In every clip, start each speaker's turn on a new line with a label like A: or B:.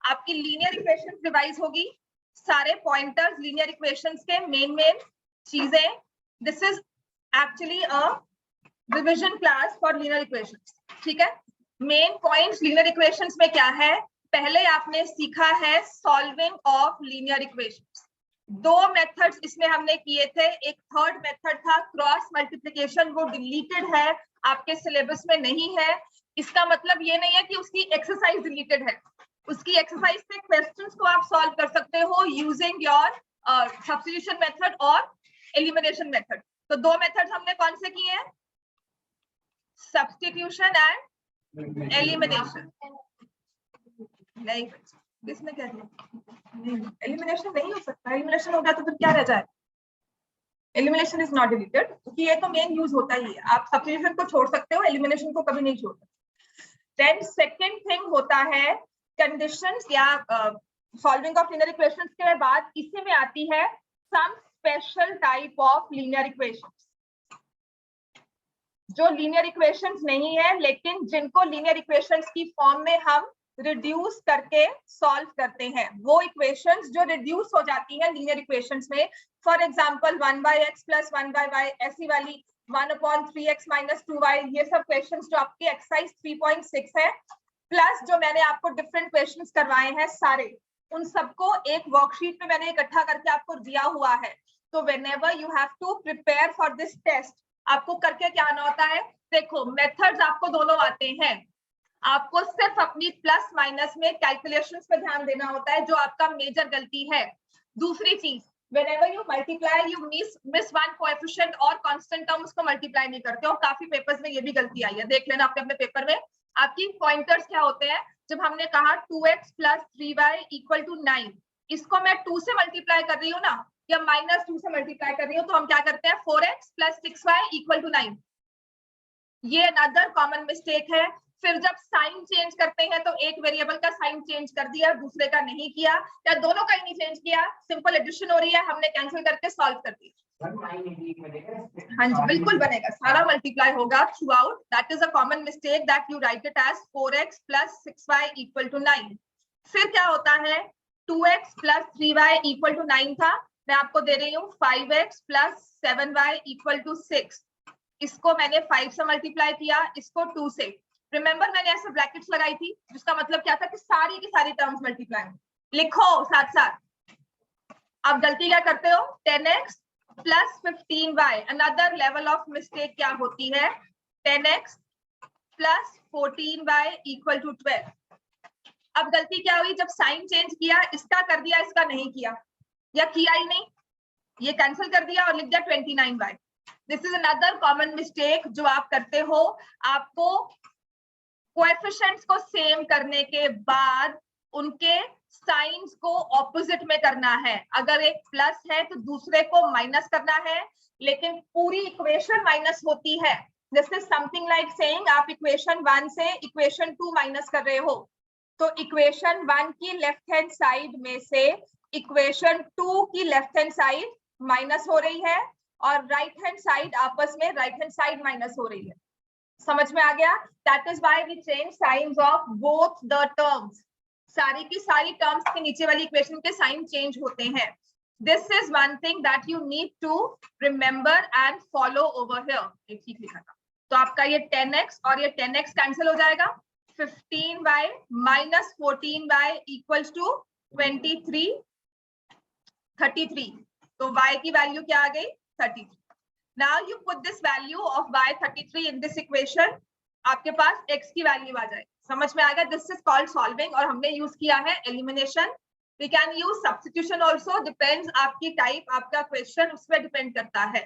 A: आपकी linear equations revise होगी, सारे पॉइंटर्स लीनियर इक्वेशंस के मेन चीजें. This is actually a revision class for linear equations. ठीक है, मेन पॉइंट्स लीनियर इक्वेशंस में क्या है. पहले आपने सीखा है सॉल्विंग ऑफ लीनियर इक्वेशंस. दो मेथड्स इसमें हमने किए थे. एक थर्ड मेथड था क्रॉस मल्टीप्लिकेशन, वो डिलीटेड है, आपके सिलेबस में नहीं है. इसका मतलब ये नहीं है कि उसकी एक्सरसाइज डिलीटेड है. उसकी एक्सरसाइज से क्वेश्चंस को आप सॉल्व कर सकते हो यूजिंग योर सब्स्टिट्यूशन मेथड और एलिमिनेशन मेथड. तो दो मेथड्स हमने कौन से किए हैं, सब्स्टिट्यूशन एंड एलिमिनेशन. नहीं, किसने कह दिया एलिमिनेशन नहीं हो सकता. एलिमिनेशन हो गया तो फिर क्या रह जाए. एलिमिनेशन इज नॉट डिलीटेड, क्योंकि ये तो मेन यूज होता ही है. आप सब्स्टिट्यूशन को छोड़ सकते हो, एलिमिनेशन को कभी नहीं छोड़ सकते. देन सेकंड थिंग होता है कंडीशंस या सॉल्विंग ऑफ लीनियर इक्वेशंस के बाद इसी में आती है some special type of linear equations, जो लीनियर इक्वेशंस नहीं है लेकिन जिनको लीनियर इक्वेशंस की फॉर्म में हम रिड्यूस करके सॉल्व करते हैं. वो इक्वेशंस जो रिड्यूस हो जाती हैं लीनियर इक्वेशंस में, फॉर एग्जांपल 1/x + 1/y, ऐसी वाली 1/3x - 2y, ये सब क्वेश्चंस जो आपके एक्सरसाइज 3.6 है, प्लस जो मैंने आपको डिफरेंट क्वेश्चंस करवाए हैं सारे, उन सबको एक वर्कशीट में मैंने इकट्ठा करके आपको दिया हुआ है. तो whenever you have to prepare for this test, आपको करके क्या आना होता है. देखो, मेथड्स आपको दोनों आते हैं, आपको सिर्फ अपनी प्लस माइनस में कैलकुलेशंस पे ध्यान देना होता है, जो आपका मेजर गलती है. दूसरी चीज, whenever you multiply you miss one coefficient और constant term उसको मल्टीप्लाई नहीं करते हो. काफी पेपर्स में ये भी गलती आई है, देख लेना आपके अपने पेपर में. आपकी पॉइंटर्स क्या होते हैं, जब हमने कहा 2x + 3y = 9, इसको मैं 2 से मल्टीप्लाई कर रही हूँ ना, या -2 से मल्टीप्लाई कर रही हूँ, तो हम क्या करते हैं 4x + 6y = 9. ये अनदर कॉमन मिस्टेक है. फिर जब साइन चेंज करते हैं तो एक वेरिएबल का साइन चेंज कर दिया, दूसरे का नहीं किया, या दोनों का ही नहीं चेंज किया, सिंपल एडिशन हो रही है, हमने कैंसिल करके सॉल्व कर दिया. हाँ जी, बिल्कुल बनेगा, सारा मल्टीप्लाई होगा throughout. That is a common mistake that you write it as 4x + 6y = 9. फिर क्या होता है, 2x + 3y = 9 था, मैं आपको दे रही हूँ 5x + 7y = 6. इसको मैंने 5 से मल्टीप्लाई किया, इसको 2 से. रिमेंबर मैंने ऐसे ब्रैकेट्स लगाई थी, जिसका मतलब क्या था कि सारी की सारी टर्म्स मल्टीप्लाई. लिखो साथ साथ. आप गलती क्या करते हो, 10x + 15y. Another level of mistake क्या होती है, 10x + 14y = 12. अब गलती क्या हुई, जब साइन चेंज किया, इसका कर दिया, इसका नहीं किया, या किया ही नहीं, ये कैंसिल कर दिया और लिख दिया 29y. This is another common mistake जो आप करते हो. आपको कोएफिशिएंट्स को सेम करने के बाद उनके साइंस को ऑपोजिट में करना है. अगर एक प्लस है तो दूसरे को माइनस करना है, लेकिन पूरी इक्वेशन माइनस होती है. This is something like saying आप इक्वेशन 1 से इक्वेशन 2 माइनस कर रहे हो, तो इक्वेशन 1 की लेफ्ट हैंड साइड में से इक्वेशन 2 की लेफ्ट हैंड साइड माइनस हो रही है, और राइट हैंड साइड आपस में राइट हैंड साइड माइनस हो रही है. समझ में आ गया. That is why we change signs of both the terms. सारी की सारी टर्म्स के नीचे वाली इक्वेशन के साइन चेंज होते हैं. This is one thing that you need to remember and follow over here. ठीक लिखा था. तो आपका ये 10x और ये 10x कैंसिल हो जाएगा. 15y - 14y = 23, 33. तो y की वैल्यू क्या आ गई, 33. Now you put this value of y33 in this equation. आपके पास x की वैल्यू आ जाएगी. समझ में आएगा. This is called solving, और हमने यूज किया है elimination. We can use substitution also, depends आपकी टाइप, आपका क्वेश्चन उस पर डिपेंड करता है.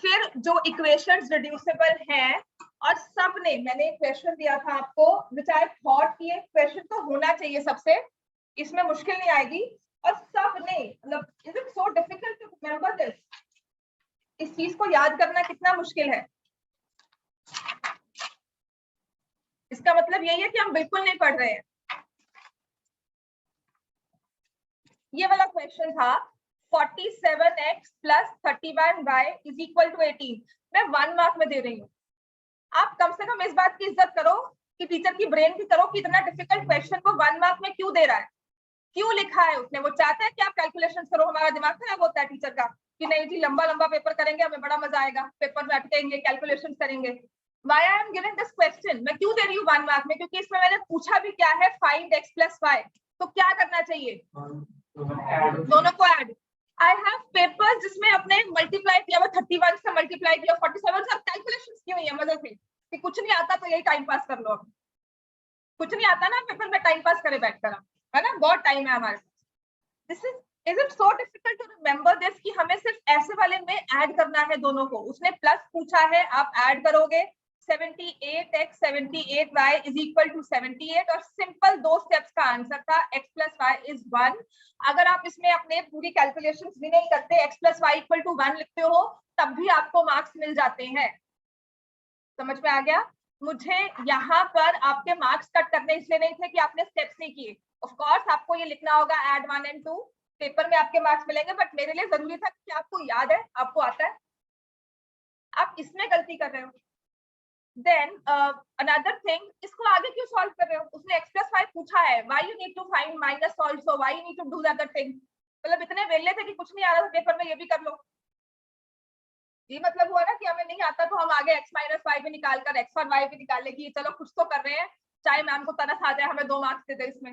A: फिर जो इक्वेशंस रिड्यूसिबल हैं, और सब ने, मैंने एक क्वेश्चन दिया था आपको, which I thought कि एक क्वेश्चन तो होना चाहिए सबसे, इसमें मुश्किल नहीं आएगी, और सब ने, मतलब is it so difficult to remember this? इस चीज को याद करना कितना मुश्किल है. इसका मतलब यही है कि हम बिल्कुल नहीं पढ़ रहे हैं. ये वाला क्वेश्चन था 47x + 31y = 18. मैं 1 मार्क में दे रही हूँ. आप कम से कम इस बात की इज्जत करो कि टीचर की ब्रेन की करो कि इतना डिफिकल्ट क्वेश्चन को 1 मार्क में क्यों दे रहा है, क्यों लिखा है उसने। वो चाहता है कि आप कैलकुलेशन करो। हमारा दिमाग खराब होता है टीचर का कि नहीं जी लंबा लंबा पेपर करेंगे, हमें बड़ा मजा आएगा, पेपर में अटकेंगे, कैलकुलेशन करेंगे। Why I am giving this question? मैं क्यों दे रही हूँ 1 मार्क में? क्योंकि इसमें मैंने पूछा भी क्या है, फाइंड x + y। तो क्या करना चाहिए, दोनों को ऐड। आई हैव पेपर्स जिसमें अपने मल्टीप्लाई किया हुआ 31 से मल्टीप्लाई किया 47 से, कैलकुलेशन की हुई है मजे से कि कुछ नहीं आता तो यही टाइम पास कर लो। अब कुछ नहीं आता ना पेपर में टाइम पास करे बैठ कर, है ना, बहुत टाइम है हमारे पास। This is it so difficult to remember this कि हमें सिर्फ ऐसे वाले में ऐड करना है दोनों को। उसने प्लस पूछा है, आप ऐड करोगे 78x 78y = 78 और सिंपल 2 स्टेप्स का आंसर था x + y = 1। अगर आप इसमें अपने पूरी कैलकुलेशंस भी नहीं करते, x + y = 1 लिखते हो, तब भी आपको मार्क्स मिल जाते हैं। समझ में आ गया? मुझे यहाँ पर आपके मार्क्स कट करने इसलिए नहीं थे कि आपने स्टेप्स नहीं किए। ऑफ कोर्स आपको ये लिखना होगा ऐड 1 और 2, पेपर में आपके मार्क्स मिलेंगे, बट मेरे लिए जरूरी था कि आपको याद है, आपको आता है। आप इसमें गलती कर रहे हो। देन अनदर थिंग, इसको आगे क्यों सॉल्व कर रहे हो? उसने x + y पूछा है, why you need to find minus also, why you need to do the other thing. मतलब इतने वेले थे कि कुछ नहीं आ रहा था पेपर में, ये भी कर लो। ये मतलब हुआ ना कि हमें नहीं आता तो हम आगे x - y भी निकाल कर x और y भी निकाल ले कि चलो कुछ तो कर रहे हैं, चाहे मैम को तरस आ जाए, हमें 2 मार्क्स दे दे इसमें,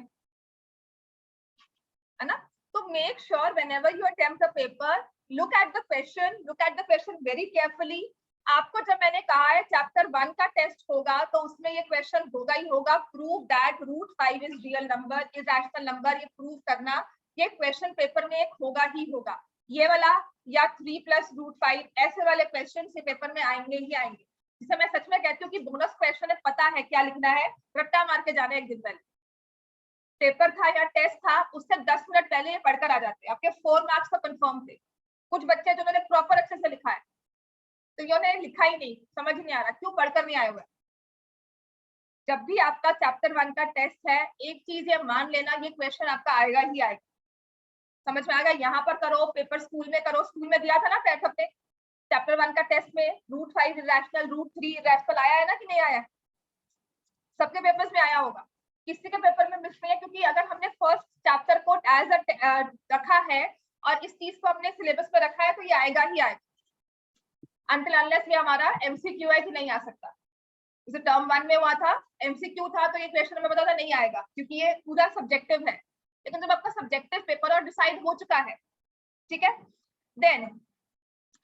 A: है ना। तो make sure whenever you attempt the paper, look at the question very carefully. आपको जब मैंने कहा है चैप्टर 1 का टेस्ट होगा तो उसमें ये क्वेश्चन होगा ही होगा, prove that √5 is real number, is rational number. ये प्रूव करना, ये क्वेश्चन पेपर में एक होगा ही होगा। ये वाला या 3 + √5 ऐसे वाले क्वेश्चन से पेपर में आएंगे ही आएंगे। जिसे मैं सच में कहती हूँ कि बोनस क्वेश्चन है, पता है क्या लिखना है, रट्टा मार के जाना। एक दिन पहले पेपर था या टेस्ट था, उससे 10 मिनट पहले ये पढ़कर आ जाते। आपके 4 मार्क्स तो कंफर्म थे। कुछ बच्चे जिन्होंने प्रॉपर अच्छे से लिखा है, तो इन्होंने लिखा ही नहीं, समझ नहीं आ रहा क्यों पढ़कर नहीं आए हुए। जब भी आपका चैप्टर 1 का टेस्ट है, एक चीज ये मान लेना, ये क्वेश्चन आपका आएगा ही आएगा। समझ में आ गया? यहाँ पर करो, पेपर स्कूल में करो, स्कूल में दिया था ना टेस्ट अपने चैप्टर 1 का टेस्ट में √5 इरेशनल, √3 इरेशनल आया है ना कि नहीं आया? सबके पेपर्स में आया होगा, किसी के पेपर में मिस नहीं है। क्योंकि अगर हमने फर्स्ट चैप्टर को एज अ रखा है और इस चीज को हमने सिलेबस पे रखा है तो ये आएगा ही आएगा, अनटिल अनलेस ये हमारा एमसीक्यू है कि नहीं आ सकता। जैसे टर्म 1 में हुआ था, एमसीक्यू था, तो ये क्वेश्चन हमें पता था नहीं आएगा क्योंकि ये पूरा सब्जेक्टिव है। लेकिन जब आपका सब्जेक्टिव पेपर और डिसाइड हो चुका है, ठीक है, then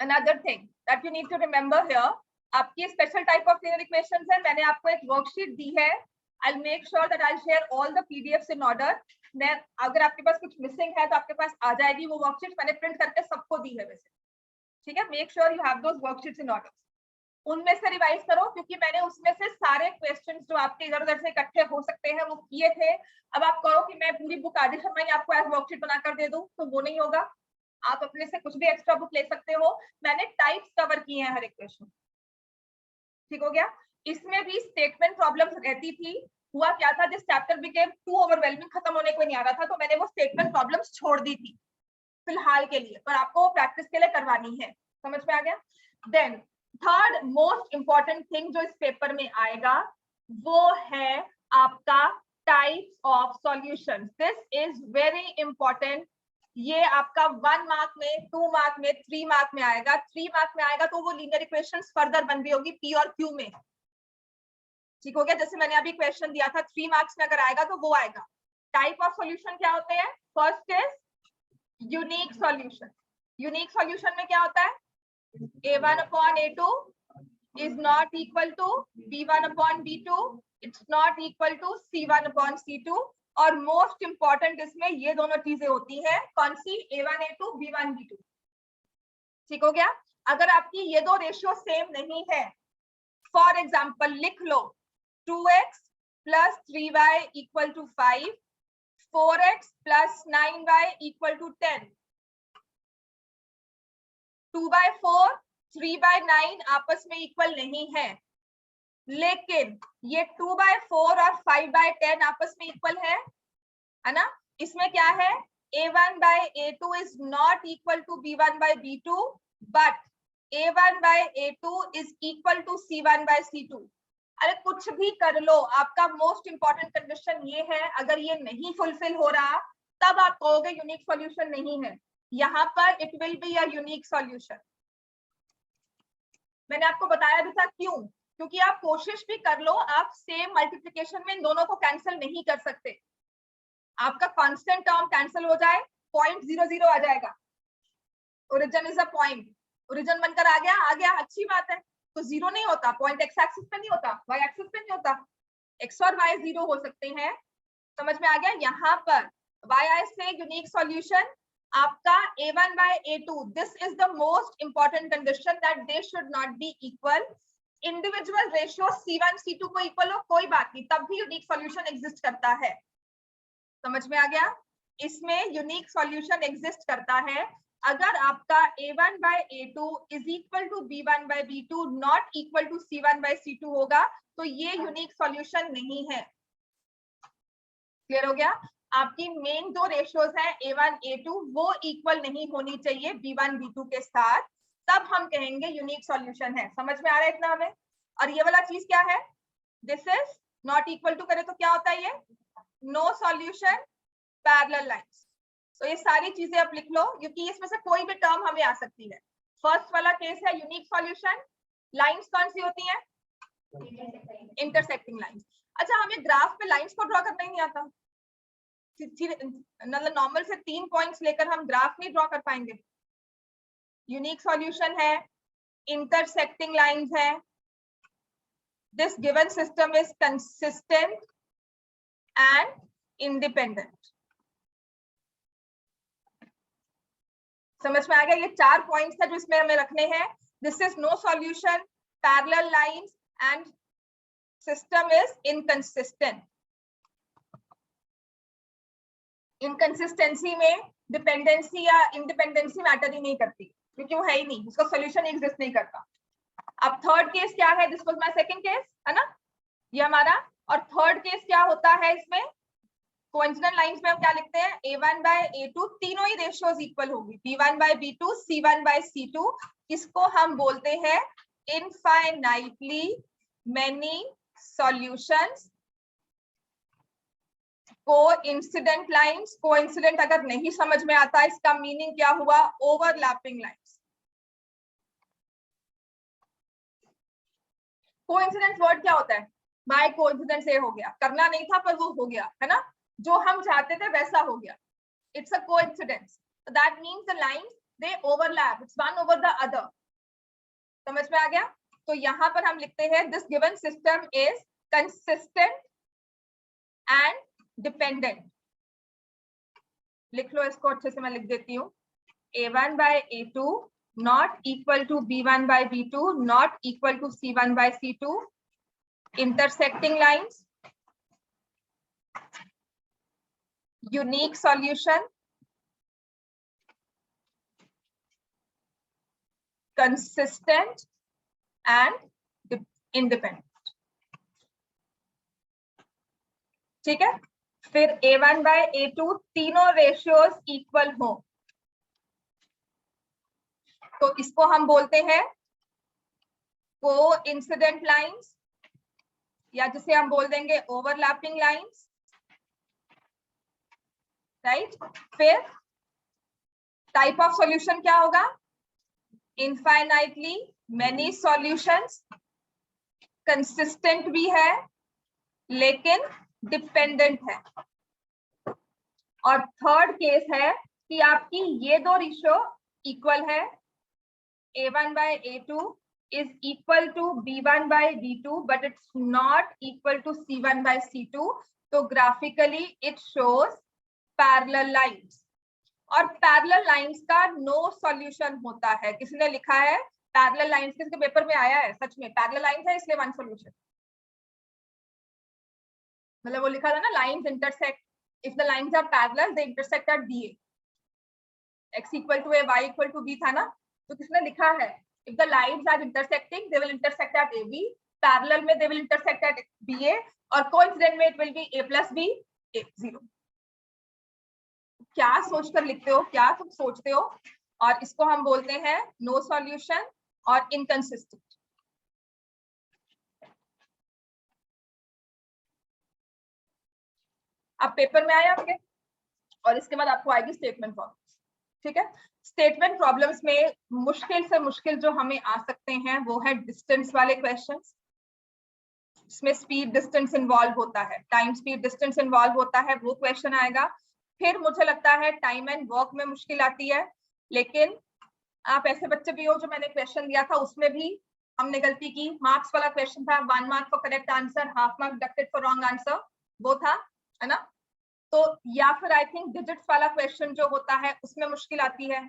A: another thing that you need to remember here, आपकी special type of linear equations है। मैंने आपको एक वर्कशीट दी है, I will make sure that I will share all the PDFs in order. मैं अगर आपके पास कुछ मिसिंग है तो आपके पास आ जाएगी वो वर्कशीट, मैंने प्रिंट करके सबको दी है वैसे, ठीक है। Make sure you have those worksheets in order, उनमें से रिवाइज करो, क्योंकि मैंने उसमें से सारे क्वेश्चंस जो आपके इधर उधर से इकट्ठे हो सकते हैं वो किए थे। अब आप कहो कि मैं पूरी बुक आदि शर्मा ही आपको एज वर्कशीट बनाकर दे दूं, तो वो नहीं होगा। आप अपने से कुछ भी एक्स्ट्रा बुक ले सकते हो। मैंने टाइप्स कवर किए हैं हर एक क्वेश्चन, ठीक हो गया। इसमें भी स्टेटमेंट प्रॉब्लम्स रहती थी। हुआ क्या था, जिस चैप्टर बिकेम टू ओवरवेलमिंग, खत्म होने को नहीं आ रहा था, तो मैंने वो स्टेटमेंट प्रॉब्लम्स छोड़ दी थी फिलहाल के लिए, पर आपको प्रैक्टिस के लिए करवानी है। समझ में आ गया? Then third most important thing जो इस पेपर में आएगा वो है आपका types of solutions. This is very important. ये आपका 1 मार्क में, 2 मार्क में, 3 मार्क में आएगा। 3 मार्क में आएगा तो वो लीनियर इक्वेशंस फर्दर बन रही होगी पी और क्यू में, ठीक हो गया। जैसे मैंने अभी क्वेश्चन दिया था, 3 मार्क्स में अगर आएगा तो वो आएगा। टाइप ऑफ सॉल्यूशन क्या होते हैं? First is unique solution. Unique solution में क्या होता है? a1/a2 is not equal to b1/b2, it's not equal to c1/c2। और मोस्ट इंपॉर्टेंट इसमें ये दोनों चीजें होती हैं, कौन सी? a1 a2 b1 b2, ठीक हो गया। अगर आपकी ये दो रेशियो सेम नहीं है, फॉर एग्जाम्पल लिख लो 2x + 3y = 5, 4x + 9y = 10, 2/4 3/9 आपस में इक्वल नहीं है, लेकिन ये 2/4 और 5/10 आपस में इक्वल है ना। इसमें क्या है? a1/a2 is not equal to b1/b2, but a1/a2 is equal to c1/c2। अरे कुछ भी कर लो, आपका मोस्ट इंपॉर्टेंट कंडीशन ये है, अगर ये नहीं फुलफिल हो रहा तब आप कहोगे यूनिक सॉल्यूशन नहीं है। यहाँ पर it will be a unique solution. मैंने आपको बताया भी था क्यों, क्योंकि आप कोशिश भी कर लो, आप सेम मल्टीप्लिकेशन में इन दोनों को कैंसिल नहीं कर सकते। आपका कांस्टेंट टर्म कैंसिल हो जाए, 0.00 आ जाएगा। Origin is a point, origin बनकर आ गया, अच्छी बात है। तो जीरो नहीं होता, पॉइंट एक्स एक्सिस पे नहीं होता, वाई एक्सिस पे नहीं होता, एक्स और वाई जीरो हो सकते हैं। समझ में आ गया? यहाँ पर वाई आई से यूनिक सॉल्यूशन आपका a1 by a2, this is the most important condition that they should not be equal. Individual ratio c1 c2 को इक्वल हो कोई बात नहीं, तब भी यूनिक सॉल्यूशन एग्जिस्ट करता है। समझ में आ गया? इसमें यूनिक सॉल्यूशन एग्जिस्ट करता है अगर आपका a1 by a2 is equal to b1 by b2 not equal to c1 by c2 होगा तो ये यूनिक सॉल्यूशन नहीं है। क्लियर हो गया? आपकी मेन दो रेशियोज है a1 a2 वो इक्वल नहीं होनी चाहिए b1 b2 के साथ, तब हम कहेंगे यूनिक सॉल्यूशन है। समझ में आ रहा है इतना हमें? और ये वाला चीज क्या है? This is not equal to करे तो क्या होता है? ये नो सॉल्यूशन पैरेलल लाइंस। तो ये सारी चीजें आप लिख लो, क्योंकि इसमें से कोई भी टर्म हमें आ सकती है। फर्स्ट वाला केस है यूनिक सॉल्यूशन, लाइंस कौन सी होती हैं? Intersecting lines. अच्छा, हमें ग्राफ पे लाइंस को ड्रॉ करना ही नहीं आता, मतलब नॉर्मल से 3 पॉइंट्स लेकर हम ग्राफ नहीं ड्रॉ कर पाएंगे। यूनिक सॉल्यूशन है, इंटरसेक्टिंग लाइंस है, this given system is consistent and independent. समझ में आ गया? ये 4 पॉइंट्स है जो इसमें हमें रखने हैं। This is no solution, parallel lines and system is inconsistent. Inconsistency में डिपेंडेंसी या इंडिपेंडेंसी मैटर ही नहीं करती, क्योंकि वो है ही नहीं, उसका सॉल्यूशन एग्जिस्ट नहीं करता। अब थर्ड केस क्या है? This was my second case, है ना, ये हमारा। और थर्ड केस क्या होता है इसमें? कोइंसिडेंट लाइंस में हम क्या लिखते हैं? a1 by a2 तीनों ही रेशियोज इक्वल होगी, b1 by b2 c1 by c2। इसको हम बोलते हैं infinitely many solutions. Coincident lines, coincident अगर नहीं समझ में आता इसका मीनिंग क्या हुआ? Overlapping lines. कोइंसिडेंस वर्ड क्या होता है? बाय कोइंसिडेंस ये हो गया, करना नहीं था पर वो हो गया, है ना, जो हम चाहते थे वैसा हो गया। It's a coincidence, that means the lines they overlap, it's one over the other. समझ में आ गया? तो यहां पर हम लिखते हैं this given system is consistent and dependent. लिख लो इसको अच्छे से, मैं लिख देती हूँ। a1 by a2 not equal to b1 by b2 not equal to c1 by c2, intersecting lines, unique solution, consistent and independent। ठीक है? फिर a1 by a2 तीनों रेशियोज इक्वल हो तो इसको हम बोलते हैं कोइंसिडेंट लाइंस, या जिसे हम बोल देंगे ओवरलैपिंग लाइंस, राइट। फिर टाइप ऑफ सॉल्यूशन क्या होगा? इनफाइनाइटली मेनी सॉल्यूशंस, कंसिस्टेंट भी है लेकिन डिपेंडेंट है। और थर्ड केस है कि आपकी ये दो रेशियो इक्वल है, a1 by a2 is equal to b1 by b2 but it's not equal to c1 by c2, तो graphically it shows parallel lines। और पैरेलल लाइंस का नो सॉल्यूशन होता है। किसी ने लिखा है पैरेलल लाइंस, किसके पेपर में आया है? सच में पैरेलल लाइंस है इसलिए वन सॉल्यूशन, मतलब वो लिखा था ना lines intersect, if the lines are parallel they intersect at b, x equal to a y equal to b था ना, तो किसने लिखा है if the lines are intersecting they will intersect at ab, parallel में they will intersect at ba, और coincident में it will be a plus b a 0। क्या सोचकर लिखते हो, क्या तुम सोचते हो? और इसको हम बोलते हैं नो सॉल्यूशन और इनकंसिस्टेंट। अब पेपर में आए आपके, और इसके बाद आपको आएगी स्टेटमेंट प्रॉब्लम। ठीक है, स्टेटमेंट प्रॉब्लम्स में मुश्किल से मुश्किल जो हमें आ सकते हैं वो है डिस्टेंस वाले क्वेश्चंस। इसमें स्पीड डिस्टेंस इन्वॉल्व होता है, टाइम स्पीड डिस्टेंस इन्वॉल्व होता है, वो क्वेश्चन आएगा। फिर मुझे लगता है टाइम एंड वर्क में मुश्किल आती है, लेकिन आप ऐसे बच्चे भी हो जो मैंने क्वेश्चन दिया था उसमें भी हमने गलती की। मार्क्स वाला क्वेश्चन था, 1 mark for correct answer, half mark deducted for wrong answer, वो था, है ना। तो या फिर आई थिंक डिजिट्स वाला क्वेश्चन जो होता है उसमें मुश्किल आती है।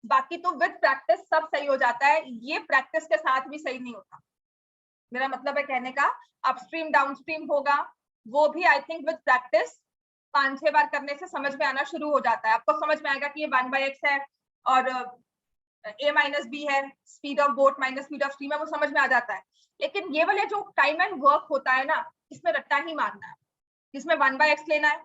A: बाकी तो विद प्रैक्टिस सब सही हो जाता है, ये प्रैक्टिस के साथ भी सही नहीं होता। मेरा मतलब है कहने का, अपस्ट्रीम डाउनस्ट्रीम होगा, वो भी आई थिंक विद प्रैक्टिस 5-6 बार करने से समझ में आना शुरू हो जाता है। आपको समझ में आएगा कि ये 1/x है और a माइनस बी है, speed of boat minus speed of stream है, वो समझ में आ जाता है। लेकिन ये वाले जो टाइम एंड वर्क होता है ना, इसमें रट्टा ही मारना है, इसमें 1/x लेना है।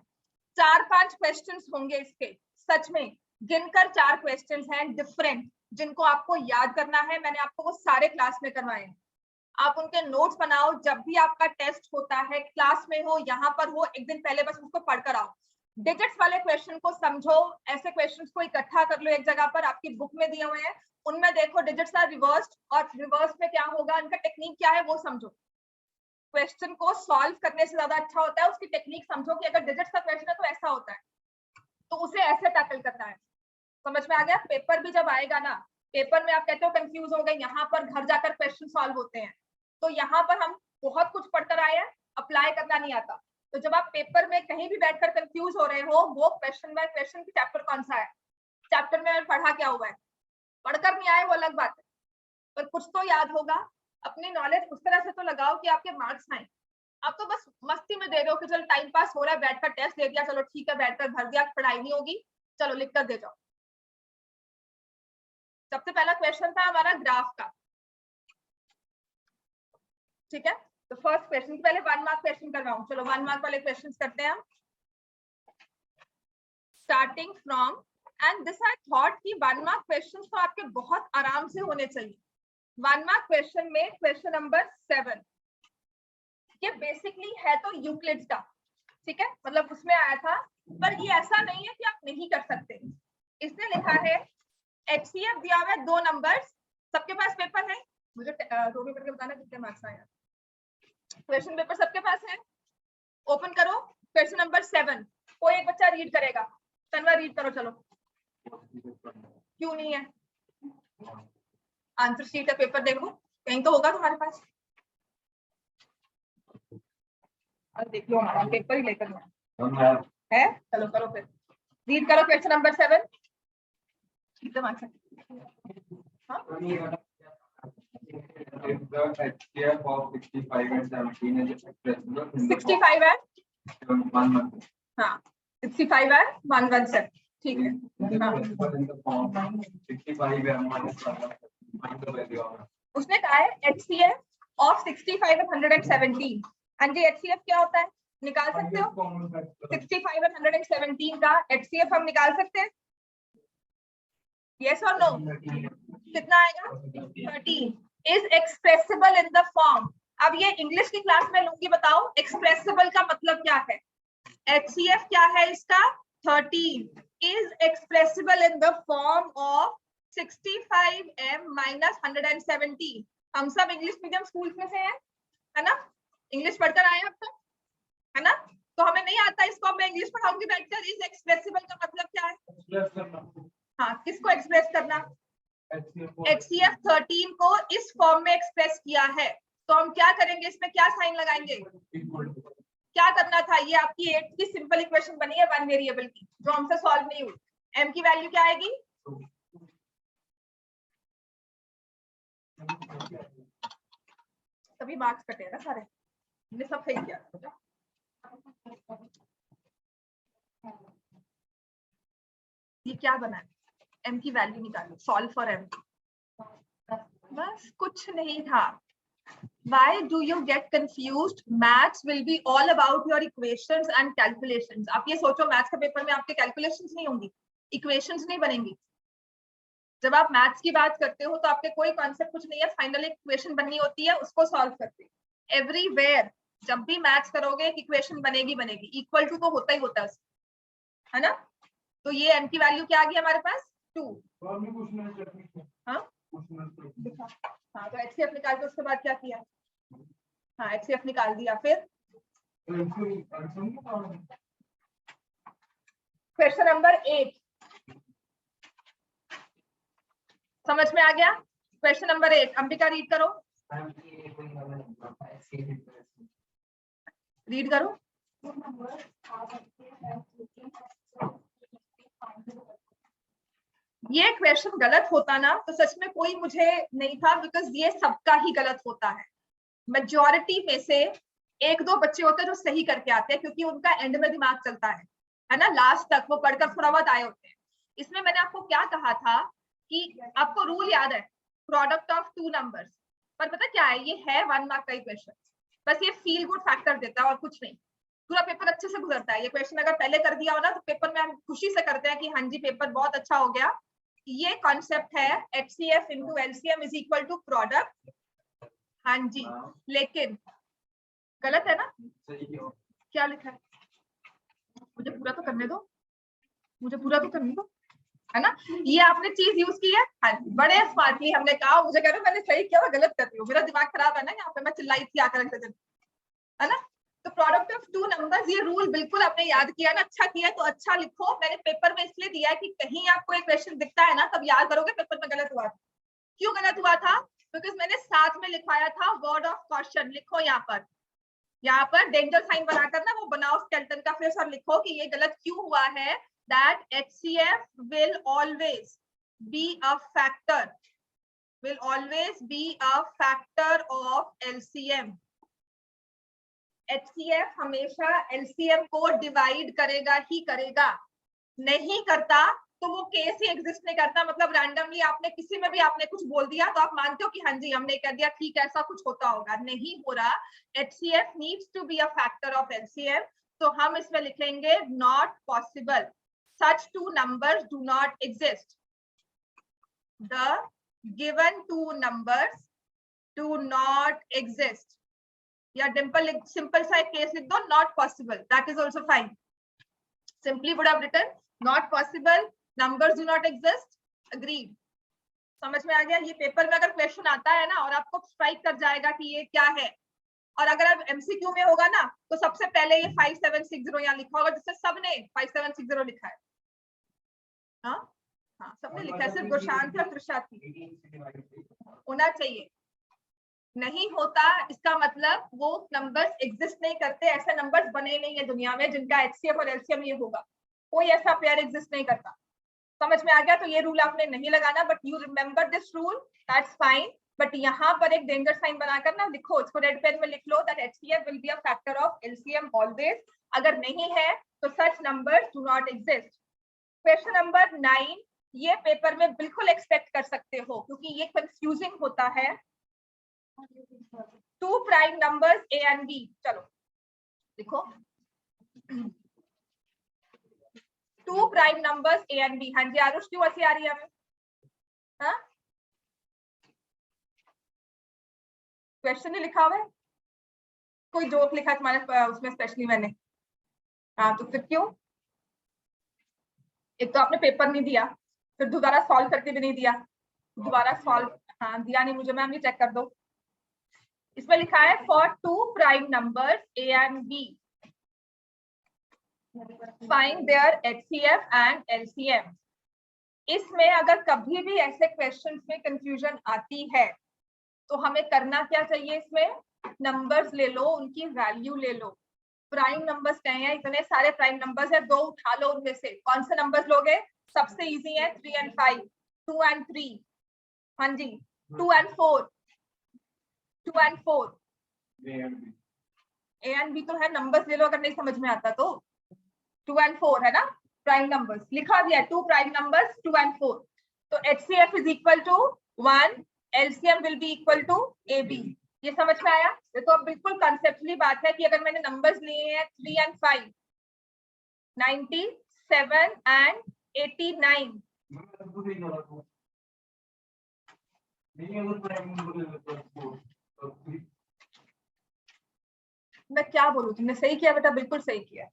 A: 4-5 क्वेश्चंस होंगे इसके, सच में गिनकर 4 क्वेश्चंस हैं डिफरेंट, जिनको आपको याद करना है। मैंने आपको वो सारे क्लास में करवाए हैं, आप उनके नोट्स बनाओ। जब भी आपका टेस्ट होता है, क्लास में हो, यहाँ पर हो, एक दिन पहले बस उसको पढ़कर आओ। डिजिट्स वाले क्वेश्चन को समझो, ऐसे क्वेश्चंस को इकट्ठा कर लो एक जगह पर, आपकी बुक में दिए हुए हैं, उनमें देखो डिजिट्स आर रिवर्स्ड, और रिवर्स में क्या होगा, इनका टेक्निक क्या है वो समझो। क्वेश्चन को सॉल्व करने से ज्यादा अच्छा होता है उसकी टेक्निक समझो, कि अगर डिजिट्स का क्वेश्चन है तो ऐसा होता है, तो उसे ऐसे टैकल करना है। समझ में आ गया। पेपर भी जब आएगा ना, पेपर में आप कहते हो कंफ्यूज हो गए, यहाँ पर घर जाकर क्वेश्चन सॉल्व होते हैं, तो यहाँ पर हम बहुत कुछ पढ़कर आए हैं, अप्लाई करना नहीं आता। तो जब आप पेपर में कहीं भी बैठकर कंफ्यूज हो रहे हो, वो क्वेश्चन बाय क्वेश्चन की चैप्टर कौन सा है, चैप्टर में पढ़ा क्या हुआ है, पढ़कर नहीं आए वो अलग बात है, पर कुछ तो याद होगा। अपनी नॉलेज उस तरह से तो लगाओ कि आपके मार्क्स आए। आप तो बस मस्ती में दे रहे हो कि चलो टाइम पास हो रहा है, बैठकर टेस्ट दे दिया, चलो ठीक है, बैठकर भर दिया, पढ़ाई नहीं होगी, चलो लिख कर दे जाओ। सबसे पहला क्वेश्चन था हमारा ग्राफ का, ठीक है। तो फर्स्ट क्वेश्चन, पहले 1 मार्क क्वेश्चन करवाऊं, चलो 1 मार्क वाले क्वेश्चंस करते हैं हम। Starting from, and this I thought कि 1 मार्क क्वेश्चंस तो आपके बहुत आराम से होने चाहिए। 1 मार्क क्वेश्चन में क्वेश्चन नंबर 7, ये बेसिकली है तो यूक्लिड्स का, ठीक है, मतलब उसमें आया था, पर ये ऐसा नहीं है कि आप नहीं कर सकते। इसने लिखा है HCF दिया हुआ है 2 नंबर्स, सबके पास पेपर है, मुझे रो में करके बताना कितने मार्क्स आए। क्वेश्चन पेपर सबके पास है, ओपन करो क्वेश्चन नंबर 7, कोई एक बच्चा रीड करेगा, तनवा रीड करो, चलो। क्यों नहीं है, आंसर शीट का पेपर देखो, कहीं तो होगा तुम्हारे पास, देख लो, हमारा पेपर ही लेकर है, चलो करो फिर, रीड करो क्वेश्चन नंबर 7, एकदम आंसर। हाँ?
B: If the HCF of 65 and 17 is expressible in the
A: 65 है,
B: 117.
A: हाँ 65 है 117, ठीक है। हाँ,
B: In the form 65 and minus 1, find the value of.
A: उसने कहा है HCF of 65 and 117। हाँ जी, HCF क्या होता है, निकाल सकते हो? 65 and 117 का HCF हम निकाल सकते हैं, yes or no? कितना आएगा? 13 is expressible in the form। अब ये इंग्लिश की क्लास में लूंगी, बताओ एक्सप्रेसिबल का मतलब क्या है। HCF क्या है इसका, 13 is expressible in the form of 65m minus 117। हम सब इंग्लिश मीडियम स्कूल में से हैं, है ना, इंग्लिश पढ़कर आए अब तक, है ना, तो हमें नहीं आता इसको, मैं इंग्लिश पढ़ाऊंगी बैठकर। इस एक्सप्रेसिबल का मतलब क्या है, हाँ किसको एक्सप्रेस करना, HCF 13 को इस फॉर्म में एक्सप्रेस किया है, तो हम क्या करेंगे, इसमें क्या साइन लगाएंगे, क्या करना था, ये आपकी 8 की सिंपल इक्वेशन बनी है 1 वेरिएबल की, जो हमसे सॉल्व नहीं हुई। m की वैल्यू क्या आएगी, सभी मार्क्स कटे ना सारे, हमने सब सही किया। ये क्या बना है, m की वैल्यू निकालो, सॉल्व फॉर m, बस कुछ नहीं था। Why do you get confused? Maths will be all about your equations and calculations। आप ये सोचो मैथ्स के पेपर में आपके कैलकुलेशंस नहीं होंगी, इक्वेशंस नहीं बनेंगी। जब आप मैथ्स की बात करते हो तो आपके कोई कॉन्सेप्ट कुछ नहीं है, फाइनल इक्वेशन बननी होती है, उसको सॉल्व करते हैं। एवरीवेयर जब भी मैच करोगे एक इक्वेशन बनेगी इक्वल टू तो होता ही होता है, है ना। तो ये m की वैल्यू क्या आ गई हमारे पास 2। हाँ हाँ, तो HCF निकाल के उसके बाद क्या किया, हाँ HCF निकाल दिया। फिर क्वेश्चन नंबर 8 समझ में आ गया। क्वेश्चन नंबर 8 अंबिका रीड करो, रीड करो। ये क्वेश्चन गलत होता ना तो सच में कोई मुझे नहीं था, बिकॉज ये सबका ही गलत होता है। मेजॉरिटी में से एक दो बच्चे होते हैं जो सही करके आते हैं, क्योंकि उनका एंड में दिमाग चलता है ना, लास्ट तक वो पढ़कर थोड़ा बहुत आए होते हैं। इसमें मैंने आपको क्या कहा था कि आपको रूल याद है, प्रोडक्ट ऑफ टू नंबर्स, पर पता क्या है, ये है 1 मार्क का क्वेश्चन, बस ये फील गुड फैक्टर देता है और कुछ नहीं। पूरा पेपर अच्छे से गुजरता है। ये क्वेश्चन अगर पहले कर दिया हो ना तो पेपर में हम खुशी से करते हैं कि हाँ जी पेपर बहुत अच्छा हो गया। ये कॉन्सेप्ट है HCF into LCM is equal to product, हाँ जी, लेकिन गलत है ना। क्या लिखा है, मुझे पूरा तो करने दो, मुझे पूरा तो करने दो, है ना। ये आपने चीज यूज की है, हाँ बड़े स्मार्टली हमने कहा, मुझे कह रहे हो मैंने सही किया, मैं गलत कर रही हूँ, मेरा दिमाग खराब है ना, यहाँ पे मैं चिल्लाई थी आकर अगले दिन, है ना। तो प्रोडक्ट ऑफ टू नंबर्स, ये रूल बिल्कुल आपने याद किया ना, अच्छा किया, तो अच्छा लिखो। मैंने पेपर में इसलिए दिया है कि कहीं आपको एक क्वेश्चन दिखता है ना तब याद करोगे पेपर में गलत हुआ था। क्यों गलत हुआ था, बिकॉज मैंने साथ में लिखवाया था वर्ड ऑफ कॉशन, लिखो यहाँ पर डेंजर साइन बनाकर ना वो बनाओ स्केलेटन का फेस और लिखो कि ये गलत क्यों हुआ है। That HCF will always be a factor, will always be a factor of LCM। HCF हमेशा LCM को डिवाइड करेगा ही करेगा, नहीं करता तो वो केस ही एग्जिस्ट नहीं करता। मतलब रैंडमली आपने किसी में भी आपने कुछ बोल दिया तो आप मानते हो कि हाँ जी हमने कह दिया ठीक है ऐसा कुछ होता होगा, नहीं हो रहा। HCF needs to be a factor of LCM, तो हम इसमें लिखेंगे not possible, such two numbers do not exist, the given two numbers do not exist, या डिंपल सिंपल सा एक केस लिख दो, not possible, that is also fine. Simply would have written not possible, numbers do not exist, agreed. समझ में आ गया। ये पेपर में अगर क्वेश्चन आता है ना और आपको स्ट्राइक कर जाएगा कि ये क्या है, और अगर आप MCQ में होगा ना तो सबसे पहले ये 5760 यहाँ लिखा होगा, जिससे सबने 5760 लिखा है। हाँ हाँ सबने लिखा है, सिर्फ गुरशांत और त्रिशांत होना चाहिए। नहीं होता इसका मतलब वो नंबर्स एग्जिस्ट नहीं करते, ऐसे नंबर्स बने नहीं है दुनिया में जिनका HCF और LCM ये होगा, कोई ऐसा पेयर एग्जिस्ट नहीं करता। समझ में आ गया। तो ये रूल आपने नहीं लगाना, but you remember this rule, that's fine. But यहाँ पर एक डेंजर साइन बनाकर ना लिखो, इसको रेड पेन में लिख लो, that HCF will be a factor of LCM always. अगर नहीं है तो such numbers do not exist. Question number 9 ये पेपर में बिल्कुल एक्सपेक्ट कर सकते हो क्योंकि ये कंफ्यूजिंग होता है। Two prime numbers A and B, चलो देखो, two prime numbers A and B। हाँ जी आरुष क्यों ऐसी आ रही है हमें, हाँ क्वेश्चन नहीं लिखा हुआ है, कोई जोक लिखा तुम्हारे उसमें स्पेशली मैंने, हाँ तो फिर क्यों, एक तो आपने पेपर नहीं दिया, फिर दोबारा सॉल्व करके भी नहीं दिया, दोबारा सॉल्व, हाँ दिया नहीं मुझे, मैम ये चेक कर दो। इसमें लिखा है for two prime numbers A and B find their HCF and LCM। इसमें अगर कभी भी ऐसे क्वेश्चंस में कंफ्यूजन आती है तो हमें करना क्या चाहिए, इसमें नंबर्स ले लो, उनकी वैल्यू ले लो। प्राइम नंबर्स कहे हैं, इतने सारे प्राइम नंबर्स है, दो उठा लो, उनमें से कौन से नंबर्स लोगे, सबसे इजी है 3 and 5, 2 and 3, हाँ जी 2 and 4, 2 and 4, A and B तो है, नंबर्स ले लो अगर नहीं समझ में आता तो। 2 and 4 है ना प्राइम नंबर्स, लिखा दिया 2 प्राइम नंबर्स 2 and 4। तो HCF is equal to 1, LCM will be equal to AB। ये समझ में आया। ये तो अब बिल्कुल कॉन्सेप्चुअली बात है कि अगर मैंने नंबर्स लिए हैं 3 and 5, 97 and 89, मैं क्या बोलूं, तुमने सही किया बेटा, बिल्कुल सही किया।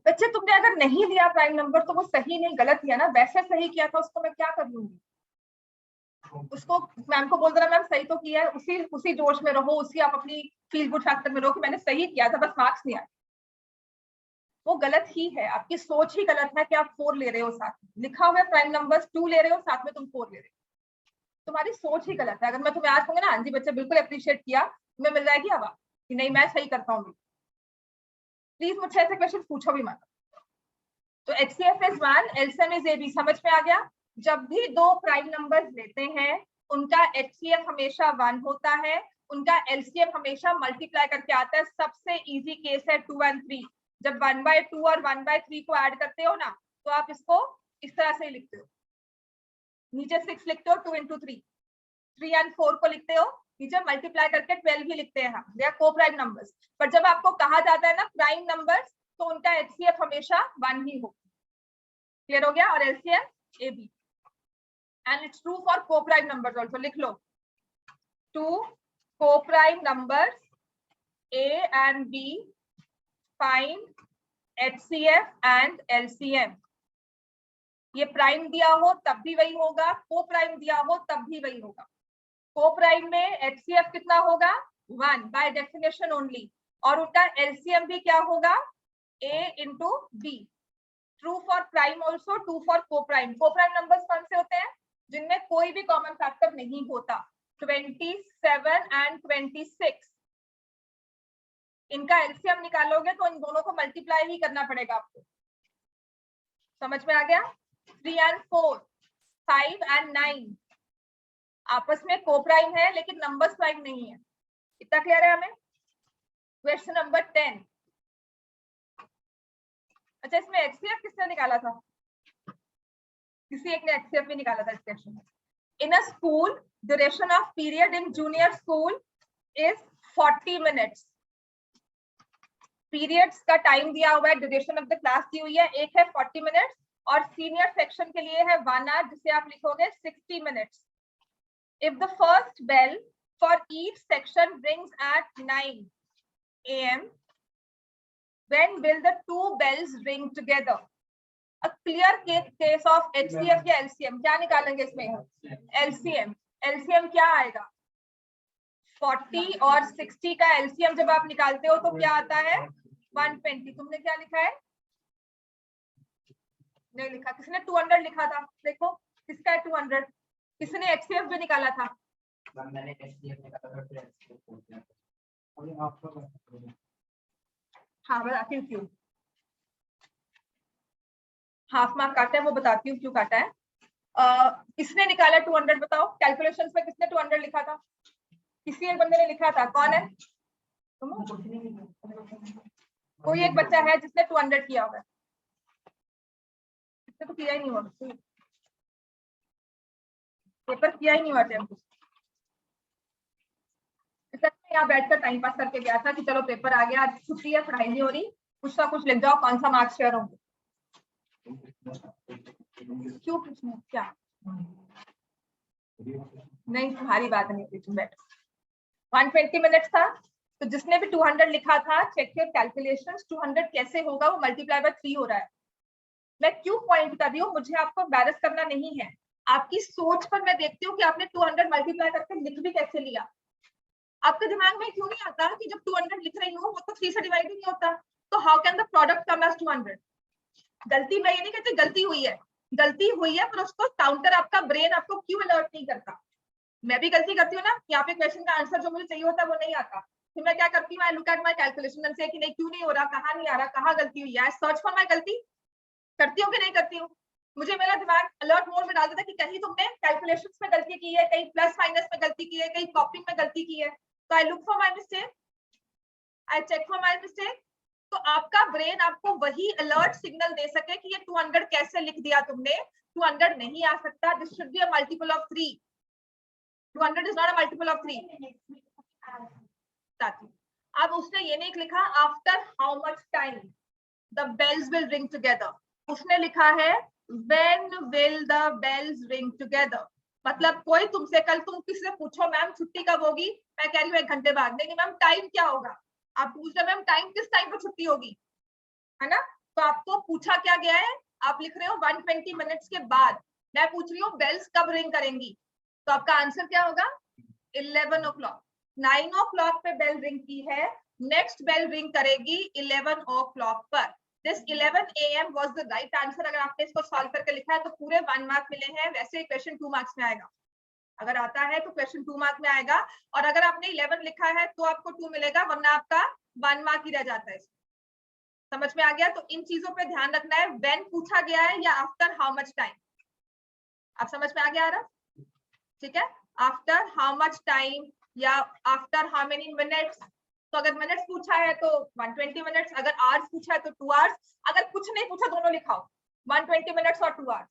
A: बच्चे तुमने अगर नहीं लिया प्राइम नंबर तो वो सही नहीं गलत किया ना, वैसे सही किया था उसको मैं क्या कर लूंगी, उसको मैम को बोल देना मैम सही तो किया है, उसी जोश में रहो, उसी आप अपनी फील गुड फैक्टर में रहो कि मैंने सही किया था, बस मार्क्स नहीं आए। वो गलत ही है, आपकी सोच ही गलत है कि आप 4 ले रहे हो, साथ में लिखा हुआ है प्राइम नंबर्स 2 ले रहे हो, साथ में तुम 4 ले रहे हो, तुम्हारी सोच ही गलत है। अगर मैं तुम्हें आज कहूंगी ना हाँ जी बच्चे बिल्कुल अप्रिशिएट किया, तुम्हें मिल जाएगी हवा कि नहीं मैं सही करता हूँ। प्लीज मुझसे ऐसे क्वेश्चन पूछो भी मत। तो HCF is 1, LCM is AB, समझ में आ गया। जब भी दो प्राइम नंबर्स लेते हैं उनका HCF हमेशा 1 होता है, उनका LCM हमेशा मल्टीप्लाई करके आता है। सबसे इजी केस है 2 और 3, जब 1/2 और 1/3 को ऐड करते हो ना तो आप इसको इस तरह से ही लिखते हो, नीचे 6 लिखते हो 2 into 3, 3 और 4 को लिखते हो नीचे मल्टीप्लाई करके 12 ही लिखते हैं हम, या को प्राइम नंबर्स। पर जब आपको कहा जाता है ना प्राइम नंबर्स तो उनका HCF हमेशा 1 ही होगा। क्लियर हो गया। और LCM AB, and it's true for co-prime numbers also. लिख लो 2 co-prime numbers A and B, find HCF and LCM। ये प्राइम दिया हो तब भी वही होगा, को प्राइम दिया हो तब भी वही होगा। को प्राइम में HCF कितना होगा 1 बाय डेफिनेशन ओनली, और उनका LCM भी क्या होगा A into B। True for prime also, true for को प्राइम। को प्राइम नंबर्स कौन से होते हैं जिनमें कोई भी कॉमन फैक्टर नहीं होता, 27 and 26। इनका एलसीएम निकालोगे तो इन दोनों को मल्टीप्लाई ही करना पड़ेगा आपको, समझ में आ गया। 3 and 4, 5 and 9 आपस में को प्राइम है लेकिन नंबर्स प्राइम नहीं है। इतना क्लियर है हमें। Question number 10। अच्छा, इसमें HCF किसने निकाला था? किसी एक ने HCF भी निकाला था इस क्वेश्चन में। In a school duration of period in junior school is 40 minutes. Periods का टाइम दिया हुआ है, ड्यूरेशन ऑफ द क्लास दी हुई है, एक है 40 मिनट्स और सीनियर सेक्शन के लिए है 1 आवर, जिसे आप लिखोगे 60 minutes. If the first bell for each section rings at 9 AM, when will the two bells ring together? A clear case of HCF या LCM। क्या निकालेंगे इसमें? LCM। LCM क्या आएगा? 40 और 60 का LCM जब आप निकालते हो तो क्या आता है 120। तुमने क्या लिखा है? नहीं लिखा। किसने 200 लिखा था? देखो किसका है 200। किसने HCF भी निकाला था?
B: मैंने HCF निकाला था।
A: हाँ बताती हूँ क्यों। हाफ मार्क काटा है वो बताती हूँ क्यों काटा है। किसने निकाला 200 बताओ? कैलकुलेशंस में किसने 200 लिखा था? किसी एक बंदे ने लिखा था। कौन है? कोई एक बच्चा है जिसने 200 किया होगा। इसने तो किया ही नहीं हुआ, पेपर किया ही नहीं हुआ थे। यहाँ बैठकर टाइम पास करके गया था कि चलो पेपर आ गया, आज छुट्टी है, पढ़ाई नहीं हो रही, कुछ ना कुछ लिख जाओ, कौन सा मार्क्स शेयर होंगे। क्यों पूछना? क्या नहीं, तुम्हारी बात नहीं थी, तुम बैठो। 120 मिनट्स था, तो जिसने भी 200 लिखा था, चेक योर कैलकुलेशंस। 200 कैसे होगा? वो मल्टीप्लाई बाय 3 हो रहा है। मैं क्यों पॉइंट कर रही हूँ, मुझे आपको एम्बैरस करना नहीं है, आपकी सोच पर मैं देखती हूँ कि आपने 200 मल्टीप्लाई करके लिख भी कैसे लिया। आपके दिमाग में क्यों नहीं आता कि जब 200 लिख रही हूँ वो तो 3 से डिवाइड ही नहीं होता, तो how can the product come as 200? गलती मैं ये नहीं कहती गलती हुई है, गलती हुई है, पर उसको काउंटर आपका ब्रेन आपको क्यों अलर्ट नहीं करता। मैं भी गलती करती हूँ ना, यहाँ पे क्वेश्चन का आंसर जो मुझे चाहिए होता है वो नहीं आता, फिर मैं क्या करती हूँ, I look at my calculation से कि नहीं क्यों नहीं हो रहा, कहाँ नहीं आ रहा, कहाँ गलती हुई है, सर्च फॉर माय गलती। करती हूँ कि नहीं करती हूँ? मुझे मेरा दिमाग अलर्ट मोड में डाल देता है कि कहीं तुमने कैलकुलेशंस में गलती की है, कहीं प्लस माइनस में गलती की है, कहीं कॉपिंग में गलती की है। तो I look for my mistake, I check for my mistake. तो आपका ब्रेन आपको वही अलर्ट सिग्नल दे सके कि ये 200 कैसे लिख दिया तुमने, 200 नहीं आ सकता, this should be a multiple of 3। 200 is not a multiple of 3। अब उसने ये नहीं लिखा after how much time the bells will ring together, उसने लिखा है when will the bells ring together. मतलब कोई तुमसे कल तुम किसी से पूछो मैम छुट्टी कब होगी, मैं कह रही हूँ 1 घंटे बाद, नहीं मैम टाइम क्या होगा, आप पूछ रहे मैम टाइम किस टाइम पर छुट्टी होगी, है ना। तो आपको पूछा क्या गया है, आप लिख रहे हो 120 मिनट्स के बाद, मैं पूछ रही हूँ बेल्स कब रिंग करेंगी, तो आपका आंसर क्या होगा 11 o'clock। 9 o'clock पे बेल रिंग की है, नेक्स्ट बेल रिंग करेगी 11 o'clock पर। This 11 AM was the right answer. अगर आपने इसको सॉल्व करके लिखा है तो पूरे 1 मार्क मिले हैं। वैसे क्वेश्चन 2 मार्क्स में आएगा, अगर आता है तो क्वेश्चन 2 मार्क में आएगा, और अगर आपने 11 लिखा है तो आपको 2 मिलेगा, वरना आपका 1 मार्क ही रह जाता है। समझ में आ गया। तो इन चीजों पे ध्यान रखना है, व्हेन पूछा गया है या आफ्टर हाउ मच टाइम। आप समझ में आ गया रहा, ठीक है, आफ्टर हाउ मच टाइम या आफ्टर हाउ मेनी मिनट्स। तो अगर मिनट्स पूछा है तो 120 मिनट्स, अगर आवर्स पूछा है तो 2 आवर्स, अगर कुछ नहीं पूछा दोनों लिखाओ 120 मिनट्स और 2 आवर्स।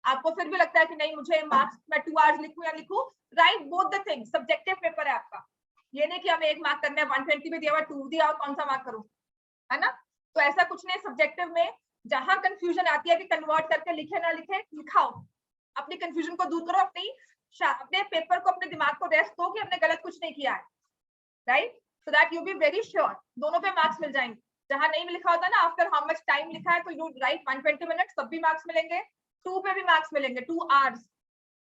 A: आपको फिर भी लगता है कि नहीं मुझे मार्क्स मैं 2 आवर्स लिखूं या लिखूं, right both the thing. Subjective paper है आपका, ये नहीं कि हमें 1 मार्क करना है, 120 में दिया हुआ 2 दिया और कौन सा मार्क करूं, है ना। तो ऐसा कुछ नहीं, सब्जेक्टिव में जहां कंफ्यूजन आती है कि कन्वर्ट करके लिखे ना लिखे, लिखाओ, अपनी कंफ्यूजन को दूर करो, अपने पेपर को, अपने दिमाग को रेस्ट दो कि हमने गलत कुछ नहीं किया है, right, so that you be very sure दोनों पे मार्क्स मिल जाएंगे। जहां नहीं लिखा होता ना आफ्टर हाउ मच टाइम लिखा है तो यू राइट 120 मिनट्स, तब भी मार्क्स मिलेंगे, 2 पे भी मार्क्स मिलेंगे, 2 आवर्स,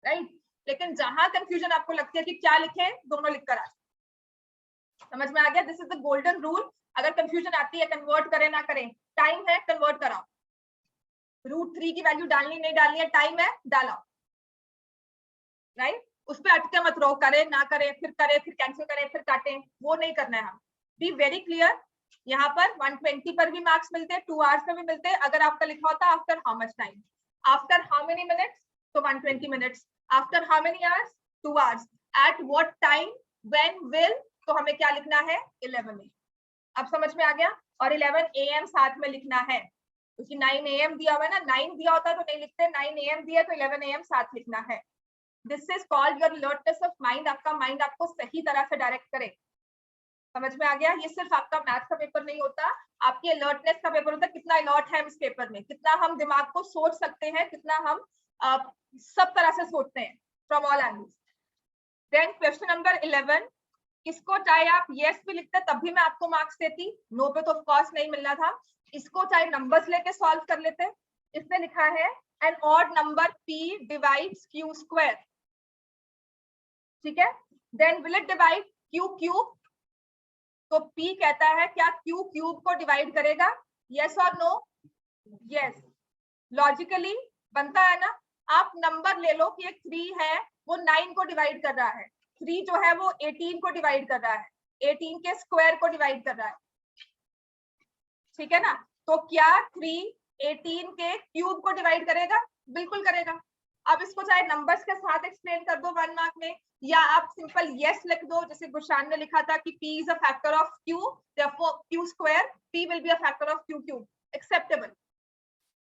A: राइट। लेकिन जहां कंफ्यूजन आपको लगती है कि क्या लिखे, दोनों लिख कर आ, समझ में आ गया। This is the golden rule. अगर कंफ्यूजन आती है कन्वर्ट करें ना करें, टाइम है कन्वर्ट कराओ, √3 की वैल्यू डालनी नहीं डालनी है, टाइम है डालो, राइट। उस पर अटके मत रहो, करे ना करे, फिर करे फिर कैंसिल करें फिर काटें, वो नहीं करना है। हम बी वेरी क्लियर। यहाँ पर 120 पर भी मार्क्स मिलते हैं, 2 आवर्स में भी मिलते हैं। अगर आपका लिखा होता after how much time, after how many minutes तो 120 minutes, after how many hours 2 hours, at what time, when, will, तो हमें क्या लिखना है 11 AM। अब समझ में आ गया। और 11 AM साथ में लिखना है, क्योंकि 9 AM दिया हुआ है ना, 9 दिया होता तो नहीं लिखते, 9 AM दिया तो 11 AM साथ लिखना है। This is called your alertness of mind. आपका माइंड आपको सही तरह से डायरेक्ट करे, समझ में आ गया। ये सिर्फ आपका मैथ्स का पेपर नहीं होता, आपकी अलर्टनेस का पेपर होता है। कितना अलर्ट है इस पेपर में, कितना हम दिमाग को सोच सकते हैं, कितना हम सब तरह से सोचते हैं, from all angles. Then question number 11, इसको चाहे आप यस भी लिखते तब भी मैं आपको मार्क्स देती, नो पे तो ऑफ कोर्स नहीं मिलना था। इसको चाहे नंबर्स लेके सॉल्व कर लेते। इसने लिखा है an odd number p divides q square, ठीक है। Then will it divide q cube, तो p कहता है क्या q क्यूब को डिवाइड करेगा, yes or no, yes. Logically बनता है ना। आप नंबर ले लो कि एक 3 है वो 9 को डिवाइड कर रहा है, 3 जो है वो 18 को डिवाइड कर रहा है, 18 के स्क्वायर को डिवाइड कर रहा है, ठीक है ना। तो क्या 3 18 के क्यूब को डिवाइड करेगा, बिल्कुल करेगा। अब इसको चाहे नंबर्स के साथ एक्सप्लेन कर दो 1 मार्क में, या आप सिंपल यस लिख दो, जैसे गुशान ने लिखा था कि p is a factor of q, therefore q square p will be a factor of q cube, acceptable.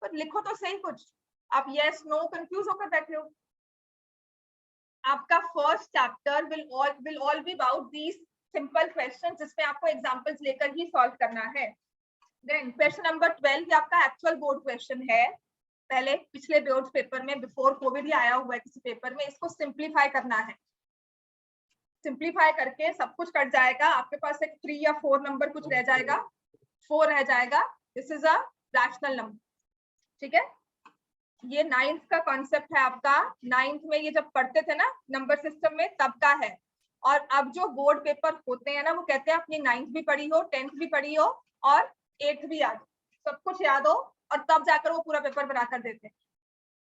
A: पर लिखो तो सही कुछ, आप यस नो कंफ्यूज होकर बैठे हो। आपका first chapter will all be about these simple questions, जिसमें आपको एग्जांपल्स लेकर ही सॉल्व करना है। देन क्वेश्चन नंबर 12 ये आपका एक्चुअल बोर्ड क्वेश्चन है, पहले पिछले बोर्ड पेपर में, बिफोर कोविड ही आया हुआ है किसी पेपर में। इसको सिंप्लीफाई करना है, सिंप्लीफाई करके सब कुछ कट जाएगा, आपके पास एक 3 या 4 नंबर कुछ रह जाएगा, 4 रह जाएगा। This is a rational number, ठीक है। ये 9th का कॉन्सेप्ट है आपका, 9th में ये जब पढ़ते थे ना नंबर सिस्टम में तब का है। और अब जो बोर्ड पेपर होते हैं ना, वो कहते हैं अपनी 9th भी पढ़ी हो, 10th भी पढ़ी हो और 8th भी याद, सब कुछ याद हो, और तब जाकर वो पूरा पेपर बना कर देते हैं।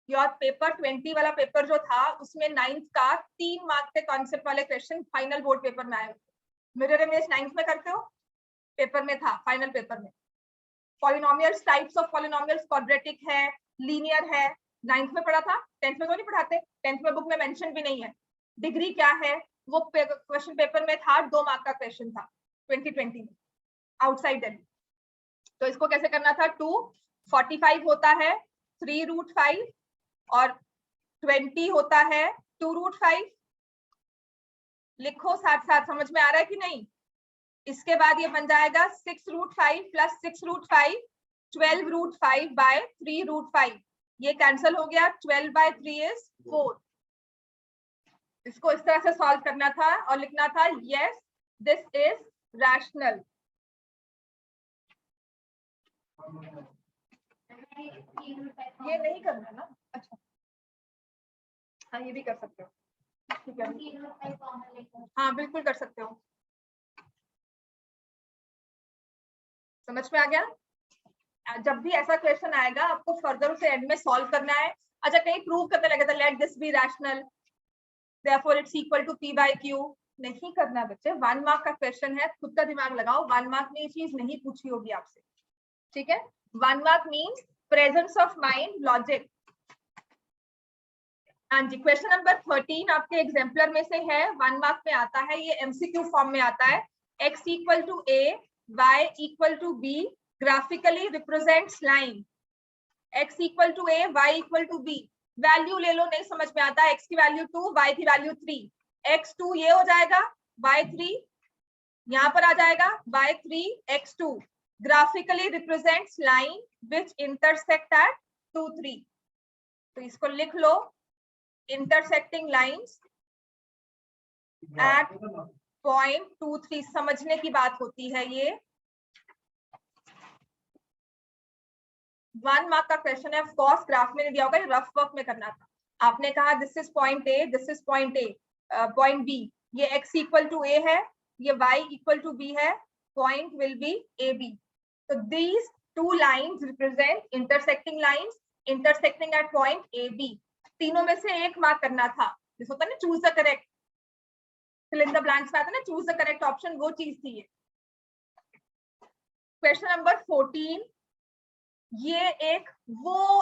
A: योर पेपर 20 वाला पेपर जो था उसमें 9th का 3 मार्क के कॉन्सेप्ट वाले क्वेश्चन फाइनल बोर्ड पेपर में आए। मिरर इमेज 9th में करते हो, पेपर में था, फाइनल पेपर में। Polynomials, types of polynomials, quadratic है, लीनियर है, 9th में पढ़ा था, 10th में तो नहीं पढ़ाते, 10th में बुक में मेंशन भी नहीं है। डिग्री क्या है वो क्वेश्चन पेपर में था, 2 मार्क का क्वेश्चन था 2020 में, आउटसाइड दिल्ली। तो इसको कैसे करना था, 245 होता है 3√5 और 20 होता है 2√5। लिखो साथ साथ, समझ में आ रहा है कि नहीं। इसके बाद ये बन जाएगा 6√5 प्लस 6√5, 12√5 बाय 3√5, ये कैंसिल हो गया, 12/3 इज 4, इसको इस तरह से सॉल्व करना था और लिखना था यस दिस इज रैशनल। ये नहीं करना ना, अच्छा हाँ ये भी कर सकते हो, ठीक है हाँ बिल्कुल कर सकते हो। समझ में आ गया? जब भी ऐसा क्वेश्चन आएगा आपको फर्दर उसे एंड में सॉल्व करना है। अच्छा कहीं प्रूव करने लगे तो let this B rational therefore it's equal to p by q, नहीं करना बच्चे। 1 मार्क का क्वेश्चन है, खुद का दिमाग लगाओ। 1 मार्क में ये चीज नहीं पूछी होगी आपसे, ठीक है। 1 mark means presence of mind, logic. हाँ जी, क्वेश्चन नंबर 13 आपके एग्जाम्पलर में से है, 1 मार्क में आता है, ये एमसीक्यू फॉर्म में आता है। x equal to a, y equal to b, graphically represents line. x equal to a, y equal to b, value ले लो, नहीं समझ में आता, x की वैल्यू 2, y की वैल्यू 3, x2 ये हो जाएगा, y3 यहाँ पर आ जाएगा, y3 x2 graphically represents line which intersect at 2 3। तो इसको लिख लो, intersecting lines at point 2 3। समझने की बात होती है ये। 1 मार्क का क्वेश्चन है, ऑफ कोर्स ग्राफ में नहीं दिया होगा, ये रफ वर्क में करना था। आपने कहा this is point A, this is point A, point B, ये x इक्वल टू ए है, ये y इक्वल टू बी है, point will be A B. तो these two lines represent intersecting lines intersecting at point A B. तीनों में से एक mark करना था, जिसको होता है ना choose the correct, fill in the blanks में आता है ना चूज द करेक्ट ऑप्शन, वो चीज थी ये। क्वेश्चन नंबर 14, ये एक वो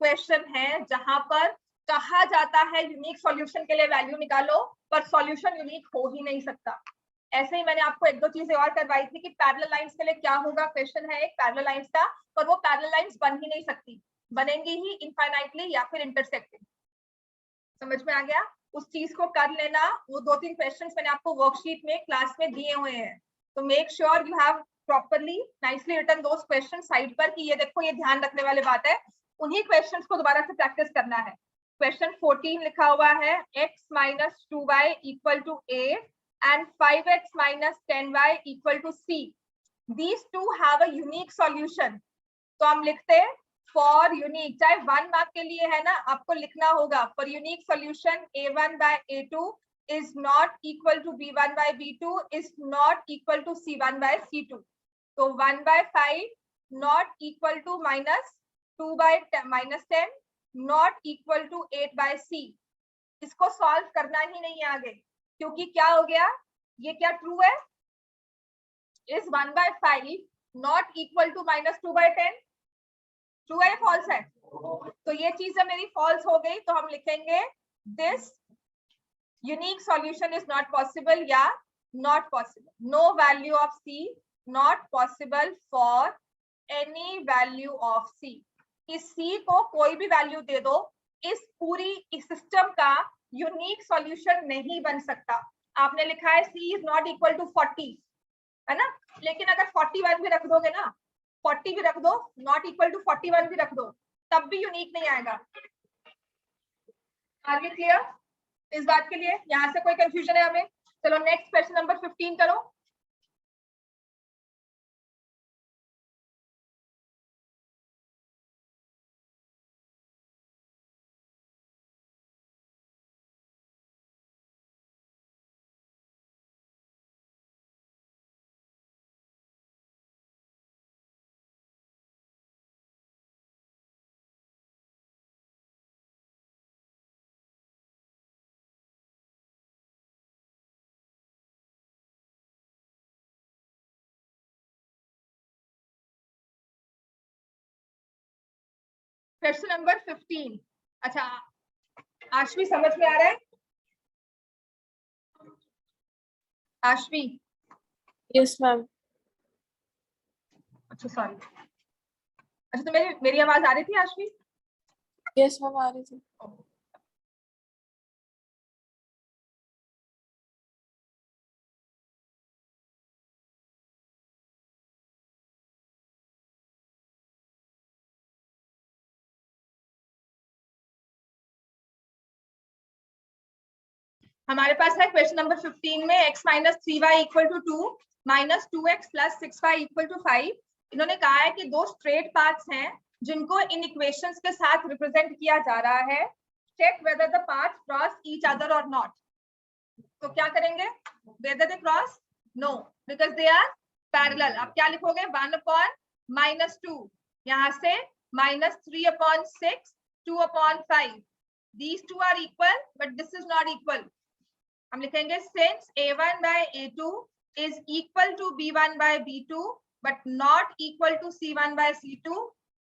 A: क्वेश्चन है जहां पर कहा जाता है यूनिक सॉल्यूशन के लिए वैल्यू निकालो, पर सॉल्यूशन यूनिक हो ही नहीं सकता। ऐसे ही मैंने आपको एक दो चीजें और करवाई थी कि पैरेलल लाइंस के लिए क्या होगा, क्वेश्चन है एक पैरेलल लाइंस का, पर वो पैरेलल लाइंस बन ही नहीं सकती, बनेंगी ही इनफाइनाइटली या फिर इंटरसेक्टिंग। समझ में आ गया? उस चीज को कर लेना। वो 2-3 क्वेश्चंस मैंने आपको वर्कशीट में क्लास में दिए हुए हैं, तो make sure you have properly nicely written those question side पर, कि ये देखो ये ध्यान रखने वाली बात है, उन्हीं क्वेश्चंस को दोबारा से प्रैक्टिस करना है। क्वेश्चन 14 लिखा हुआ है, x minus 2y equal to a and 5x minus 10y equal to c. These two have a unique solution. तो हम लिखते हैं फॉर यूनिक, चाहे 1 मार्क के लिए है ना, आपको लिखना होगा for unique solution a1 by a2 is not equal to b1 by b2 is not equal to c1 by c2. तो 1 by 5 not equal to minus 2 by minus 10 not equal to 8 by c. इसको solve करना ही नहीं है आगे, क्योंकि क्या हो गया, ये क्या ट्रू है, is 1 by 5 not equal to minus 2 by 10, true है फॉल्स है? तो ये चीज मेरी फॉल्स हो गई, तो हम लिखेंगे this unique solution is not possible या not possible, no value of C, not possible for any value of C. इस सी को कोई भी वैल्यू दे दो, इस पूरी सिस्टम का यूनिक सॉल्यूशन नहीं बन सकता। आपने लिखा है सी इज नॉट इक्वल टू 40, है ना, लेकिन अगर 41 भी रख दोगे ना, 40 भी रख दो, नॉट इक्वल टू 41 भी रख दो, तब भी यूनिक नहीं आएगा। आगे क्लियर इस बात के लिए? यहां से कोई कंफ्यूजन है हमें? चलो नेक्स्ट क्वेश्चन नंबर 15 करो। क्वेश्चन नंबर 15, अच्छा आशवी समझ में आ रहा है? आशवी?
C: Yes ma'am.
A: अच्छा सॉरी, अच्छा तो मेरी आवाज आ रही थी आशवी?
C: यस मैम आ रही थी।
A: हमारे पास है क्वेश्चन नंबर 15 में x minus 3y equal to 2 minus 2x plus 6y equal to 5। इन्होंने कहा है कि दो स्ट्रेट पाथ्स हैं जिनको इन इक्वेशंस के साथ रिप्रेजेंट किया जा रहा है। Check whether the path cross each other or not. तो क्या करेंगे? Whether they cross? No, because they are parallel. अब क्या लिखोगे? 1 अपॉन माइनस 2, यहाँ से minus 3 upon 6, 2 upon 5। These two are equal, but this is not equal. हम लिखेंगे since a1 by a2 is equal to b1 by b2 but not equal to c1 by c2,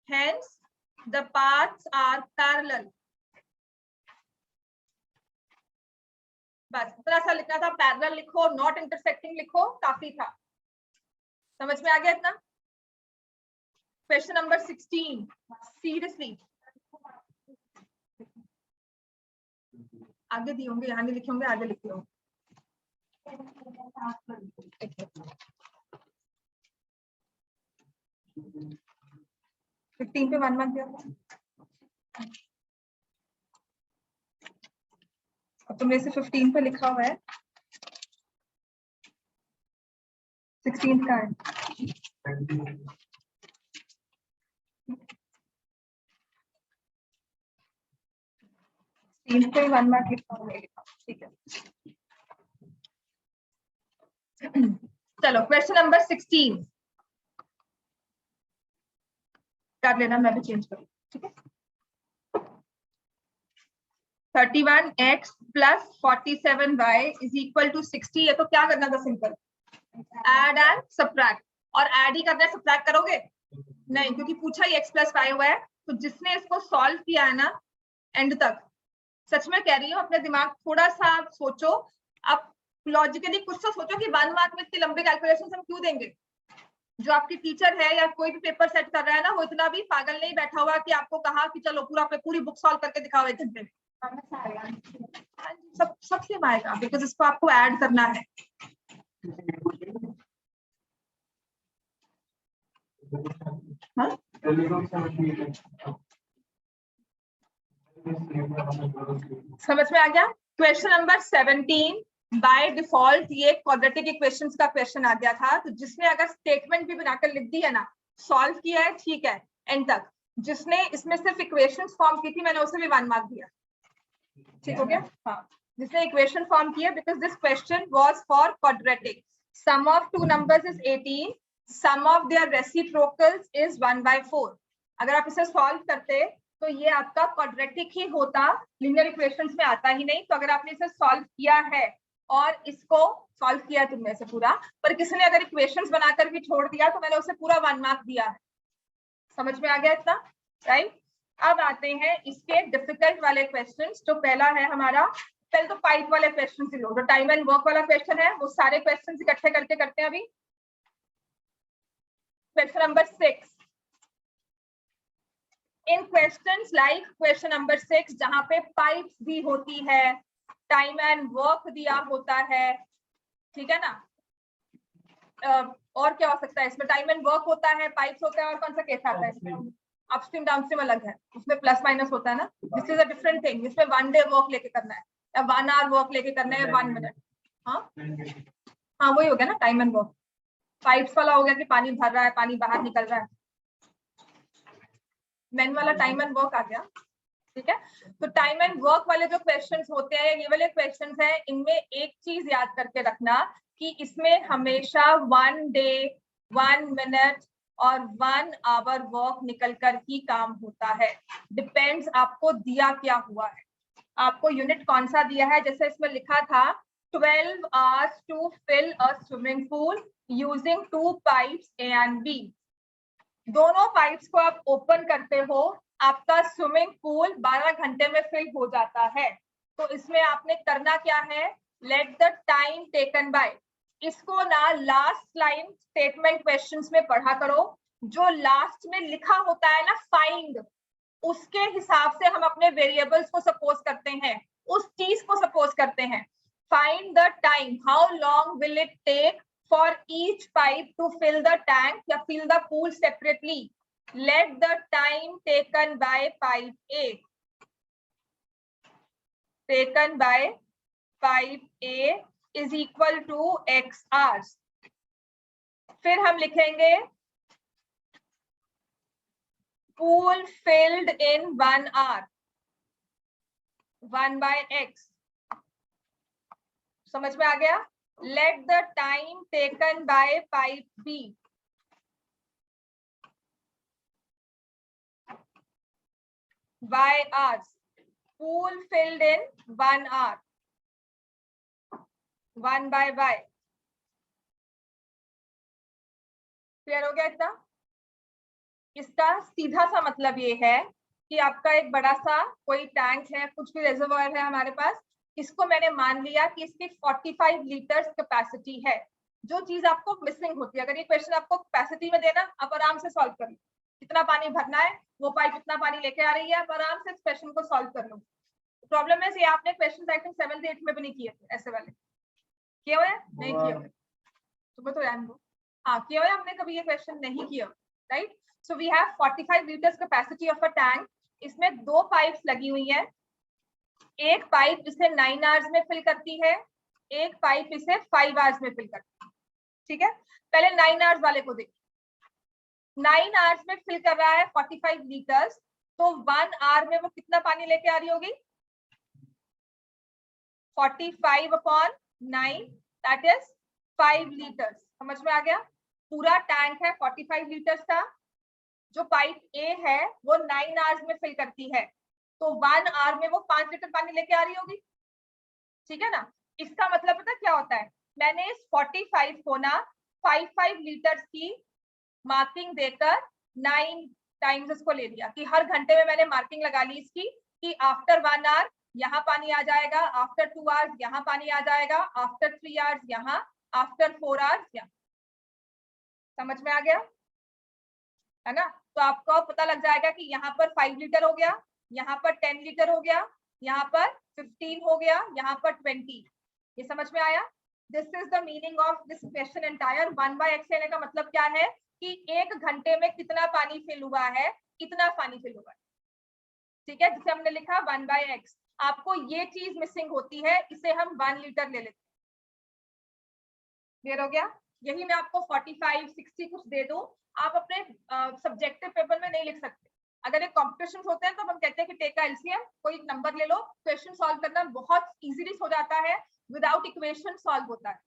A: hence the paths are parallel. बस इतना सा लिखना था। Parallel लिखो, not intersecting लिखो, काफी था। समझ में आ गया इतना? क्वेश्चन नंबर 16, सीरियसली आगे दिए होंगे, यहाँ नहीं लिखे होंगे, आगे लिखे होंगे। 15 पे 1 मार्क दिया था। अब तुमने से 15 पे लिखा हुआ है, 16 का है। 16 पे 1 मार्क लिखा हुआ है, ठीक है। चलो क्वेश्चन नंबर 16 कर लेना, मैं भी चेंज करूँ, ठीक है। 31x plus 47y is equal to 60। ये तो क्या करना था? Simple add and subtract. और ऐड ही करना है, सब्ट्रैक्ट करोगे नहीं, क्योंकि पूछा ही x प्लस 5 हुआ है। तो जिसने इसको सॉल्व किया है ना एंड तक, सच में कह रही हूँ, अपने दिमाग थोड़ा सा सोचो। अब लॉजिकली कुछ तो सोचो कि 1 मार्क में इतनी लंबी कैलकुलेशन हम क्यों देंगे। जो आपकी टीचर है या कोई भी पेपर सेट कर रहा है ना, वो इतना भी पागल नहीं बैठा हुआ कि आपको कहा कि चलो पूरी बुक सॉल्व करके दिखाओ 1 घंटे में। सबसे आएगा, बिकॉज इसको आपको ऐड करना है। हाँ? समझ में आ गया? क्वेश्चन नंबर 17 बाय डिफॉल्ट ये क्वाड्रेटिक इक्वेशंस का क्वेश्चन आ गया था। तो जिसने अगर स्टेटमेंट भी बनाकर लिख दी है ना, सॉल्व किया है, ठीक है एंड तक। जिसने इसमें सिर्फ इक्वेशंस फॉर्म की थी, मैंने उसे भी 1 मार्क दिया, ठीक हो गया? हाँ, जिसने इक्वेशन फॉर्म किया, because this question was for quadratic. Sum of two numbers is 18, sum of their reciprocals is 1/4। अगर आप इसे सॉल्व करते तो ये आपका क्वाड्रेटिक ही होता, लीनियर इक्वेशंस में आता ही नहीं। तो अगर आपने इसे सॉल्व किया है और इसको सॉल्व किया तुमने से पूरा, पर किसी ने अगर इक्वेशंस बनाकर भी छोड़ दिया तो मैंने उसे पूरा 1 मार्क दिया है। समझ में आ गया इतना? राइट। अब आते हैं इसके डिफिकल्ट वाले क्वेश्चंस। तो पहला है हमारा, पहले तो पाइप वाले क्वेश्चन से लो। जो टाइम एंड वर्क वाला क्वेश्चन है वो सारे क्वेश्चन इकट्ठे करके करते हैं अभी। Question number 6। इन क्वेश्चंस लाइक क्वेश्चन नंबर 6 जहां पे पाइप्स भी होती है, टाइम एंड वर्क दिया होता है, ठीक है ना। और क्या हो सकता है इसमें? टाइम एंड वर्क होता है, पाइप्स होता है, और कौन सा केस आता है इसमें? अपस्ट्रीम डाउनस्ट्रीम अलग है, उसमें प्लस माइनस होता है ना। This is a different thing. इसमें 1 डे वर्क लेके करना है या 1 आवर वर्क लेके करना है, 1 मिनट। हाँ हाँ, वही हो गया ना टाइम एंड वर्क। पाइप्स वाला हो गया कि पानी भर रहा है, पानी बाहर निकल रहा है। मैन वाला टाइम एंड वर्क आ गया, ठीक है। तो टाइम एंड वर्क वाले जो क्वेश्चंस होते हैं, ये वाले क्वेश्चंस हैं, इनमें एक चीज याद करके रखना कि इसमें हमेशा 1 डे, 1 मिनट और 1 आवर वर्क निकलकर ही काम होता है। डिपेंड्स आपको दिया क्या हुआ है, आपको यूनिट कौन सा दिया है। जैसे इसमें लिखा था 12 hours to fill a swimming pool using 2 pipes A and B। दोनों पाइप्स को आप ओपन करते हो, आपका स्विमिंग पूल 12 घंटे में फिल हो जाता है। तो इसमें आपने करना क्या है? Let the time taken by. इसको ना लास्ट लाइन स्टेटमेंट क्वेश्चंस में पढ़ा करो। जो लास्ट में लिखा होता है ना फाइंड, उसके हिसाब से हम अपने वेरिएबल्स को सपोज करते हैं, उस चीज को सपोज करते हैं। Find the time, how long will it take for each pipe to fill the tank या fill the pool separately. Let the time taken by pipe A, taken by pipe A is equal to x hours। फिर हम लिखेंगे pool filled in 1 hour 1 by x। समझ में आ गया? Let the time taken by pipe B by hours। pool filled in 1 hour 1 by y। Clear हो गया इतना? इसका सीधा सा मतलब ये है कि आपका एक बड़ा सा कोई टैंक है, कुछ भी रिजर्वायर है हमारे पास, इसको मैंने मान लिया कि इसकी 45 लीटर्स कैपेसिटी है। जो चीज आपको मिसिंग होती है, अगर ये क्वेश्चन आपको कैपेसिटी में देना, आप आराम से सॉल्व कर लो। कितना पानी भरना है, वो पाइप इतना पानी लेके आ रही है, आप आराम से इस क्वेश्चन को सॉल्व कर लो। प्रॉब्लम है ये आपने question I think 7th 8th में भी नहीं किए थे ऐसे वाले। किए हुए? नहीं किए हुए? तुम्हें तो याद हो। हाँ किए हुए, हमने कभी ये क्वेश्चन नहीं किया, right? So we have 45 litres capacity of a tank. इसमें 2 पाइप्स लगी हुई हैं। एक पाइप इसे 9 आवर्स में फिल करती है, एक पाइप इसे 5 आवर्स में फिल करती है। ठीक है, पहले 9 आवर्स वाले को देखिए। 9 आवर्स में फिल कर रहा है 45 लीटर्स, तो 1 आवर में वो कितना पानी लेके आ रही होगी? 45/9 दैट इज 5 लीटर्स। समझ में आ गया? पूरा टैंक है 45 लीटर्स का, जो पाइप ए है वो 9 आवर्स में फिल करती है, तो 1 आवर में वो 5 लीटर पानी लेके आ रही होगी। ठीक है ना? इसका मतलब पता क्या होता है? मैंने इस 45 को ना 5 लीटर्स की मार्किंग देकर 9 टाइम्स इसको ले लिया, कि हर घंटे में मैंने मार्किंग लगा ली इसकी कि आफ्टर 1 आवर यहाँ पानी आ जाएगा, आफ्टर 2 आवर्स यहाँ पानी आ जाएगा, आफ्टर 3 आवर्स यहाँ, आफ्टर 4 आवर्स यहाँ। समझ में आ गया है ना? तो आपको पता लग जाएगा कि यहाँ पर 5 लीटर हो गया, यहाँ पर 10 लीटर हो गया, यहाँ पर 15 हो गया, यहाँ पर 20। ये समझ में आया? This is the meaning of this question entire. 1 by x लेने का मतलब क्या है कि 1 घंटे में कितना पानी फिल हुआ है, कितना पानी फिल हुआ है। ठीक है, जिसे हमने लिखा 1 by x। आपको ये चीज मिसिंग होती है, इसे हम 1 लीटर ले लेते हैं। क्लियर हो गया? यही मैं आपको 45 60 कुछ दे दूं, आप अपने सब्जेक्टिव पेपर में नहीं लिख सकते। अगर एक कॉम्पिटिशन होते हैं तो हम कहते हैं कि टेक एलसीएम, कोई नंबर ले लो, क्वेश्चन सॉल्व करना बहुत इजीली हो जाता है, विदाउट इक्वेशन सॉल्व होता है।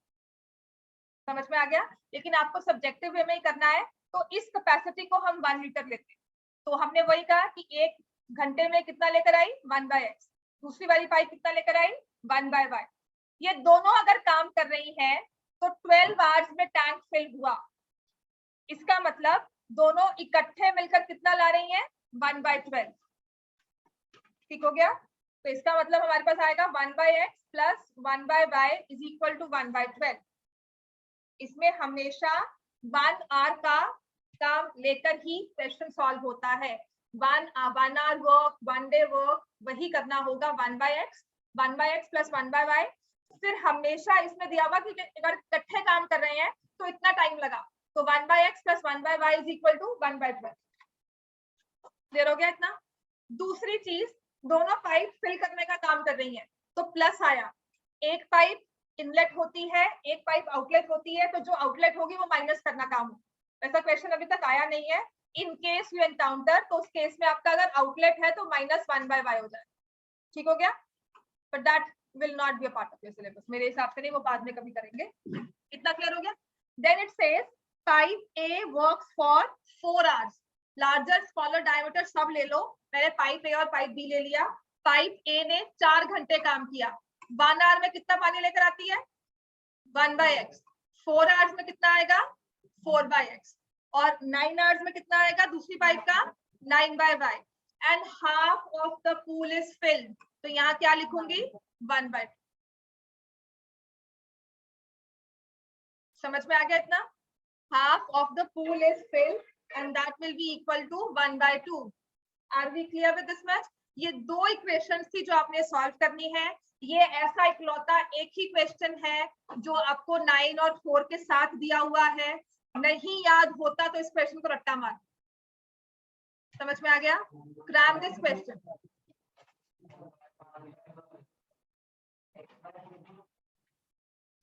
A: समझ में आ गया? लेकिन आपको सब्जेक्टिव वे में ही करना है, तो इस कैपेसिटी को हम 1 लीटर लेते हैं। तो हमने वही कहा कि 1 घंटे में कितना लेकर आई? 1 by x। दूसरी वाली पाइप कितना लेकर आई? 1 by y। ये दोनों अगर काम कर रही हैं तो 12 आवर्स में टैंक फिल हुआ। इसका मतलब दोनों इकट्ठे मिलकर कितना ला रही हैं? 1 by 12। ठीक हो गया? तो इसका मतलब हमारे पास आएगा 1 by x plus 1 by y is equal to 1 by 12। इसमें हमेशा 1 आवर का काम लेकर ही क्वेश्चन सॉल्व होता है। 1 आवर वर्क, 1 डे वर्क, वही करना होगा 1 by x plus 1 by y। फिर हमेशा इसमें दिया हुआ कि अगर इकट्ठे काम कर रहे हैं तो इतना टाइम लगा, तो 1 by x plus 1 by y is equal to 1 by 12। Clear हो गया इतना? दूसरी चीज, दोनों पाइप फिल करने का काम कर रही हैं, तो प्लस आया। एक पाइप इनलेट होती है, एक पाइप आउटलेट होती है, तो जो आउटलेट होगी वो माइनस करना काम हो। ऐसा क्वेश्चन अभी तक आया नहीं है। इन केस यू एनकाउंटर, तो उस केस में आपका अगर आउटलेट है तो माइनस 1 by y हो जाए। ठीक हो गया? But that will not be a part of your syllabus। मेरे हिसाब से नहीं, वो बाद में कभी करेंगे। इतना क्लियर हो गया? Then it says pipe A works for 4 hours। Larger smaller diameter सब ले लो, मैंने पाइप ए और पाइप बी ले लिया। पाइप ए ने 4 घंटे काम किया, 1 आवर में कितना पानी लेकर आती है? 1 by x। 4 आवर्स में कितना आएगा? 4 by x। और 9 आवर्स में कितना आएगा दूसरी पाइप का? 9 by y। And half of the pool is filled, तो यहाँ क्या लिखूंगी? 1 by 2। समझ में आ गया इतना? Half of the pool is filled and that will be equal to 1 by 2। Are we clear with this much? ये दो इक्वेशंस थी जो आपने सॉल्व करनी है। ये ऐसा इकलौता एक ही क्वेश्चन है जो आपको 9 और 4 के साथ दिया हुआ है। नहीं याद होता तो इस क्वेश्चन को रट्टा मार। समझ में आ गया? Cram this question.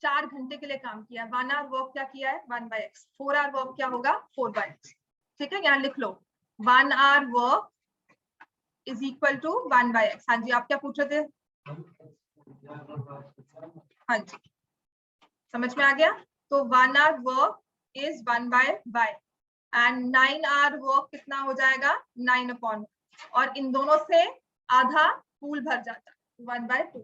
A: 4 घंटे के लिए काम किया, 1 आवर वर्क क्या किया है 1/x, 4 आवर वर्क क्या होगा 4/x। ठीक है, यहाँ लिख लो 1 hour work is equal to 1/x। हाँ जी, आप क्या पूछ रहे थे? हाँ जी, समझ में आ गया। तो 1 hour work is 1/y and 9 hour work कितना हो जाएगा 9/, और इन दोनों से आधा पूल भर जाता है 1/2।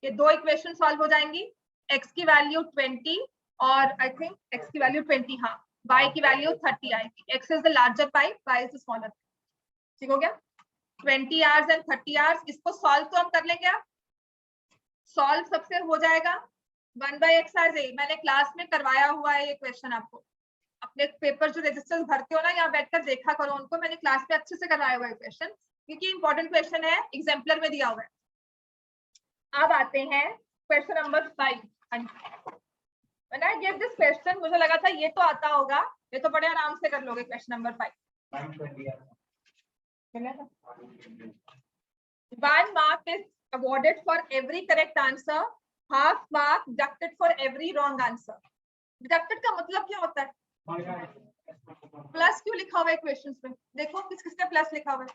A: ये दो इक्वेशन सॉल्व हो जाएंगी, x की वैल्यू 20 और आई थिंक x की वैल्यू 20, हाँ y की वैल्यू 30 आएगी। x is the larger pipe, y is the smaller. ठीक हो गया, 20 आवर्स एंड 30 आवर्स। इसको सॉल्व तो हम कर लेंगे, आप सॉल्व सबसे हो जाएगा 1/x as a। मैंने क्लास में करवाया हुआ है ये क्वेश्चन, आपको अपने पेपर जो रजिस्टर्स भरते हो ना, यहाँ बैठकर देखा करो उनको, मैंने क्लास में अच्छे से करवाया हुआ है क्वेश्चन, क्योंकि इंपॉर्टेंट क्वेश्चन है, एग्जाम्पलर में दिया हुआ है। अब आते हैं question number 5। When I get this question, मुझे लगा था ये तो आता होगा, ये तो बड़े आराम से कर लोगे। Question number 5, 1 mark is awarded for every correct answer, half mark deducted for every wrong answer। Deducted का मतलब क्या होता है? प्लस क्यों लिखा हुआ है क्वेश्चंस में? देखो किस किसने प्लस लिखा हुआ है।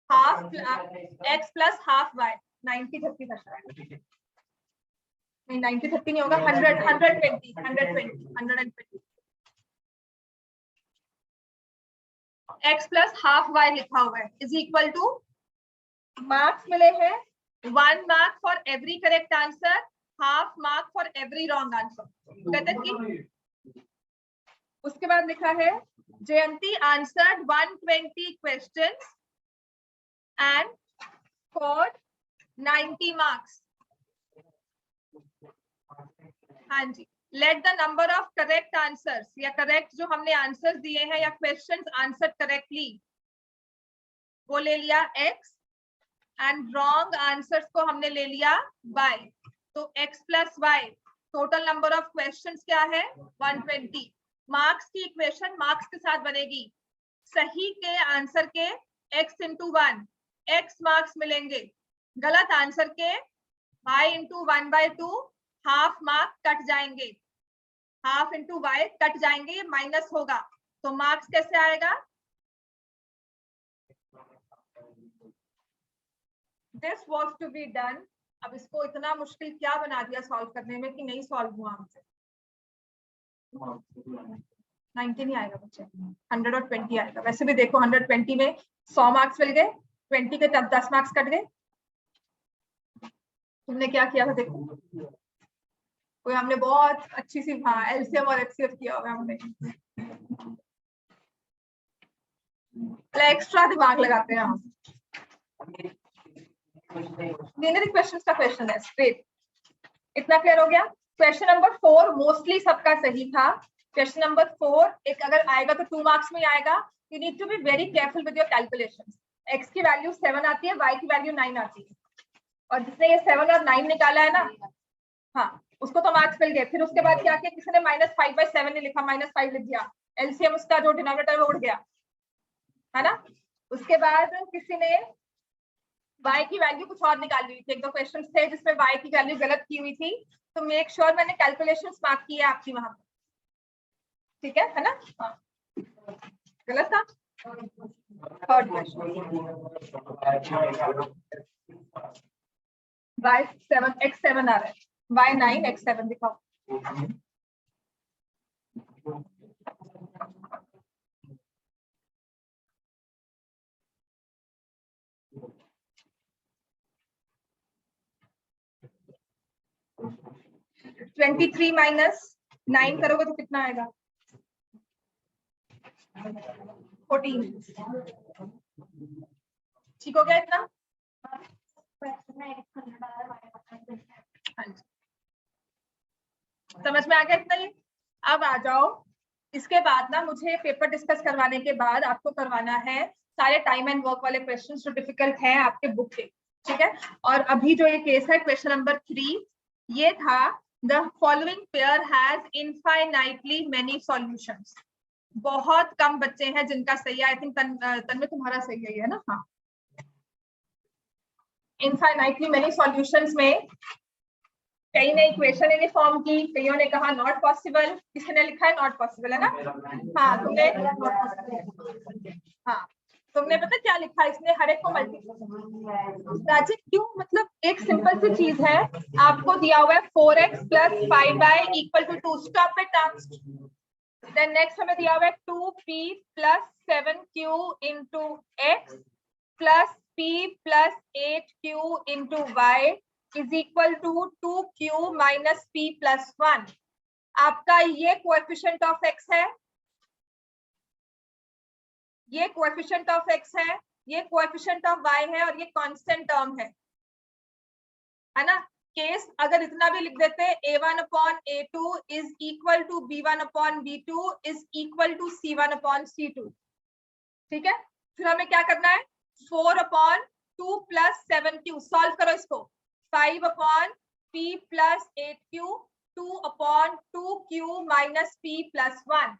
A: Half x plus half y, 90-30 था शायद, नहीं 90-30 नहीं होगा, 120 x प्लस हाफ y लिखा हुआ है इज इक्वल टू, मार्क्स मिले हैं 1 mark for every correct answer, half mark for every wrong answer. कहते हैं कि उसके बाद लिखा है Jayanti answered 120 questions and scored 90 marks. हाँ जी, let the number of correct answers, या करेक्ट जो हमने आंसर्स दिए हैं या क्वेश्चंस आंसर करेक्टली, वो ले लिया x एंड रॉन्ग आंसर्स को हमने ले लिया y। तो x plus y, total number of questions क्या है 120। मार्क्स की इक्वेशन मार्क्स के साथ बनेगी, सही के आंसर के x इंटू 1 x मार्क्स मिलेंगे, गलत आंसर के y into 1/2 half mark cut जाएंगे, हाफ इंटू y कट जाएंगे, ये माइनस होगा, तो मार्क्स कैसे आएगा? This was to be done. अब इसको इतना मुश्किल क्या बना दिया सॉल्व करने में कि नहीं सॉल्व हुआ हमसे। 90 नहीं आएगा बच्चे, 120 आएगा। वैसे भी देखो 120 में 100 मार्क्स मिल गए, 20 के तब 10 मार्क्स कट गए। तुमने क्या किया था देखो, कोई हमने बहुत अच्छी सी, हाँ एलसीएम और एचसीएफ किया हुआ हमने, एक्स्ट्रा दिमाग लगाते हैं हम। लीनियर इक्वेशंस का क्वेश्चन है स्ट्रेट, इतना क्लियर हो गया। क्वेश्चन नंबर 4 मोस्टली सबका सही था। क्वेश्चन नंबर 4 एक अगर आएगा तो 2 मार्क्स में आएगा। You need to be very careful with your calculations. x की वैल्यू 7 आती है, y की वैल्यू 9 आती है, और जिसने ये 7 और 9 निकाला है ना, हाँ उसको तो मार्क्स मिल गए। फिर उसके बाद क्या किया, किसी ने -5/7 नहीं लिखा, -5 लिख दिया, एलसीएम उसका जो डिनोमिनेटर में उड़ गया, है ना। उसके बाद किसी ने y की वैल्यू कुछ और निकाल ली थी, एक दो क्वेश्चंस थे जिसमें y की वैल्यू गलत की हुई थी, तो मेक श्योर मैंने कैलकुलेशंस मार्क की है आपकी वहां पर, ठीक है ना। हाँ गलत था। थर्ड क्वेश्चन y7 x7 आ रहा है, y9 x7 दिखाओ। -23 -9 करोगे तो कितना आएगा 14। ठीक हो गया इतना? हाँ जी, समझ में आ गया इतना ये। अब आ जाओ, इसके बाद ना मुझे पेपर डिस्कस करवाने के बाद आपको करवाना है सारे टाइम एंड वर्क वाले क्वेश्चंस जो डिफिकल्ट हैं आपके बुक के, ठीक है। और अभी जो ये केस है क्वेश्चन नंबर 3, ये था the following pair has infinitely many solutions. बहुत कम बच्चे हैं जिनका सही है। आई थिंक तन में तुम्हारा सही है ना। हाँ, इनफाइनाइटली मेनी सॉल्यूशंस में कई ने इक्वेशन इन्हीं फॉर्म की, कईयों ने कहा नॉट पॉसिबल, किसी ने लिखा है नॉट पॉसिबल, है ना? हाँ तुमने, हाँ तुमने पता क्या लिखा इसने, हर एक को मल्टीप्लाई क्यों, मतलब एक सिंपल सी चीज है, आपको दिया हुआ है 4x + 5y = 2, stop it terms. Then next हमें दिया हुआ है 2p + 7q * x + p + 8q * y = 2q - p + 1। आपका ये कोएफिशिएंट ऑफ x है, ये कोएफिशिएंट ऑफ x है, ये कोएफिशिएंट ऑफ y है, और ये कांस्टेंट टर्म है ना? केस अगर इतना भी लिख देते a1/a2 = b1/b2 = c1/c2, ठीक है? फिर हमें क्या करना है, 4/2 + 7q, सॉल्व करो इसको, 5/p + 8q, 2/2q - p + 1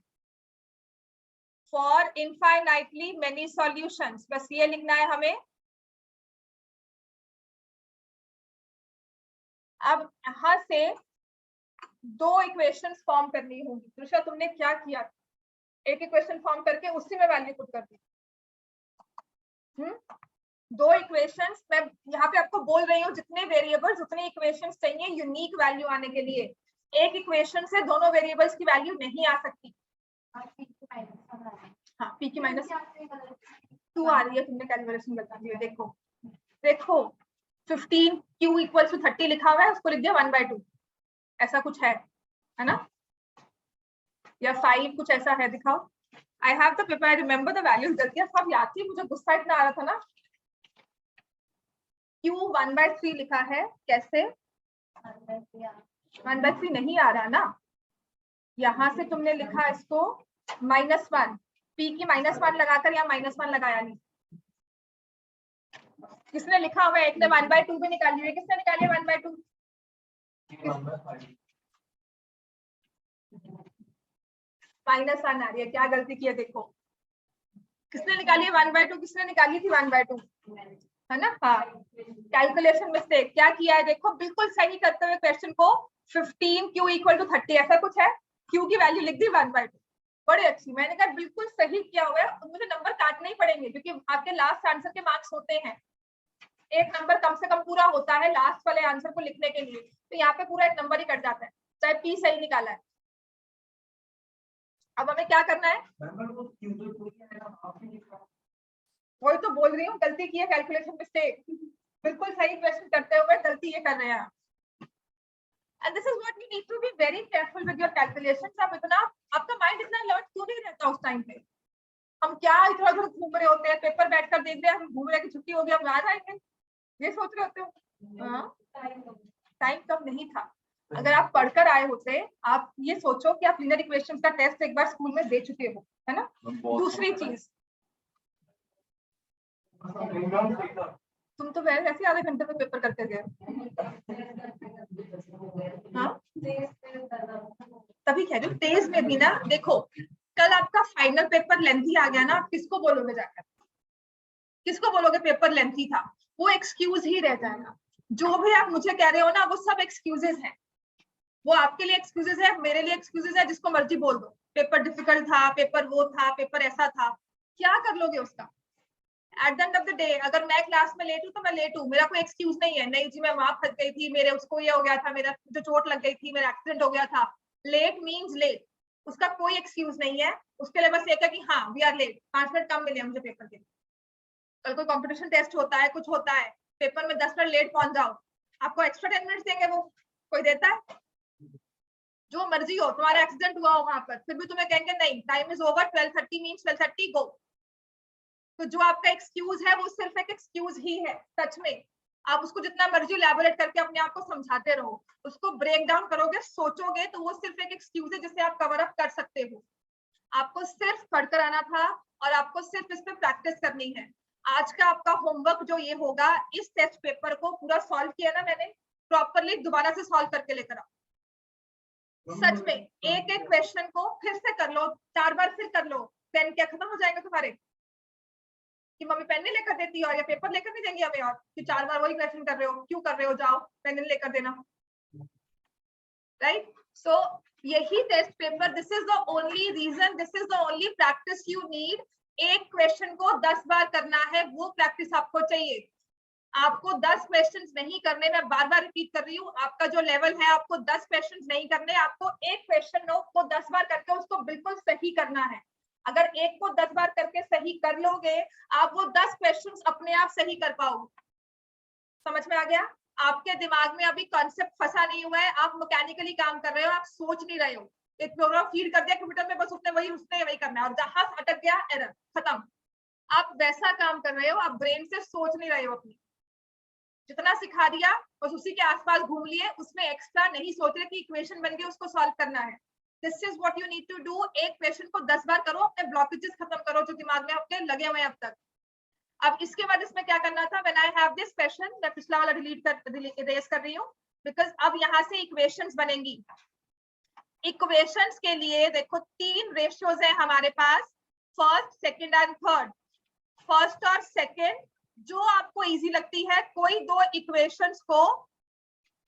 A: for infinitely many solutions. बस ये लिखना है हमें। अब यहां से दो इक्वेशंस फॉर्म करनी होंगी। त्रिशा तुमने क्या किया, एक इक्वेशन फॉर्म करके उसी में वैल्यू पुट कर दी। दो इक्वेशंस मैं यहाँ पे आपको बोल रही हूँ, जितने वेरिएबल्स उतने इक्वेशंस चाहिए यूनिक वैल्यू आने के लिए। एक इक्वेशन से दोनों वेरिएबल्स की वैल्यू नहीं आ सकती। हाँ p की -2 आ रही है, तुमने कैलकुलेशन बता दी है। देखो देखो 15q = 30 लिखा हुआ है, उसको लिख दिया 1/2, ऐसा कुछ है ना? या 5 कुछ ऐसा है, दिखाओ। I have the paper, I remember the values. गलतियां सब याद थी, मुझे गुस्सा इतना आ रहा था ना। q 1/3 लिखा है, कैसे 1/3 नहीं आ रहा ना? यहाँ से तुमने लिखा इसको -1, p की -1 लगाकर, या -1 लगाया नहीं। किसने लिखा हुआ है, एक ने 1/2 भी निकाली है, किसने निकाली है 1/2? -1 आ रही है, क्या गलती की है देखो। किसने निकाली है 1/2? किसने निकाली थी 1/2, है ना? हाँ, कैलकुलेशन मिस्टेक। क्या किया है देखो, बिल्कुल सही करते हुए क्वेश्चन को 15q = 30 ऐसा कुछ है, q की वैल्यू लिख दी 1/2। बड़ी अच्छी, मैंने कहा बिल्कुल सही किया हुआ है। मुझे नंबर काटने ही पड़ेंगे क्योंकि आपके लास्ट आंसर के मार्क्स होते हैं, एक नंबर कम से कम पूरा होता है लास्ट वाले आंसर को लिखने के लिए, तो यहाँ पे पूरा एक नंबर ही कट जाता है, चाहे p सही निकाला है। अब हमें क्या करना है, वही तो बोल रही हूँ, गलती की है, कैलकुलेशन मिस्टेक। बिल्कुल सही क्वेश्चन करते हुए गलती ये कर रहे हैं। And this is what you need to be very careful with your calculations। आप इतना, आपका माइंड इतना अलर्ट क्यों नहीं रहता उस टाइम पे? हम क्या इधर उधर घूम रहे होते हैं, पेपर बैठकर देख रहे हैं, हम घूम रहे हैं कि छुट्टी हो गई, हम घर आएंगे, ये सोच रहे होते हो। टाइम कम नहीं था। अगर आप पढ़कर आए होते, आप ये सोचो कि आप लीनियर इक्वेशंस का टेस्ट एक बार स्कूल में दे चुके हो, है ना? दूसरी चीज, तुम तो वैसे आधे घंटे में पेपर करके गए। हाँ तभी कह रही हूँ, तेज में भी ना। देखो कल आपका फाइनल पेपर लेंथी आ गया ना, आप किसको बोलोगे जाकर, किसको बोलोगे पेपर लेंथी था? वो एक्सक्यूज ही रह जाएगा। जो भी आप मुझे कह रहे हो ना, वो सब एक्सक्यूजेस हैं। वो आपके लिए एक्सक्यूजेस है, मेरे लिए एक्सक्यूजेस है, जिसको मर्जी बोल दो। पेपर डिफिकल्ट था, पेपर वो था, पेपर ऐसा था, क्या कर लोगे उसका? At the end of the day अगर मैं क्लास में लेट हूँ तो मैं लेट हूँ, मेरा कोई एक्सक्यूज नहीं है। नहीं जी मैं वहां फंस गई थी, मेरे उसको ये हो गया था, मेरा जो चोट लग गई थी, मेरा एक्सीडेंट हो गया था। लेट मीन्स लेट, उसका कोई एक्सक्यूज नहीं है। उसके लिए बस एक है कि हाँ वी आर लेट, 5 मिनट कम मिले मुझे पेपर के। कल कोई कॉम्पिटिशन टेस्ट होता है, कुछ होता है, पेपर में 10 मिनट लेट पहुंच जाओ, आपको एक्स्ट्रा 10 मिनट देंगे, वो कोई देता है? जो मर्जी हो, तुम्हारा एक्सीडेंट हुआ हो वहां पर, फिर भी तुम्हें कहेंगे नहीं टाइम इज ओवर, 12:30 मीन्स 12:30 गो। तो जो आपका एक्सक्यूज है वो सिर्फ एक एक्सक्यूज ही है। सच में आप उसको जितना मर्जी इलैबोरेट करके अपने आप को समझाते रहो, उसको ब्रेक डाउन करोगे, सोचोगे, तो वो सिर्फ एक एक्सक्यूज है जिसे आप कवर अप कर सकते हो। आपको सिर्फ पढ़कर आना था और आपको सिर्फ इस पे प्रैक्टिस करनी है। आज का आपका होमवर्क जो ये होगा, इस टेस्ट पेपर को पूरा सॉल्व किया ना मैंने, प्रॉपरली दोबारा से सॉल्व करके लेकर आओ। सच में एक एक क्वेश्चन को फिर से कर लो, 4 बार फिर कर लो, 10 क्या खत्म हो जाएंगे तुम्हारे? कि मम्मी पेन नहीं लेकर देती और या पेपर लेकर नहीं देंगी हमें और कि 4 बार वही क्वेश्चन कर रहे हो, क्यों कर रहे हो, जाओ पेन नहीं लेकर देना, राइट। सो यही test paper, this is the only reason, this is the only practice you need. एक क्वेश्चन को 10 बार करना है, वो प्रैक्टिस आपको चाहिए। आपको 10 क्वेश्चंस नहीं करने, मैं बार बार रिपीट कर रही हूँ, आपका जो लेवल है आपको 10 क्वेश्चंस नहीं करने, आपको एक क्वेश्चन को 10 बार करके उसको बिल्कुल सही करना है। अगर एक को 10 बार करके सही कर लोगे, आप वो 10 क्वेश्चंस अपने आप सही कर पाओगे। समझ में आ गया? आपके दिमाग में अभी कॉन्सेप्ट फंसा नहीं हुआ है, आप मैकेनिकली काम कर रहे हो, आप सोच नहीं रहे हो। एक प्रोग्राम फीड कर दिया कंप्यूटर में, बस उसने वही करना है, और जहां अटक गया एरर, खत्म। आप वैसा काम कर रहे हो, आप ब्रेन से सोच नहीं रहे हो। अपनी जितना सिखा दिया बस उसी के आसपास घूम लिए, उसमें एक्स्ट्रा नहीं सोच रहे कि इक्वेशन बन गई उसको सॉल्व करना है। This is what you need to do. एक क्वेश्चन को 10 बार करो, अपने ब्लॉकेजेस खत्म करो जो दिमाग में आपके लगे हुए हैं अब तक। अब इसके बाद इसमें क्या करना था, when I have this question, मैं पिछला वाला इरेज कर रही हूँ, बिकॉज अब यहाँ से इक्वेशंस बनेंगी। इक्वेशंस के लिए देखो 3 रेशियोज है हमारे पास, first, second and third. First और सेकंड जो आपको इजी लगती है, कोई 2 इक्वेशंस को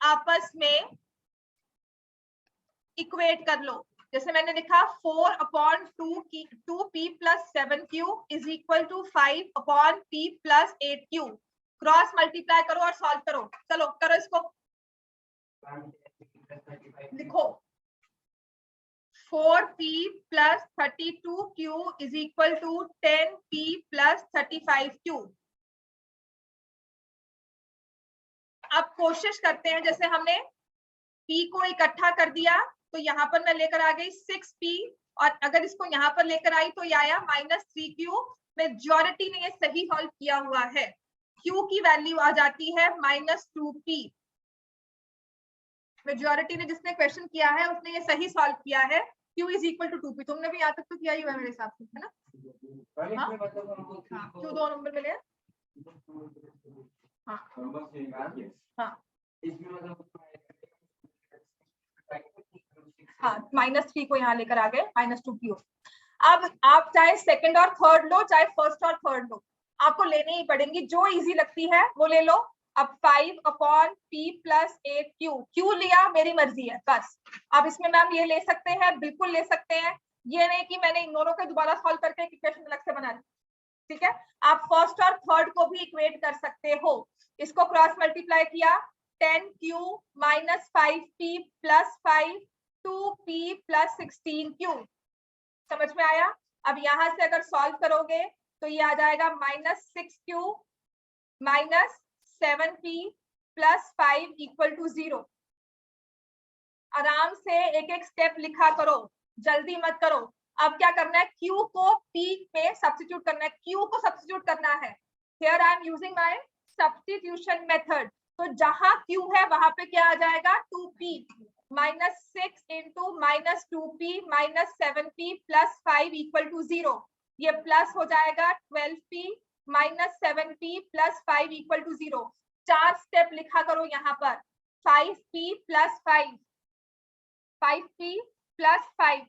A: आपस में इक्वेट कर लो। जैसे मैंने लिखा 4/2p + 7q is equal to 5/p + 8q। Cross multiply करो और सॉल्व करो। चलो करो इसको, लिखो 4p + 32q is equal to 10p + 35q। अब कोशिश करते हैं, जैसे हमने p को इकट्ठा कर दिया तो यहाँ पर मैं लेकर आ गई 6p, और अगर इसको यहाँ पर लेकर आई तो ये आया -3q। मेजॉरिटी ने ये सही सॉल्व किया हुआ है। q की वैल्यू आ जाती है -2p। मेजॉरिटी ने जिसने क्वेश्चन किया है उसने ये सही सॉल्व किया है। q is equal to 2p। तुमने भी यहाँ तक तो किया ही हुआ मेरे हिसाब से, है ना? हाँ, q 2 नंबर मिले। हाँ हाँ, -3 को यहाँ लेकर आ गए, -2q। अब आप चाहे सेकंड और थर्ड लो, चाहे फर्स्ट और थर्ड लो, आपको लेने ही पड़ेंगी। जो इजी लगती है वो ले लो। अब 5/p + 8q, q लिया मेरी मर्जी है बस। अब इसमें मैम ये ले सकते हैं, बिल्कुल ले सकते हैं। ये नहीं कि मैंने इन दोनों को दोबारा सॉल्व करके इक्वेशन अलग से बना ली, ठीक है? आप फर्स्ट और थर्ड को भी इक्वेट कर सकते हो। इसको क्रॉस मल्टीप्लाई किया, 10q - 5p + 5 2p + 16q। समझ में आया? अब यहां से अगर सॉल्व करोगे तो ये आ जाएगा -6q - 7p + 5 = 0। आराम से एक एक स्टेप लिखा करो, जल्दी मत करो। अब क्या करना है, q को p पे सब्स्टिट्यूट करना है, q को सब्स्टिट्यूट करना है। Here I am using my substitution method. तो जहां q है वहां पे क्या आ जाएगा, 2p -6 × -2p - 7p + 5 = 0। ये प्लस हो जाएगा 12p - 7p + 5 = 0। 4 स्टेप लिखा करो यहाँ पर। 5p + 5 5p + 5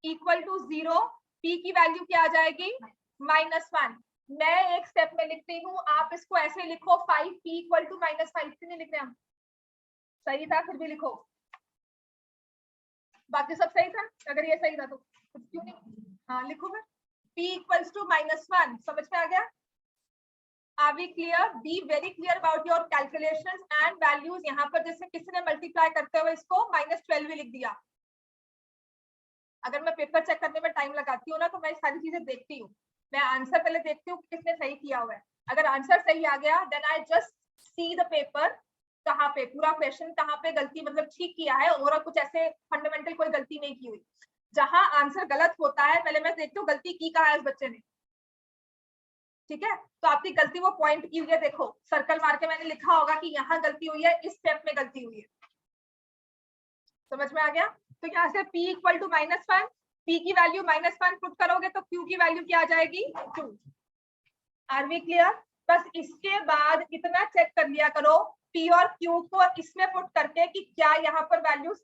A: = 0। p की वैल्यू क्या आ जाएगी, -1। मैं एक स्टेप में लिखती हूँ, आप इसको ऐसे लिखो, 5p = -5। नहीं लिख रहे हम, सही था, फिर भी लिखो। बाकी सब सही था, अगर ये सही था तो क्यों नहीं? हाँ लिखो फिर, p = -1। समझ में आ गया? Are we clear? Be very clear about your calculations and values। यहाँ पर जैसे किसी ने मल्टीप्लाई करते हुए इसको -12 भी लिख दिया। अगर मैं पेपर चेक करने में टाइम लगाती हूँ ना, तो मैं सारी चीजें देखती हूँ। मैं आंसर पहले देखती हूँ कि किसने सही किया हुआ है। अगर आंसर सही आ गया, then I just see the paper, कहाँ पे पूरा क्वेश्चन, कहाँ पे गलती मतलब ठीक किया है, और कुछ ऐसे फंडामेंटल कोई गलती नहीं की हुई। जहां आंसर गलत होता है पहले मैं देखती हूँ गलती की कहाँ है उस बच्चे ने, ठीक है? तो आपकी गलती वो पॉइंट की हुई है, देखो सर्कल मार के मैंने लिखा होगा कि यहाँ गलती हुई है, इस स्टेप में गलती हुई है। समझ में आ गया? तो यहाँ से p = -1, p की वैल्यू -1 पुट करोगे तो q की वैल्यू क्या आ जाएगी, 2। Are we clear? बस इसके बाद इतना चेक कर लिया करो p और q को इसमें पुट करके कि क्या यहाँ पर वैल्यूज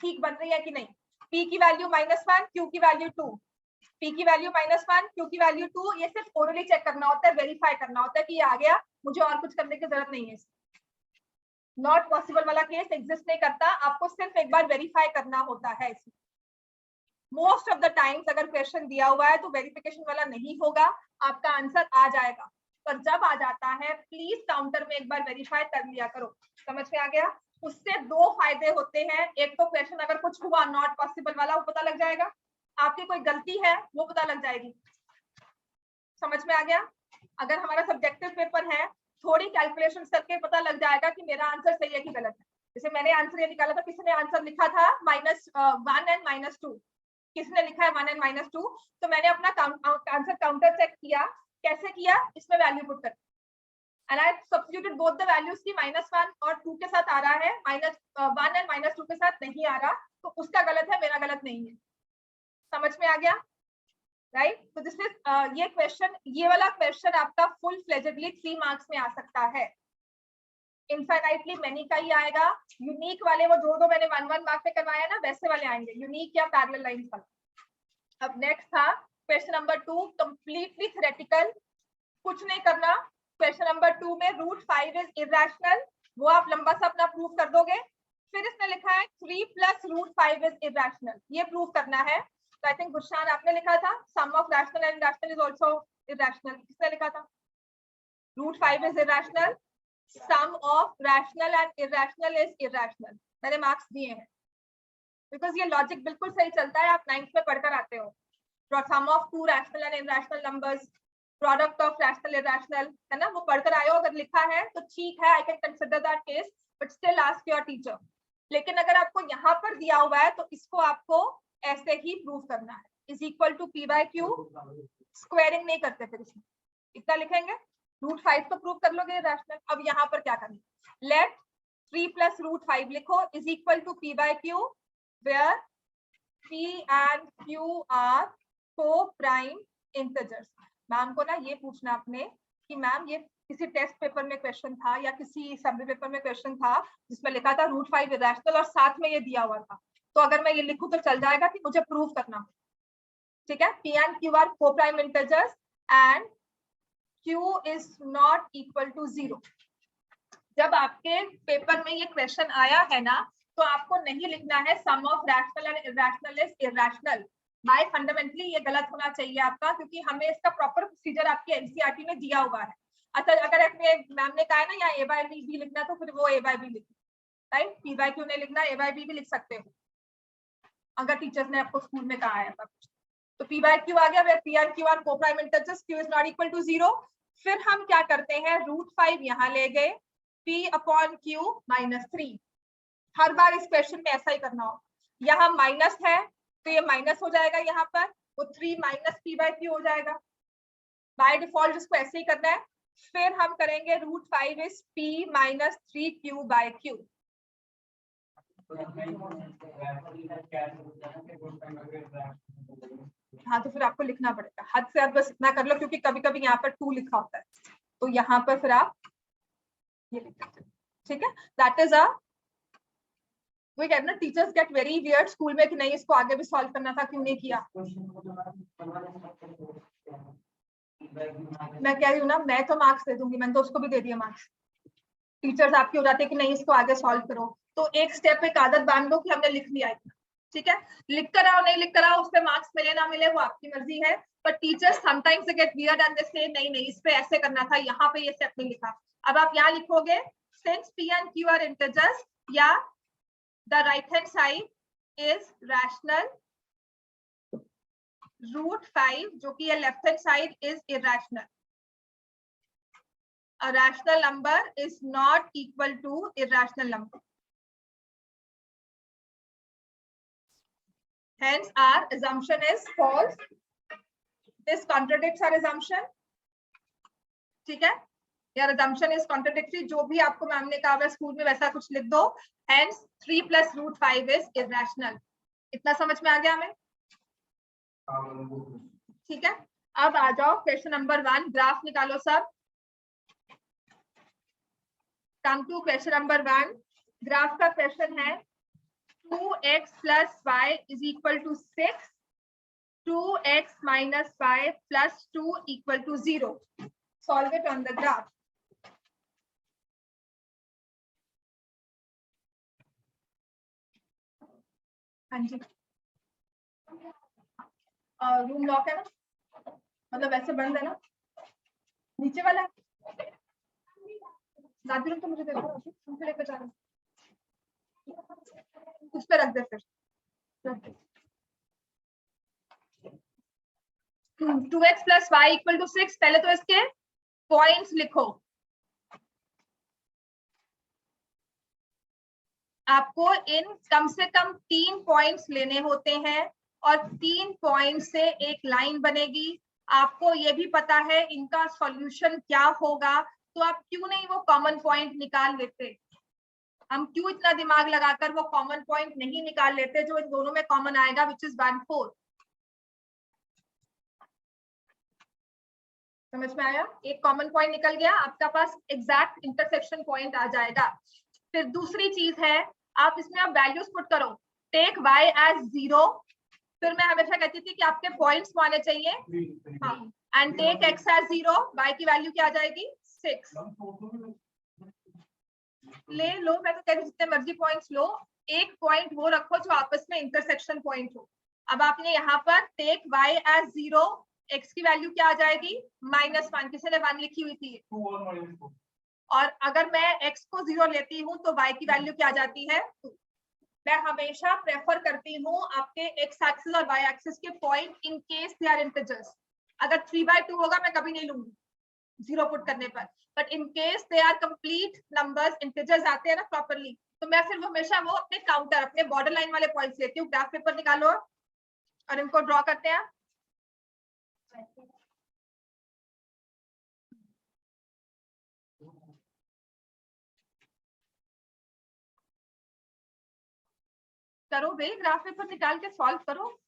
A: ठीक बन रही है कि नहीं। p की वैल्यू -1, q की वैल्यू 2। P की वैल्यू -1, Q की वैल्यू 2। ये सिर्फ ओरली चेक करना होता है, वेरीफाई करना होता है कि ये आ गया, मुझे और कुछ करने की जरूरत नहीं है। नॉट पॉसिबल वाला केस एग्जिस्ट नहीं करता, आपको सिर्फ एक बार वेरीफाई करना होता है इसमें। मोस्ट ऑफ द टाइम्स अगर क्वेश्चन दिया हुआ है तो वेरिफिकेशन वाला नहीं होगा, आपका आंसर आ जाएगा। पर जब आ जाता है प्लीज काउंटर में एक बार वेरीफाई कर लिया करो। समझ में आ गया? उससे दो फायदे होते हैं, एक तो क्वेश्चन अगर कुछ हुआ नॉट पॉसिबल वाला वो पता लग जाएगा, आपकी कोई गलती है वो पता लग जाएगी। समझ में आ गया? अगर हमारा सब्जेक्टिव पेपर है, थोड़ी कैलकुलेशन करके पता लग जाएगा कि मेरा आंसर सही है कि गलत है। जैसे मैंने आंसर ये निकाला था, किसी ने आंसर लिखा था -1 एंड -2, किसने लिखा है 1 एंड -2, तो मैंने अपना आंसर काउंटर चेक किया। कैसे किया? इसमें वैल्यू पुट कर, and I substituted both the values की -1 और 2 के साथ आ रहा है, -1 एंड -2 के साथ नहीं आ रहा, तो उसका गलत है, मेरा गलत नहीं है। समझ में आ गया? राइट? तो दिस इज ये क्वेश्चन, ये वाला क्वेश्चन आपका फुल फ्लेजेडली 3 मार्क्स में आ सकता है। इनफाइनाइटली मेनी का ही आएगा। यूनिक वाले वो जो मैंने 1-1 मार्क में करवाया ना, वैसे वाले आएंगे, यूनिक या पैरेलल लाइंस वाला। अब नेक्स्ट था क्वेश्चन नंबर 2, कंप्लीटली थ्योरेटिकल, कुछ नहीं करना। क्वेश्चन नंबर 2 में √5 इज इरेशनल, वो आप लंबा सा अपना प्रूफ कर दोगे। फिर इसने लिखा है 3 + √5 इज इरेशनल, ये प्रूफ करना है। तो आई थिंक गुरशान आपने लिखा था sum of rational and rational is also irrational, किसने लिखा था? √5 is irrational, sum of rational and irrational is irrational. मैंने मार्क्स दिए हैं बिकॉज ये लॉजिक बिल्कुल सही चलता है, आप 9th में पढ़कर आते हो। Sum of 2 rational and irrational numbers, product of rational irrational, है ना, वो पढ़कर आए हो। अगर लिखा है तो ठीक है, I can consider that case, but still ask your teacher. लेकिन अगर आपको यहाँ पर दिया हुआ है तो इसको आपको ऐसे ही प्रूव करना है, is equal to P/Q, squaring नहीं करते फिर इसमें, इतना लिखेंगे, √5 तो प्रूव कर लोगे रैशनल। अब यहाँ पर क्या करना, लेट 3 + √5 लिखो is equal to P/Q, where P and Q are co-prime integers। Ma'am को ना ये पूछना आपने कि मैम ये किसी टेस्ट पेपर में क्वेश्चन था या किसी असेंबली पेपर में क्वेश्चन था जिसमें लिखा था √5 इरेशनल और साथ में ये दिया हुआ था, तो अगर मैं ये लिखूं तो चल जाएगा कि मुझे प्रूव करना, ठीक है? P and Q are co-prime integers and Q is not equal to 0। जब आपके पेपर में ये क्वेश्चन आया है ना, तो आपको नहीं लिखना है sum of rational and irrational is irrational. By fundamentally ये गलत होना चाहिए आपका, क्योंकि हमें इसका प्रॉपर प्रोसीजर आपके एनसीईआरटी में दिया हुआ है। अच्छा, अगर अपने मैम ने कहा है ना यहाँ A/B भी लिखना, तो फिर वो A/B लिखना, राइट? P/Q नहीं लिखना, A/B भी लिख सकते हो अगर टीचर्स ने आपको स्कूल में कहा है तब। तो P/Q आ गया, where P and Q are co-prime integers, Q is not equal to 0। फिर हम क्या करते हैं, √5 यहाँ ले गए, P/Q -3। हर बार इस क्वेश्चन में ऐसा ही करना हो, यहाँ माइनस है तो ये माइनस हो जाएगा, यहाँ पर वो 3 - P/Q हो जाएगा बाय डिफॉल्ट, जिसको ऐसे ही करना है। फिर हम करेंगे √5 इज P - 3Q/Q। हाँ, तो फिर आपको लिखना पड़ेगा, हद से हद बस इतना कर लो, क्योंकि कभी कभी यहाँ पर 2 लिखा होता है, तो यहाँ पर फिर आप ये लिख सकते हैं, ठीक है? दैट इज वही कहते हैं ना, teachers get very weird school में कि नहीं इसको आगे भी सॉल्व करना था, क्यों नहीं किया। मैं कह रही हूँ ना, मैं तो मार्क्स दे दूंगी, मैंने तो उसको भी दे दिया मार्क्स। टीचर्स आपकी हो जाते हैं कि नहीं इसको आगे सॉल्व करो, तो एक स्टेप एक आदत बांध दो कि हमने लिख लिया है, ठीक है? लिख कर आओ, नहीं लिख कर आओ, उस पर मार्क्स मिले ना मिले वो आपकी मर्जी है, पर teachers sometimes they get weird and they से नहीं इस पे ऐसे करना था, यहाँ पे ये स्टेप नहीं लिखा। अब आप यहाँ लिखोगे since P and Q are integers, या the right hand side is rational, √5 जो कि ये left hand side is irrational। A rational number is not equal to irrational number, hence our assumption is false। this contradicts our assumption, ठीक है? Your assumption is contradictory, जो भी आपको ma'am ने कहा है स्कूल में वैसा कुछ लिख दो, hence 3 + √5 is irrational। इतना समझ में आ गया हमें? ठीक है, अब आ जाओ क्वेश्चन नंबर 1, ग्राफ निकालो सब। Come to question number 1, graph का क्वेश्चन है 2x + y = 6, 2x minus 5 plus 2 equal to 0. Solve it on the graph. हाँ जी, रूम लॉक है ना, मतलब वैसे बंद है ना, नीचे वाला दादी रूम तो मुझे दे दो, तुमसे लेकर जा रहा उस पे रख दे फिर। 2x plus y equal to 6, पहले तो इसके पॉइंट्स लिखो। आपको इन कम से कम 3 पॉइंट्स लेने होते हैं और 3 पॉइंट से एक लाइन बनेगी। आपको ये भी पता है इनका सॉल्यूशन क्या होगा, तो आप क्यों नहीं वो कॉमन पॉइंट निकाल लेते? हम क्यों इतना दिमाग लगाकर वो कॉमन पॉइंट नहीं निकाल लेते जो इन दोनों में कॉमन आएगा, विच इज 1/4। समझ में आया? एक कॉमन पॉइंट निकल गया, आपका पास एग्जैक्ट इंटरसेक्शन पॉइंट आ जाएगा। फिर दूसरी चीज है, आप इसमें आप वैल्यूज पुट करो, टेक y एज 0। फिर मैं हमेशा कहती थी कि आपके पॉइंट्स आने चाहिए, हाँ, and take x as 0, y की वैल्यू क्या आ जाएगी 6। ले लो, मैं तो कह रही हूँ जितने मर्जी पॉइंट्स लो, एक पॉइंट वो रखो जो आपस में इंटरसेक्शन पॉइंट हो। अब आपने यहाँ पर टेक y एज 0, x की वैल्यू क्या आ जाएगी -1, किसी ने 1 लिखी हुई थी, और अगर मैं x को 0 लेती हूँ तो y की वैल्यू क्या आ जाती है 2। मैं हमेशा प्रेफर करती हूँ आपके x एक्सिस और y एक्सिस के point in case they are integers. अगर 3/2 होगा मैं कभी नहीं लूंगी 0 पुट करने पर, but in case they are complete numbers, integers आते हैं ना प्रॉपर्ली, तो मैं फिर हमेशा वो अपने काउंटर, अपने बॉर्डर लाइन वाले पॉइंट्स लेती हूँ। ग्राफ पेपर निकालो और इनको ड्रॉ करते हैं। करो भाई, ग्राफ पेपर निकाल के सॉल्व करो।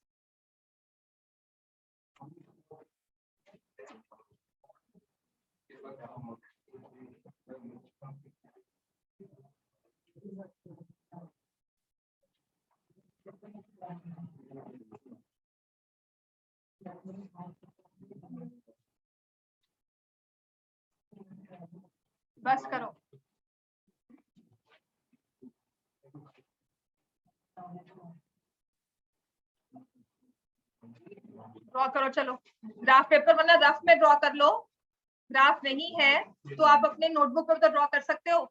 A: बस करो, ड्रॉ करो, चलो ग्राफ पेपर वरना रफ में ड्रॉ कर लो। ग्राफ नहीं है तो आप अपने नोटबुक पर तो ड्रॉ कर सकते हो।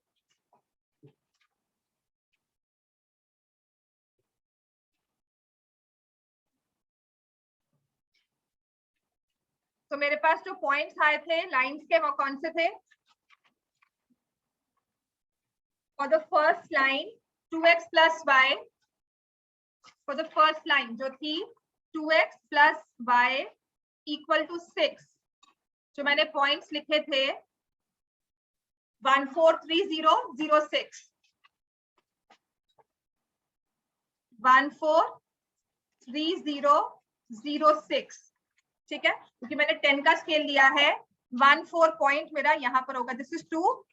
A: तो मेरे पास जो पॉइंट्स आए थे लाइंस के, वो कौन से थे? For the first line 2x plus y, for the first line जो थी 2x plus y equal to 6, जो मैंने पॉइंट्स लिखे थे 143006, 143006, ठीक है, क्योंकि मैंने 10 का स्केल लिया है। 14 पॉइंट मेरा यहाँ पर होगा, this is 2।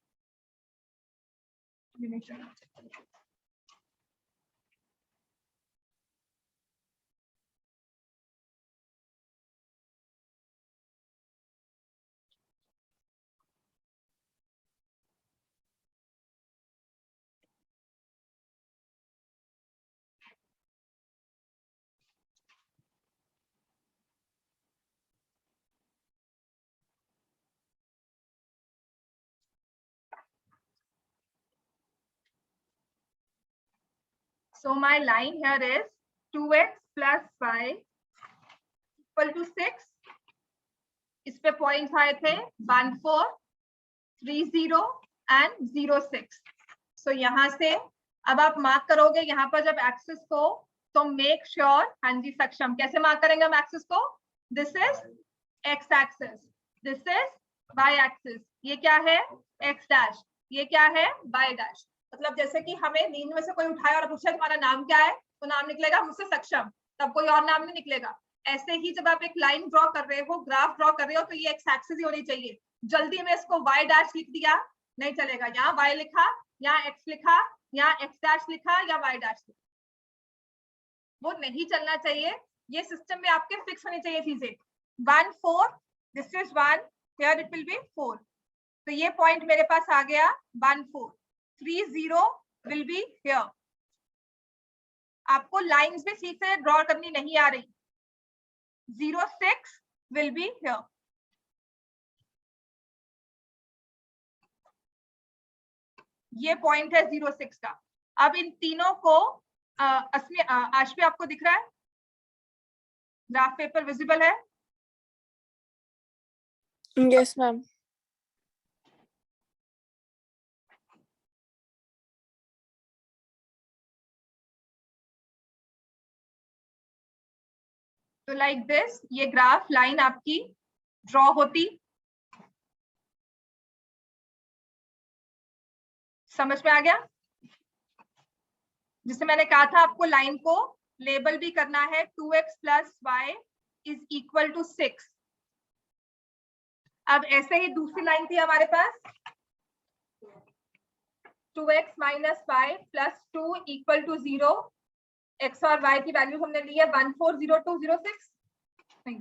A: So my line here is 2x plus 5 equal to 6. इस पे पॉइंट्स आए थे 1430 and 06. So यहाँ से अब आप मार्क करोगे यहाँ पर जब एक्सिस को, तो मेक श्योर, हाँ जी सक्षम, कैसे मार्क करेंगे हम एक्सिस को? This is x axis, this is y axis, ये क्या है एक्स डैश, ये क्या है वाई डैश। मतलब जैसे कि हमें नींद में से कोई उठाया और पूछे तुम्हारा नाम क्या है, तो नाम निकलेगा मुझसे सक्षम, तब कोई और नाम नहीं निकलेगा। ऐसे ही जब आप एक लाइन ड्रॉ कर रहे हो, ग्राफ ड्रॉ कर रहे हो, तो ये एक्स एक्सिस ही होनी चाहिए। जल्दी में इसको वाई डैश लिख दिया नहीं चलेगा, यहाँ वाई लिखा, यहाँ एक्स लिखा, यहाँ एक्स डैश लिखा या वाई डैश लिखा, वो नहीं चलना चाहिए। ये सिस्टम में आपके फिक्स होनी चाहिए चीजें। 1 4, this is 1, here it will be 4, तो ये पॉइंट मेरे पास आ गया 1 4, 3 0 विल बी हियर। आपको लाइंस भी ठीक से ड्रॉ करनी नहीं आ रही। 0 6 विल बी हियर। ये पॉइंट है 0 6 का। अब इन तीनों को आशवी आपको दिख रहा है? ग्राफ पेपर विजिबल है?
C: Yes ma'am.
A: तो लाइक दिस ये ग्राफ लाइन आपकी ड्रॉ होती। समझ में आ गया? जिससे मैंने कहा था आपको लाइन को लेबल भी करना है। 2x + y = 6। अब ऐसे ही दूसरी लाइन थी हमारे पास, 2x - y + 2 = 0। x और y की वैल्यू हमने ली है 1 4 0 2 0 6, नहीं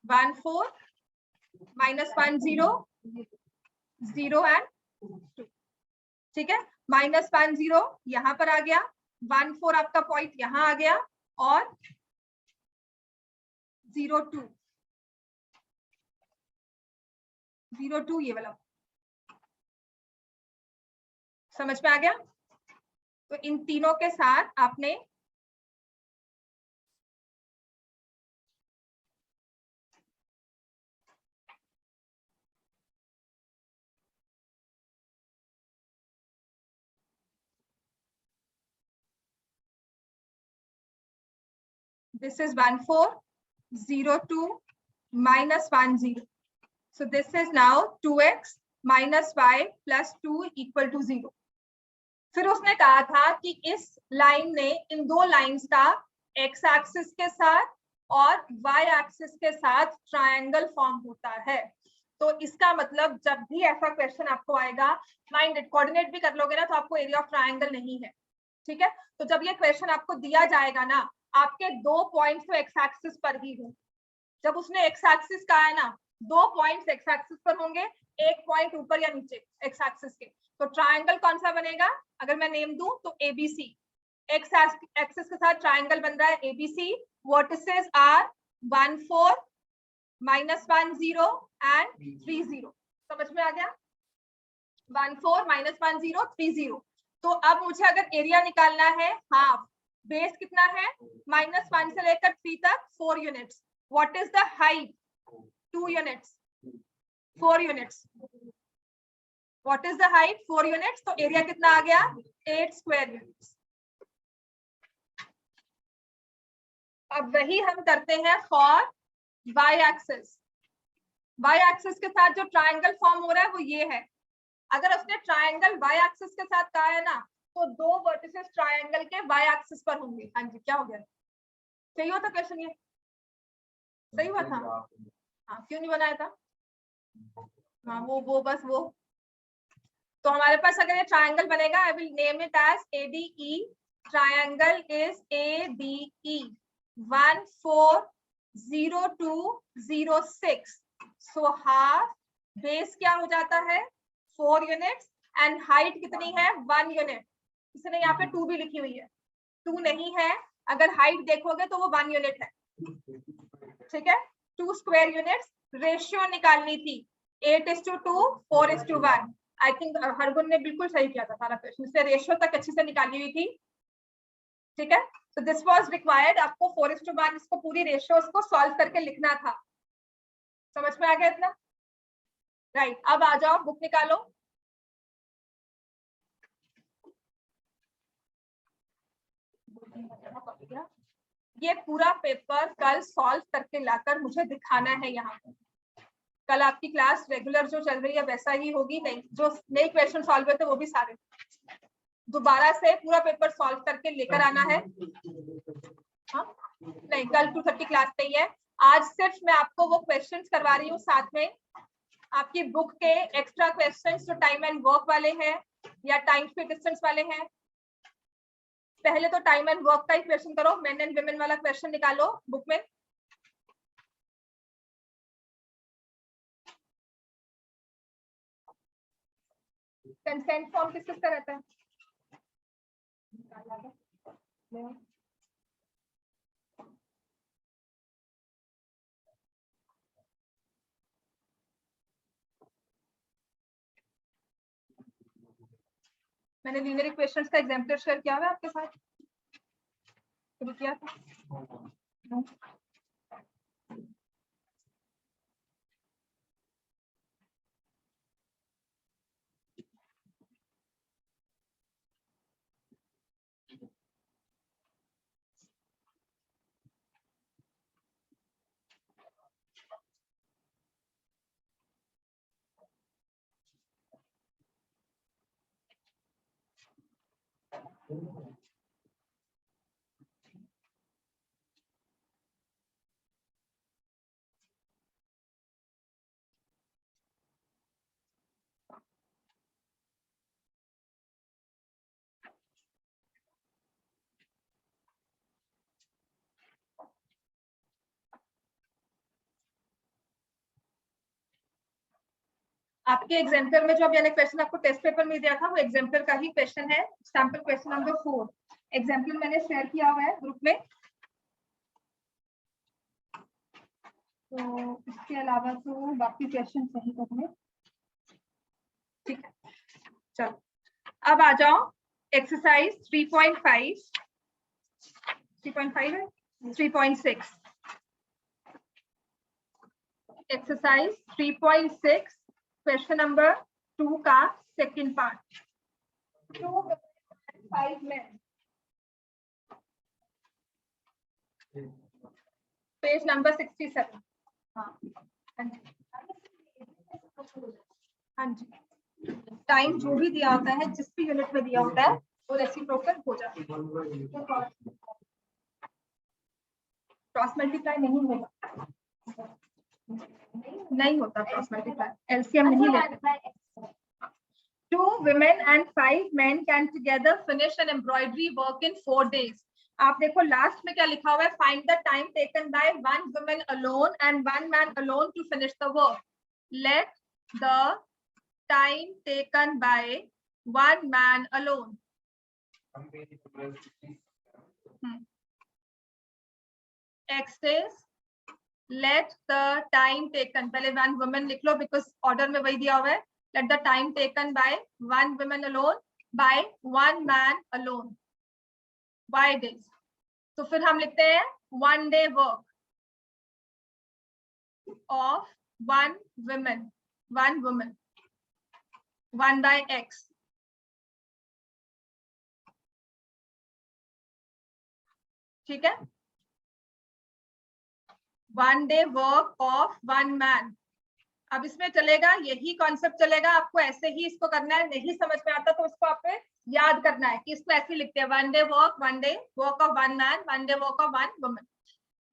A: 1 4 - 1 0 0 एंड 2। ठीक है, -1 0 यहाँ पर आ गया, 1 4 आपका पॉइंट यहाँ आ गया, और 0 2 0 2 ये वाला। समझ में आ गया? तो इन तीनों के साथ आपने this is 1 4 0 2 -1 0. So this is now 2x - y + 2 = 0. फिर उसने कहा था कि इस लाइन ने इन दो लाइंस का x एक्सिस के साथ और y एक्सिस के साथ ट्रायंगल फॉर्म होता है। तो इसका मतलब जब भी ऐसा क्वेश्चन आपको आएगा, माइंडेड कोऑर्डिनेट भी कर लोगे ना, तो आपको एरिया ऑफ ट्रायंगल नहीं है। ठीक है, तो जब ये क्वेश्चन आपको दिया जाएगा ना, आपके 2 पॉइंट्स तो एक्स एक्सिस पर ही हो। जब उसने एक्स एक्सिस कहा है ना, 2 पॉइंट्स एक्स एक्सिस पर होंगे, 1 पॉइंट ऊपर या नीचे एक्स एक्सिस के। तो ट्रायंगल कौन सा बनेगा? अगर मैं नेम दूं तो ABC। एक्स एक्सिस के साथ ट्रायंगल बन रहा है ABC। Vertices are 1 4 -1 0 and 3 0। समझ में आ गया? 1 4 -1 0 3 0। तो अब मुझे अगर एरिया निकालना है, हाफ, बेस कितना है? -1 से लेकर 3 तक 4 units. What is the height? 2 units, 4 units. What is the height? 4 units. तो एरिया कितना आ गया? 8 स्क्वायर यूनिट्स। अब वही हम करते हैं for y axis. y axis के साथ जो ट्रायंगल फॉर्म हो रहा है वो ये है। अगर उसने ट्रायंगल y एक्सिस के साथ कहा है ना, तो 2 वर्टिसेस ट्रायंगल के y एक्सिस पर होंगे। हाँ जी, क्या हो गया? सही हुआ था क्वेश्चन? ये सही हुआ था? हाँ, क्यों नहीं बनाया था? हाँ, वो बस वो। तो हमारे पास अगर ये ट्रायंगल बनेगा, I will name it as ADE। Triangle is ADE 1 4 0 2 0 6। So half base क्या हो जाता है? 4 यूनिट्स एंड हाइट कितनी है? 1 यूनिट। इसने यहाँ पे 2 भी लिखी हुई है, 2 नहीं है। अगर हाइट देखोगे तो वो 1 यूनिट है। ठीक है, 2 स्क्वायर यूनिट्स। रेशियो निकालनी थी 8:2 4:1। आई थिंक हरगुन ने बिल्कुल सही किया था सारा क्वेश्चन, इससे रेशियो तक अच्छे से निकाली हुई थी। ठीक है, तो दिस वाज रिक्वायर्ड। आपको 4:1 इसको पूरी रेशियोस को सॉल्व करके लिखना था। समझ में आ गया इतना? राइट, अब आ जाओ, बुक निकालो। ये पूरा पेपर कल सॉल्व करके लाकर मुझे दिखाना है यहाँ पर। कल आपकी क्लास रेगुलर जो चल रही है वैसा ही होगी, नहीं जो नए क्वेश्चन सॉल्व हुए थे वो भी सारे दोबारा से पूरा पेपर सॉल्व करके लेकर आना है। हाँ, नहीं कल 2:30 क्लास नहीं है। आज सिर्फ मैं आपको वो क्वेश्चंस करवा रही हूँ, साथ में आपकी बुक के एक्स्ट्रा क्वेश्चंस जो टाइम एंड वर्क वाले हैं या टाइम स्पीड डिस्टेंस वाले हैं, पहले तो टाइम एंड वर्क का इक्वेशन करो, मेन एंड विमेन वाला क्वेश्चन निकालो बुक में। कंसेंट फॉर्म किस किसका रहता है? मैंने लीनियर इक्वेशंस का एग्जाम्पल शेयर किया हुआ है आपके साथ, शुरू किया था। आपके एग्जाम्पल में जो अब यानी क्वेश्चन आपको टेस्ट पेपर में दिया था वो एग्जाम्पल का ही क्वेश्चन है, सैंपल क्वेश्चन नंबर 4। एग्जाम्पल मैंने शेयर किया हुआ है ग्रुप में, तो इसके अलावा तो बाकी क्वेश्चन सही करने, ठीक है। चलो अब आ जाओ एक्सरसाइज 3.5 है 3.6। एक्सरसाइज 3.6 क्वेश्चन नंबर 2 का second part. 2 5 men, page number 67। हाँ जी, टाइम जो भी दिया होता है जिस भी यूनिट में दिया होता है वो रेसिप्रोकल हो जाता है। क्रॉस मल्टीप्लाई नहीं होगा, नहीं होता क्रॉस मल्टीप्लाई, एलसीएम नहीं लेते। 2 women and 5 men can together finish an embroidery work in 4 days. आप देखो लास्ट में क्या लिखा हुआ है, find the time taken by 1 woman alone and 1 man alone to finish the work. Let the time taken by 1 man alone. X is let the time taken, पहले 1 woman लिख लो because order में वही दिया हुआ है। Let the time taken by 1 woman alone by 1 man alone. Why days? तो फिर हम लिखते हैं 1 day work of 1 woman 1 by X। ठीक है, 1 day work of 1 man। अब इसमें चलेगा यही कॉन्सेप्ट चलेगा, आपको ऐसे ही इसको करना है। नहीं समझ में आता तो इसको आपको याद करना है कि इसको ऐसे लिखते हैं 1 day work of 1 man 1 day work of 1 woman।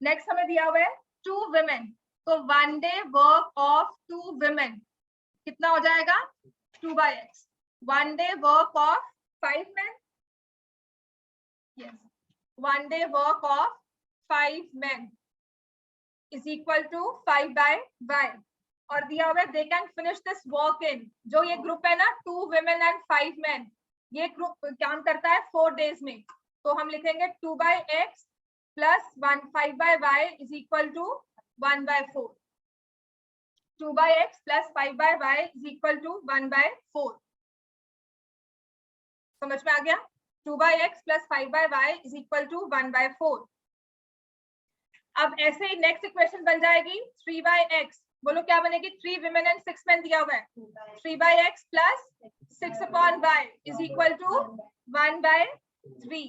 A: Next हमें दिया हुआ है 2 women, तो 1 day work of 2 women कितना हो जाएगा 2 by X। 1 day work of 5 men, yes 1 day work of 5 men is equal to 5 by Y। और दिया हुआ है they can finish this work in, जो ये ग्रुप है ना 2 women and 5 men, ये ग्रुप काम करता है 4 days में, तो हम लिखेंगे 2 by X plus 5 by Y is equal to 1 by 4। 2 by X plus 5 by Y is equal to 1 by 4। समझ में आ गया? 2 by X plus 5 by Y is equal to 1 by 4। अब ऐसे ही नेक्स्ट इक्वेशन बन जाएगी 3 by X, बोलो क्या बनेगी? 3 women and 6 men दिया हुआ है, 3 by X plus 6 upon Y is equal to 1 by 3।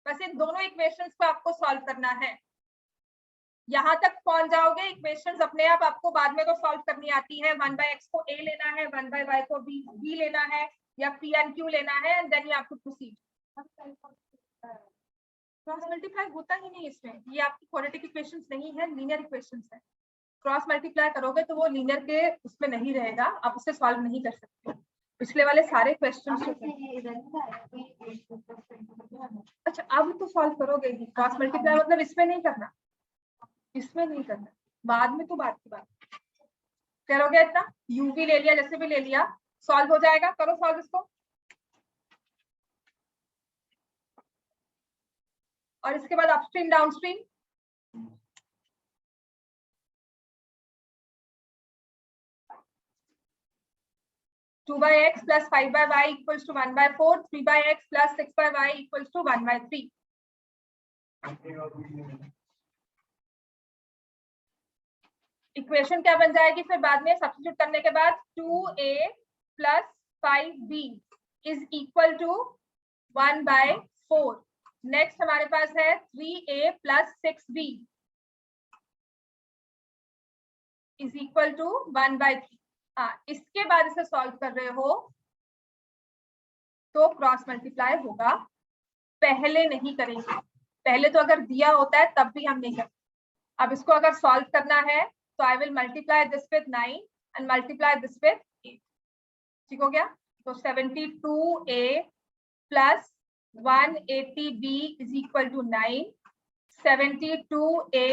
A: बस इन दोनों इक्वेशंस को आपको सॉल्व करना है। यहाँ तक पहुंच जाओगे, इक्वेशंस अपने आप आपको बाद में तो सॉल्व करनी आती है। 1 by X को A लेना है, 1 by Y को B लेना है, या P and Q लेना है, and then you have to proceed. Cross multiply होता ही नहीं इसमें, ये आपकी क्वाड्रेटिक इक्वेशंस नहीं है, लीनियर इक्वेशंस है। क्रॉस मल्टीप्लाई करोगे तो वो लीनियर के उसमें नहीं रहेगा, आप उससे सॉल्व नहीं कर सकते। पिछले वाले सारे क्वेश्चन अच्छा अब तो सॉल्व करोगे ही, क्रॉस मल्टीप्लाई मतलब इसमें नहीं करना, इसमें नहीं करना, बाद में तो बात की बात करोगे। इतना यू भी ले लिया, जैसे भी ले लिया, सॉल्व हो जाएगा। करो सॉल्व इसको, और इसके बाद upstream downstream. Two by x plus 5 by y equals to 1/4, 3 by x plus 6 by y equals to 1/3। Equation क्या बन जाएगी फिर बाद में सब्स्टिट्यूट करने के बाद, 2a plus 5b is equal to 1/4। Next हमारे पास है 3a plus 6b is equal to 1/3। हाँ, इसके बाद इसे सॉल्व कर रहे हो तो क्रॉस मल्टीप्लाई होगा, पहले नहीं करेंगे। पहले तो अगर दिया होता है तब भी हम नहीं करते। अब इसको अगर सॉल्व करना है तो I will multiply this with 9 and multiply this with 8। ठीक हो गया? तो 72a plus 180b is equal to 9, 72a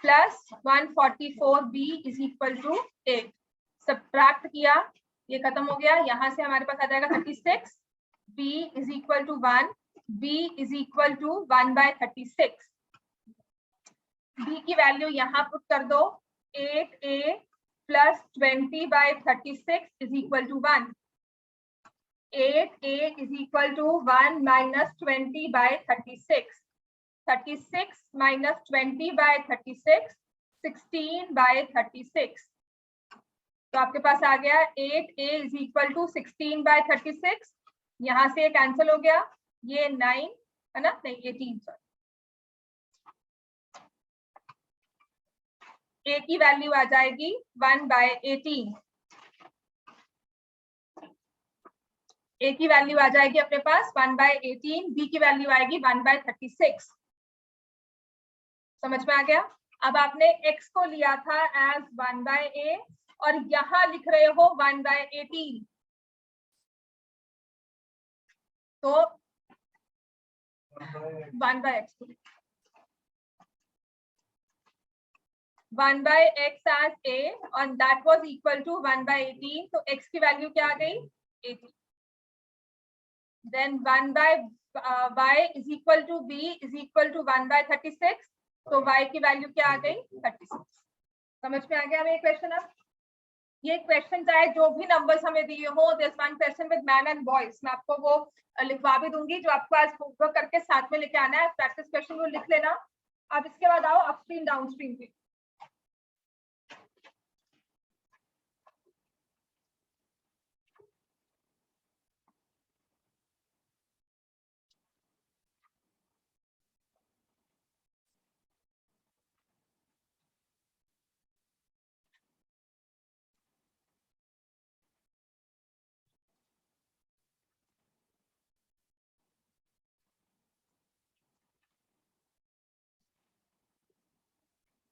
A: plus 144b is equal to 8। Subtract किया, ये खत्म हो गया। यहाँ से हमारे पास आ जाएगा 36, b is equal to 1, b is equal to 1/36। b की वैल्यू यहाँ पुट कर दो, 8a plus 20/36 is equal to 1। 8a is equal to 1 minus 20/36, 36 minus 20/36, 16/36। तो आपके पास आ गया 8a इज इक्वल टू 16/36। यहाँ से कैंसिल हो गया, ये 9 है ना, नहीं 18 सॉरी। a की वैल्यू आ जाएगी 1/18। a की वैल्यू आ जाएगी अपने पास 1/18, b की वैल्यू आएगी 1/36। समझ में आ गया? अब आपने x को लिया था एज 1/a और यहाँ लिख रहे हो 1/18, तो 1/x 1/x as a और that was equal to 1/18, तो x की वैल्यू क्या आ गई? 18। Then 1/y is equal to b is equal to 1/36, तो y की वैल्यू क्या आ गई? 36। समझ में आ गया हमें क्वेश्चन? अब ये क्वेश्चन चाहे जो भी नंबर्स हमें दिए हो, this one question with man and boys, मैं आपको वो लिखवा भी दूंगी, जो आपको आज होमवर्क करके साथ में लेके आना है। प्रैक्टिस क्वेश्चन वो लिख लेना। अब इसके बाद आओ अपस्ट्रीम डाउनस्ट्रीम पे।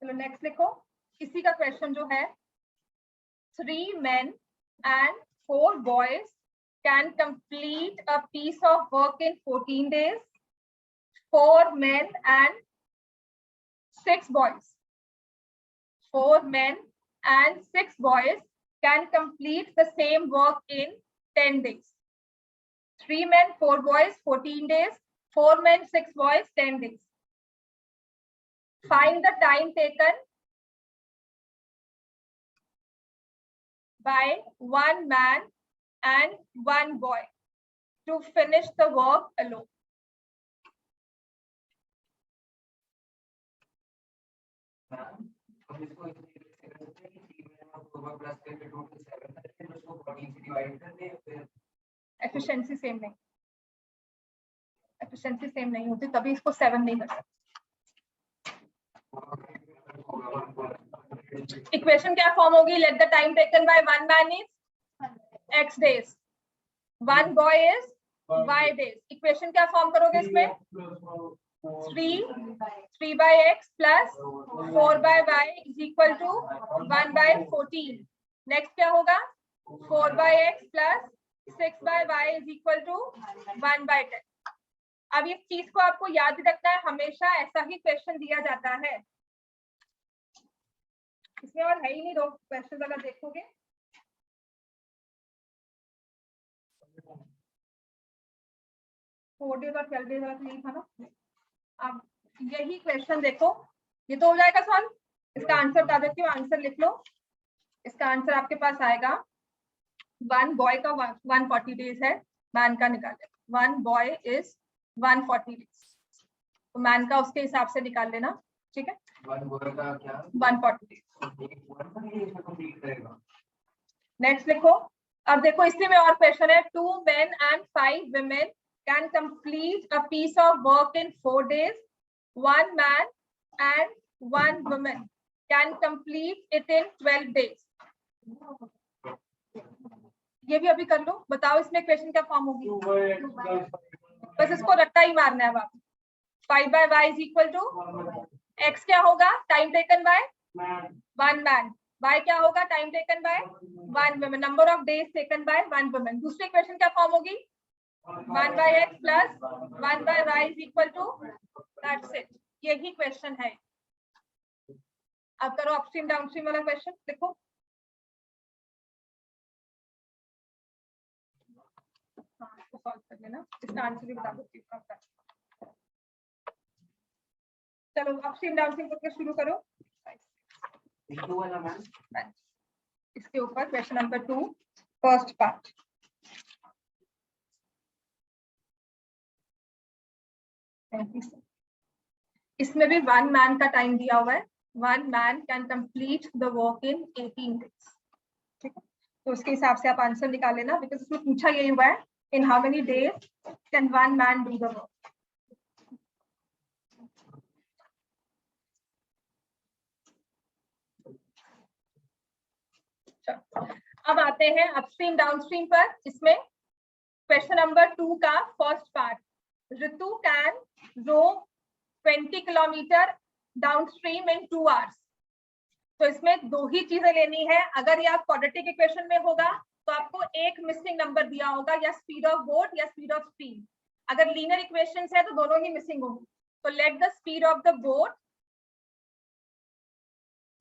A: चलो नेक्स्ट लिखो। इसी का क्वेश्चन जो है, 3 men and 4 boys can complete a piece of work in 14 days. 4 men and 6 boys. 4 men and 6 boys can complete the same work in 10 days. 3 men, 4 boys, 14 days. 4 men, 6 boys, 10 days. Find the time taken by 1 man and 1 boy to finish the work alone. Efficiency same नहीं, efficiency same नहीं होती, तभी इसको 7 नहीं कर सकते। Equation क्या form होगी? Let the time taken by 1 man is x days, 1 boy is y days। Equation क्या फॉर्म करोगे इसमें? 3 by x plus 4 by y is equal to 1/14। Next क्या होगा? 4 by x plus 6 by y is equal to 1/10। अब इस चीज को आपको याद रखना है, हमेशा ऐसा ही क्वेश्चन दिया जाता है। इसमें और है ही नहीं, 2 क्वेश्चन अगर देखोगे। 4 डेज और 12 डेज वाला नहीं था ना। अब यही क्वेश्चन देखो, ये तो हो जाएगा सॉल्व। इसका आंसर बता देती हूँ, आंसर लिख लो। इसका आंसर आपके पास आएगा 1 बॉय का 140 डेज है, मैन का निकाले। 1 बॉय इज 140 डेज, तो मैन का उसके हिसाब से निकाल लेना, ठीक है।
B: 1 बॉय का क्या
A: 140 डेज।
B: करेगा।
A: नेक्स्ट लिखो। अब देखो इसी में और क्वेश्चन है, 2 men and 5 women can complete a piece of work in 4 days. 1 man and 1 woman can complete it in 12 days. ये भी अभी कर लो। बताओ इसमें क्वेश्चन क्या फॉर्म होगी? बस इसको रट्टा ही मारना है। 5 by y is equal to x क्या होगा? Time taken by 1 man. y क्या होगा? Time taken by 1 woman. Number of days taken by 1 woman. दूसरी इक्वेशन क्या फॉर्म होगी? 1 by x plus 1 by y is equal to, that's it. यही question है। अब करो अपस्ट्रीम डाउनस्ट्रीम वाला क्वेश्चन। देखो इसको सॉल्व कर लेना, इसका आंसर भी बता देती हूँ। चलो अपस्ट्रीम डाउनस्ट्रीम करके शुरू करो। इसके ऊपर क्वेश्चन नंबर 2 फर्स्ट पार्ट। इसमें भी 1 मैन का टाइम दिया हुआ है। 1 man can complete the work in 18 days, ठीक है। तो उसके हिसाब से आप आंसर निकाल लेना, बिकॉज इसमें पूछा यही हुआ है, in how many days can 1 man do the work. अब आते हैं अपस्ट्रीम डाउनस्ट्रीम पर। इसमें क्वेश्चन नंबर 2 का first part, Ritu can row 20 kilometre downstream in 2 hours. तो इसमें 2 ही चीजें लेनी है। अगर ये आप क्वाड्रेटिक इक्वेशन में होगा तो आपको एक मिसिंग नंबर दिया होगा, या स्पीड ऑफ बोट या स्पीड ऑफ स्ट्रीम। अगर लीनियर इक्वेशंस है तो दोनों ही मिसिंग होंगी। तो let the speed of the boat,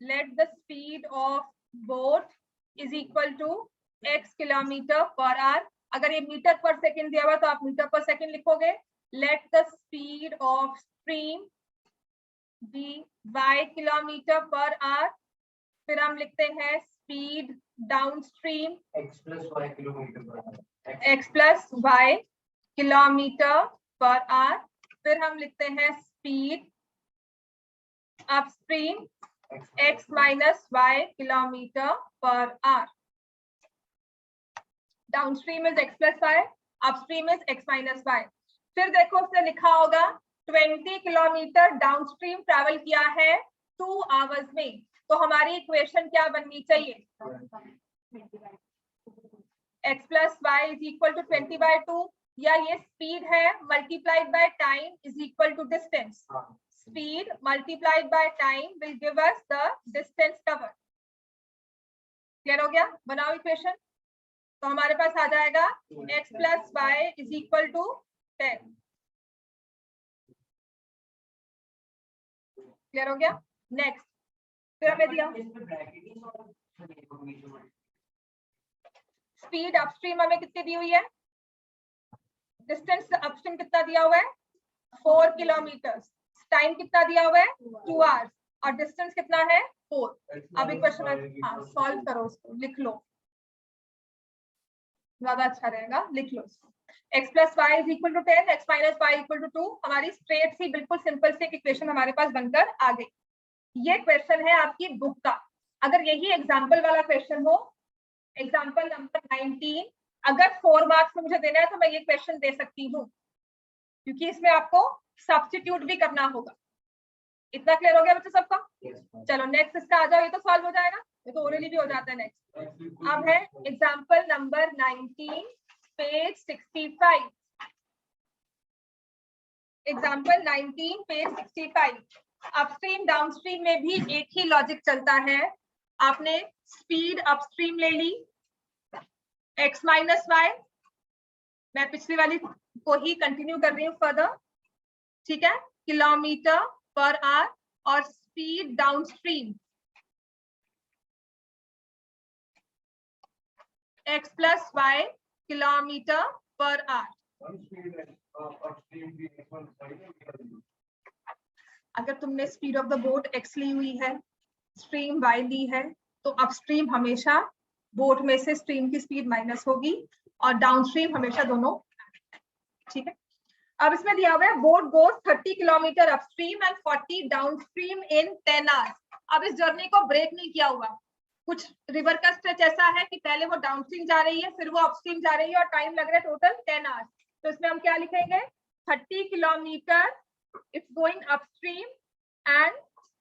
A: let the speed of boat is equal to x kilometre per hour. अगर ये मीटर पर सेकेंड दिया हुआ तो आप मीटर पर सेकेंड लिखोगे। Let the speed of stream be y kilometre per hour. फिर हम लिखते हैं speed downstream
B: x plus y kilometre per hour.
A: x plus y kilometre per hour. फिर हम लिखते हैं speed upstream x minus y kilometre per hour. Downstream is x plus y, upstream is x minus y। फिर देखो उसने लिखा होगा 20 kilometre downstream travel किया है 2 आवर्स में। तो हमारी इक्वेशन क्या बननी चाहिए? x plus y is equal to 20 by 2, या ये स्पीड है multiplied by time is equal to distance. Speed multiplied by time will give us the distance covered. Clear हो गया? बनाओ इक्वेशन। तो हमारे पास आ जाएगा x plus y is equal to 10। Clear हो गया? नेक्स्ट फिर हमें दिया स्पीड अपस्ट्रीम हमें कितनी दी हुई है? डिस्टेंस अपस्ट्रीम कितना दिया हुआ है? 4 किलोमीटर। टाइम कितना दिया हुआ है? 2 आवर्स। और डिस्टेंस कितना है? 4। अब इक्वेशन हाँ सॉल्व करो, उसको लिख लो, ज्यादा अच्छा रहेगा। लिख लो x plus y is equal to 10, x minus y equal to 2। हमारी स्ट्रेट सी बिल्कुल सिंपल सी इक्वेशन हमारे पास बनकर आ गई। ये क्वेश्चन है आपकी बुक का। अगर यही एग्जाम्पल वाला क्वेश्चन हो, एग्जाम्पल नंबर 19, अगर 4 मार्क्स में मुझे देना है तो मैं ये क्वेश्चन दे सकती हूँ, क्योंकि इसमें आपको सब्स्टिट्यूट भी करना होगा। इतना क्लियर हो गया बच्चों सबका? चलो नेक्स्ट इसका आ जाओ। ये तो सॉल्व हो जाएगा, ये तो ओरली भी हो जाता है। नेक्स्ट अब है example number 19 page 65। Example 19 page 65। Upstream downstream में भी एक ही लॉजिक चलता है। आपने स्पीड अपस्ट्रीम ले ली x माइनस y, मैं पिछली वाली को ही कंटिन्यू कर रही हूँ फर्दर, ठीक है, किलोमीटर पर आवर और speed downstream x plus y kilometre per hour. अगर तुमने speed of the boat x ली हुई है, स्ट्रीम y ली है, तो अपस्ट्रीम हमेशा बोट में से स्ट्रीम की स्पीड माइनस होगी और डाउनस्ट्रीम हमेशा दोनों, ठीक है। अब इसमें दिया हुआ है boat goes 30 kilometre upstream and 40 downstream in 10 hours. अब इस जर्नी को ब्रेक नहीं किया हुआ, कुछ रिवर का स्ट्रेच ऐसा है कि पहले वो डाउनस्ट्रीम जा रही है, फिर वो अपस्ट्रीम जा रही है और टाइम लग रहा है टोटल 10 आवर्स। तो इसमें हम क्या लिखेंगे, 30 kilometre it's going upstream and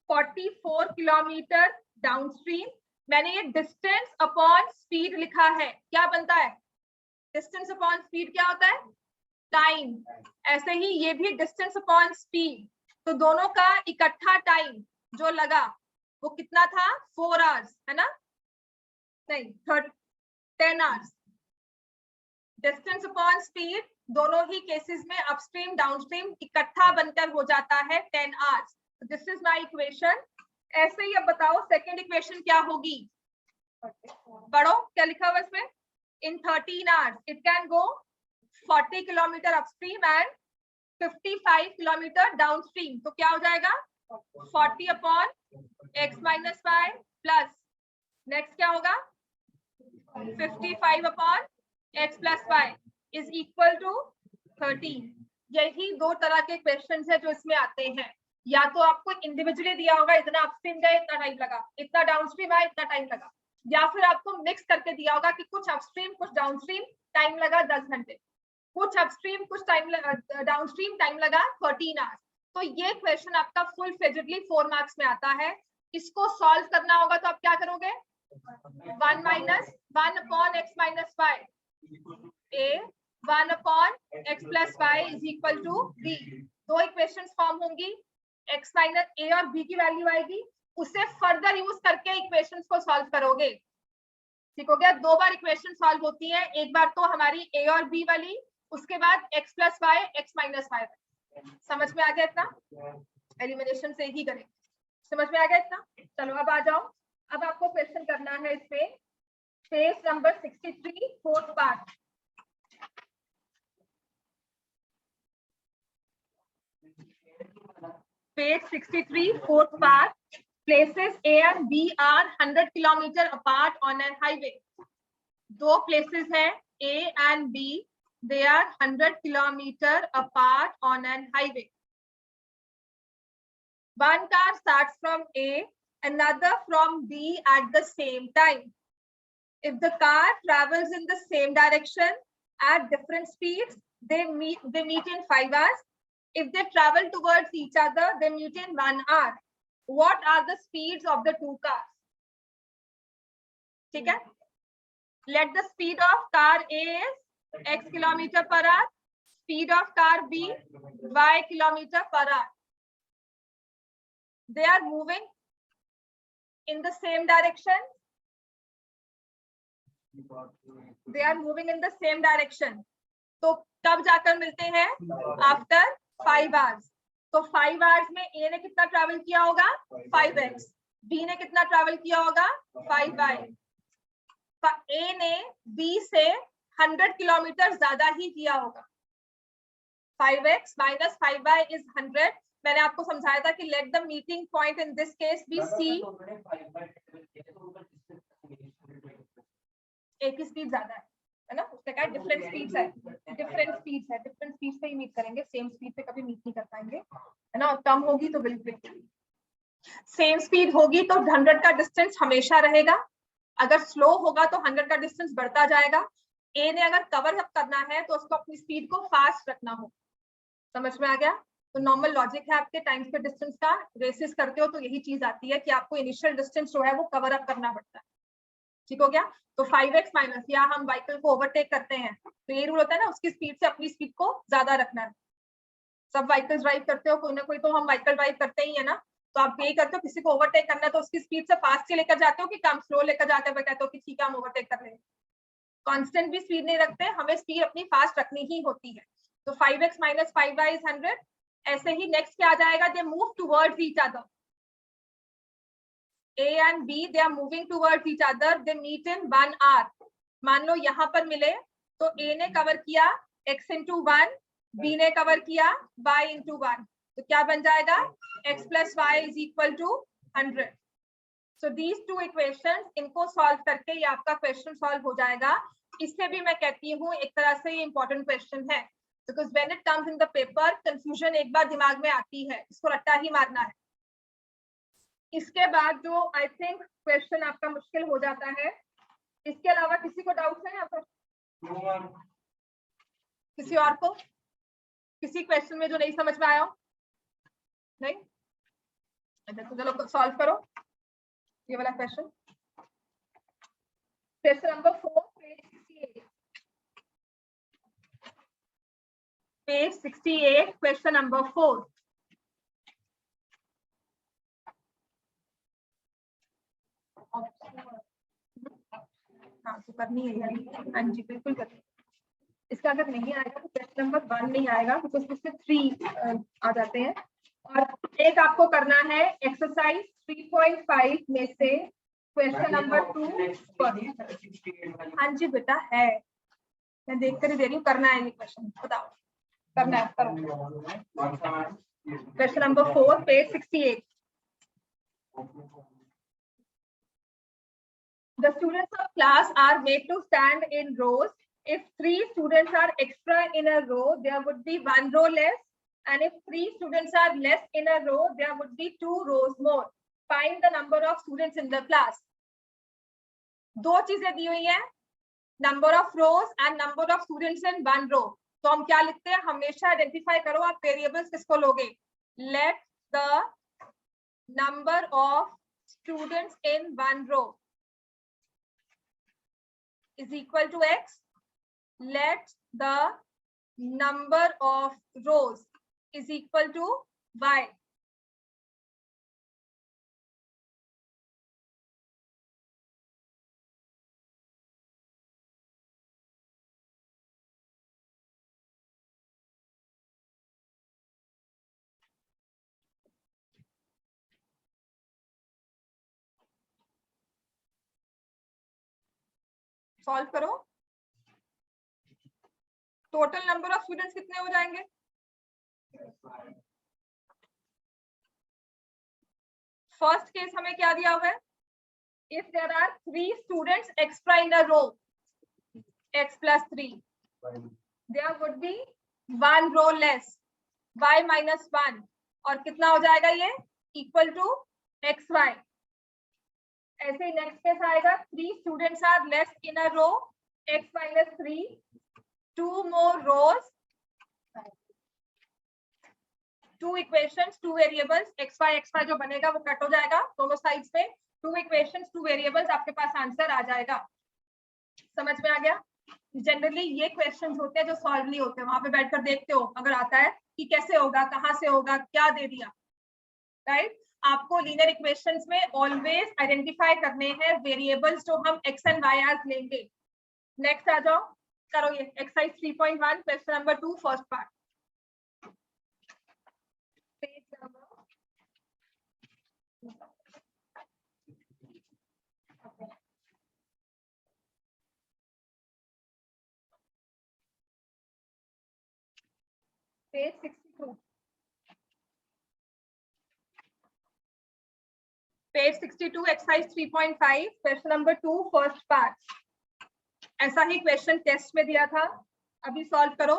A: 44 kilometre downstream. मैंने ये डिस्टेंस अपॉन स्पीड लिखा है, क्या बनता है, डिस्टेंस अपॉन स्पीड क्या होता है, टाइम। ऐसे ही ये भी डिस्टेंस अपॉन स्पीड, तो दोनों का इकट्ठा टाइम जो लगा वो कितना था, 4 आवर्स है ना, नहीं 10 आवर्स। डिस्टेंस अपॉन स्पीड दोनों ही केसेस में अपस्ट्रीम डाउनस्ट्रीम इकट्ठा बनकर हो जाता है 10 hours. This is my equation. ऐसे ही अब बताओ सेकंड इक्वेशन क्या होगी, पढ़ो क्या लिखा हुआ इसमें, in 13 hours it can go 40 kilometre upstream and 55 kilometre downstream. तो क्या हो जाएगा, 40 upon x minus y plus next क्या होगा 55 upon x plus y is equal to 13। यही दो तरह के क्वेश्चंस है जो इसमें आते हैं, या तो आपको इंडिविजुअली दिया होगा इतना अपस्ट्रीम गए इतना टाइम लगा, इतना डाउनस्ट्रीम आया इतना टाइम लगा, या फिर आपको मिक्स करके दिया होगा कि कुछ अपस्ट्रीम कुछ डाउनस्ट्रीम टाइम लगा 10 घंटे, कुछ अपस्ट्रीम कुछ टाइम डाउनस्ट्रीम टाइम लगा 13 आवर्स। तो ये क्वेश्चन आपका फुल फ्लेजेडली 4 मार्क्स में आता है। इसको सॉल्व करना होगा तो आप क्या करोगे, 1 minus 1 upon x minus y a 1 upon x plus y is equal to b। दो इक्वेशंस फॉर्म होंगी, x माइनस a और b की वैल्यू आएगी, उसे फर्दर यूज करके इक्वेशंस को सॉल्व करोगे, ठीक हो गया। 2 बार इक्वेशन सॉल्व होती है, एक बार तो हमारी a और b वाली, उसके बाद x plus y x minus y. समझ में आ गया इतना, एलिमिनेशन से ही करेंगे, समझ में आ गया इतना। चलो अब आ जाओ, अब आपको क्वेश्चन करना है इसमें page number 63 fourth part. Page 63 fourth part, places A and B are 100 kilometer apart on an highway. दो places हैं A and B, they are 100 kilometer apart on an highway. One car starts from A, another from B at the same time. If the car travels in the same direction at different speeds, they meet in 5 hours. If they travel towards each other, they meet in 1 hour. What are the speeds of the two cars? ठीक है, let the speed of car A is x kilometer per hour, speed of car B y kilometer per hour. They are moving in the same direction. They are moving in the same direction. तो कब जाकर मिलते हैं, after 5 hours. तो 5 hours में A ने कितना travel किया होगा, 5x, B ने कितना ट्रैवल किया होगा, 5y। A ने B से 100 किलोमीटर ज्यादा ही किया होगा। 5x minus 5y is 100। मैंने आपको समझाया था कि let the meeting point in this case be C। A की स्पीड ज्यादा है ना, उसने कहा डिफरेंट स्पीड्स है, डिफरेंट स्पीड पे ही मीट करेंगे, सेम स्पीड पे कभी मीट नहीं कर पाएंगे, है ना। कम होगी तो बिल्कुल, सेम स्पीड होगी तो 100 का डिस्टेंस हमेशा रहेगा, अगर स्लो होगा तो 100 का डिस्टेंस बढ़ता जाएगा। ए ने अगर कवर अप करना है तो उसको अपनी स्पीड को फास्ट रखना हो। समझ में आ गया। तो नॉर्मल लॉजिक है आपके टाइम पे डिस्टेंस का, रेसेस करते हो तो यही चीज आती है कि आपको इनिशियल डिस्टेंस जो है वो कवर अप करना पड़ता है। ठीक हो गया। तो 5x माइनस, या हम व्हीकल को ओवरटेक करते हैं तो ये रूल होता है ना, उसकी स्पीड से अपनी स्पीड को ज्यादा रखना है। सब व्हीकल ड्राइव करते हो, कोई ना कोई तो हम व्हीकल ड्राइव करते ही है ना, तो आप यही करते हो, किसी को ओवरटेक करना है तो उसकी स्पीड से फास्ट ही लेकर जाते हो कि कम स्लो लेकर जाते हो, कहते हो कि ठीक है हम ओवरटेक कर लेंगे। कांस्टेंट भी स्पीड नहीं रखते, हमें स्पीड अपनी फास्ट रखनी ही होती है। तो 5x minus 5y is 100. ऐसे ही नेक्स्ट क्या आ जाएगा, they move towards each other, A and B they are moving towards each other, they meet in 1 hour. मान लो यहाँ पर मिले तो A ने कवर किया x into 1, B ने कवर किया y into 1, तो क्या बन जाएगा, x plus y is equal to 100. So these two equations, इनको सॉल्व करके ये आपका क्वेश्चन सॉल्व हो जाएगा. इससे भी मैं कहती हूँ एक तरह से ये इंपॉर्टेंट क्वेश्चन है, because when it comes in the paper confusion एक बार दिमाग में आती है, इसको रट्टा ही मारना है. इसके बाद जो आई थिंक क्वेश्चन आपका मुश्किल हो जाता है, इसके अलावा किसी को डाउट है यहाँ पर, किसी और को किसी क्वेश्चन में जो नहीं समझ में आया हो? नहीं, तो चलो सॉल्व करो ये वाला question. Question number 4 page 68 question number 4. हाँ तो करनी है यार, हाँ जी बिल्कुल करनी. इसका अगर नहीं आएगा तो क्वेश्चन नंबर 1 नहीं आएगा, बिकॉज इसमें 3 आ जाते हैं. और एक आपको करना है एक्सरसाइज 3.5 में से क्वेश्चन नंबर 2. हाँ जी बेटा है, मैं देख कर ही दे रही हूँ. करना है ये क्वेश्चन, बताओ करना है, करो. Question number 4 page 68. The students of class are made to stand in rows. If 3 students are extra in a row, there would be 1 row less. And if 3 students are less in a row, there would be 2 rows more. Find the number of students in the class. दो चीजें दी हुई हैं, number of rows and number of students in 1 row. तो हम क्या लिखते हैं, हमेशा आइडेंटिफाई करो आप वेरिएबल्स किसको लोगे. Let the number of students in 1 row is equal to x. Let the number of rows is equal to y. Solve करो. टोटल नंबर ऑफ स्टूडेंट्स कितने हो जाएंगे, फर्स्ट केस हमें क्या दिया हुआ है, if there are 3 students extra in a row x plus 3, there would be 1 row less y minus 1, और कितना हो जाएगा ये, इक्वल टू xy. ऐसे ही नेक्स्ट केस आएगा, 3 students are less in a row x minus 3, 2 more rows, 2 equations 2 variables xy जो बनेगा वो कट हो जाएगा दोनों साइड्स पे. 2 इक्वेशंस 2 वेरिएबल्स, आपके पास आंसर आ जाएगा. समझ में आ गया. जनरली ये क्वेश्चंस होते हैं जो सॉल्व नहीं होते, वहां पे बैठकर देखते हो अगर आता है कि कैसे होगा, कहाँ से होगा, क्या दे दिया. राइट, आपको लीनियर इक्वेशंस में ऑलवेज आइडेंटिफाई करने हैं वेरिएबल्स जो हम x एंड y आज लेंगे. नेक्स्ट आ जाओ, करो ये exercise 3.1 question number 2 first part. Page number page 62. Page 62 exercise 3.5 question number 2 first part. ऐसा ही क्वेश्चन टेस्ट में दिया था, अभी सॉल्व करो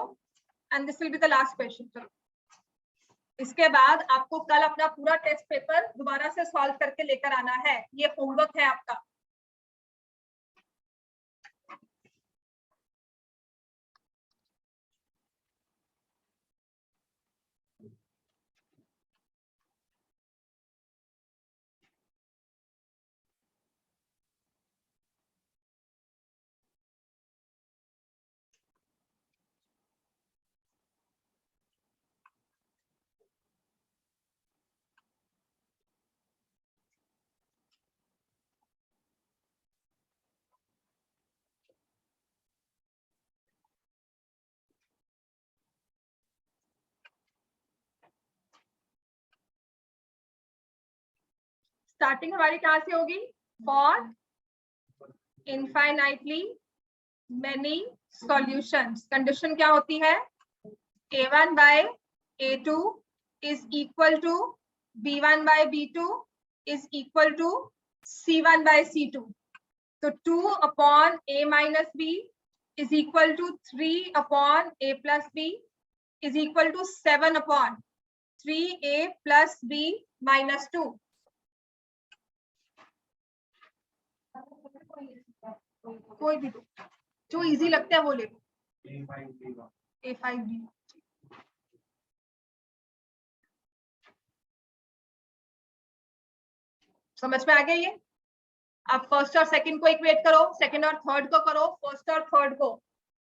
A: and this will be the last question. चलो, इसके बाद आपको कल अपना पूरा टेस्ट पेपर दोबारा से सॉल्व करके लेकर आना है. ये होमवर्क है आपका. स्टार्टिंग हमारी कहाँ से होगी? For infinitely many solutions. Condition क्या होती है? A1 by A2 is equal to B1 by B2 is equal to C1 by C2. So 2 upon A minus B is equal to 3 upon A plus B is equal to 7 upon 3A plus B minus 2. कोई भी दो, जो easy लगता है वो ले लो। A5B समझ में आ गया ये? आप फर्स्ट और सेकंड को इक्वेट करो, सेकंड और थर्ड को करो, फर्स्ट और थर्ड को।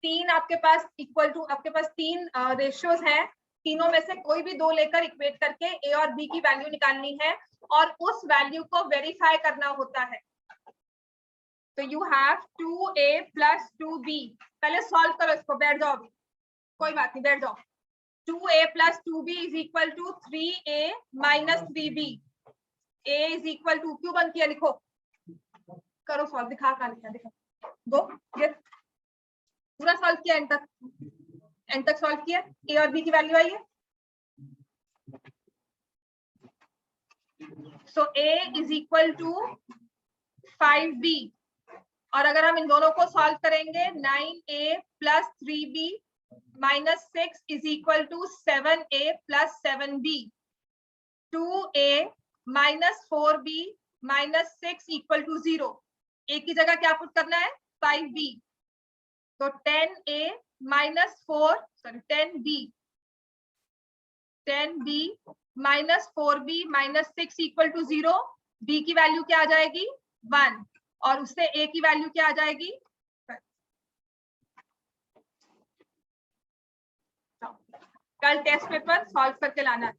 A: तीन आपके पास इक्वल टू, आपके पास तीन रेशियोज हैं, तीनों में से कोई भी दो लेकर इक्वेट करके ए और बी की वैल्यू निकालनी है और उस वैल्यू को वेरीफाई करना होता है। तो you have 2a plus 2b। पहले सॉल्व करो इसको, बैठ जाओ अभी, कोई बात नहीं, बैठ जाओ। 2a plus 2b is equal to 3a minus 3b। a is equal to, क्यों बंद किया? लिखो, करो सॉल्व, दिखा कहाँ लिखा, देखो, गो गेट। पूरा सॉल्व किया, एंड तक सॉल्व किया, ए और बी की वैल्यू आई है। सो a is equal to 5b, और अगर हम इन दोनों को सॉल्व करेंगे 9a plus 3b minus 6 is equal to 7a plus 7b। 2a minus 4b minus 6 equal to 0। a की जगह क्या पुट करना है? 5b। तो 10a minus 10b minus 4b minus 6 equal to 0। b की वैल्यू क्या आ जाएगी? 1, और उससे a की वैल्यू क्या आ जाएगी? कल टेस्ट पेपर सॉल्व करके लाना है।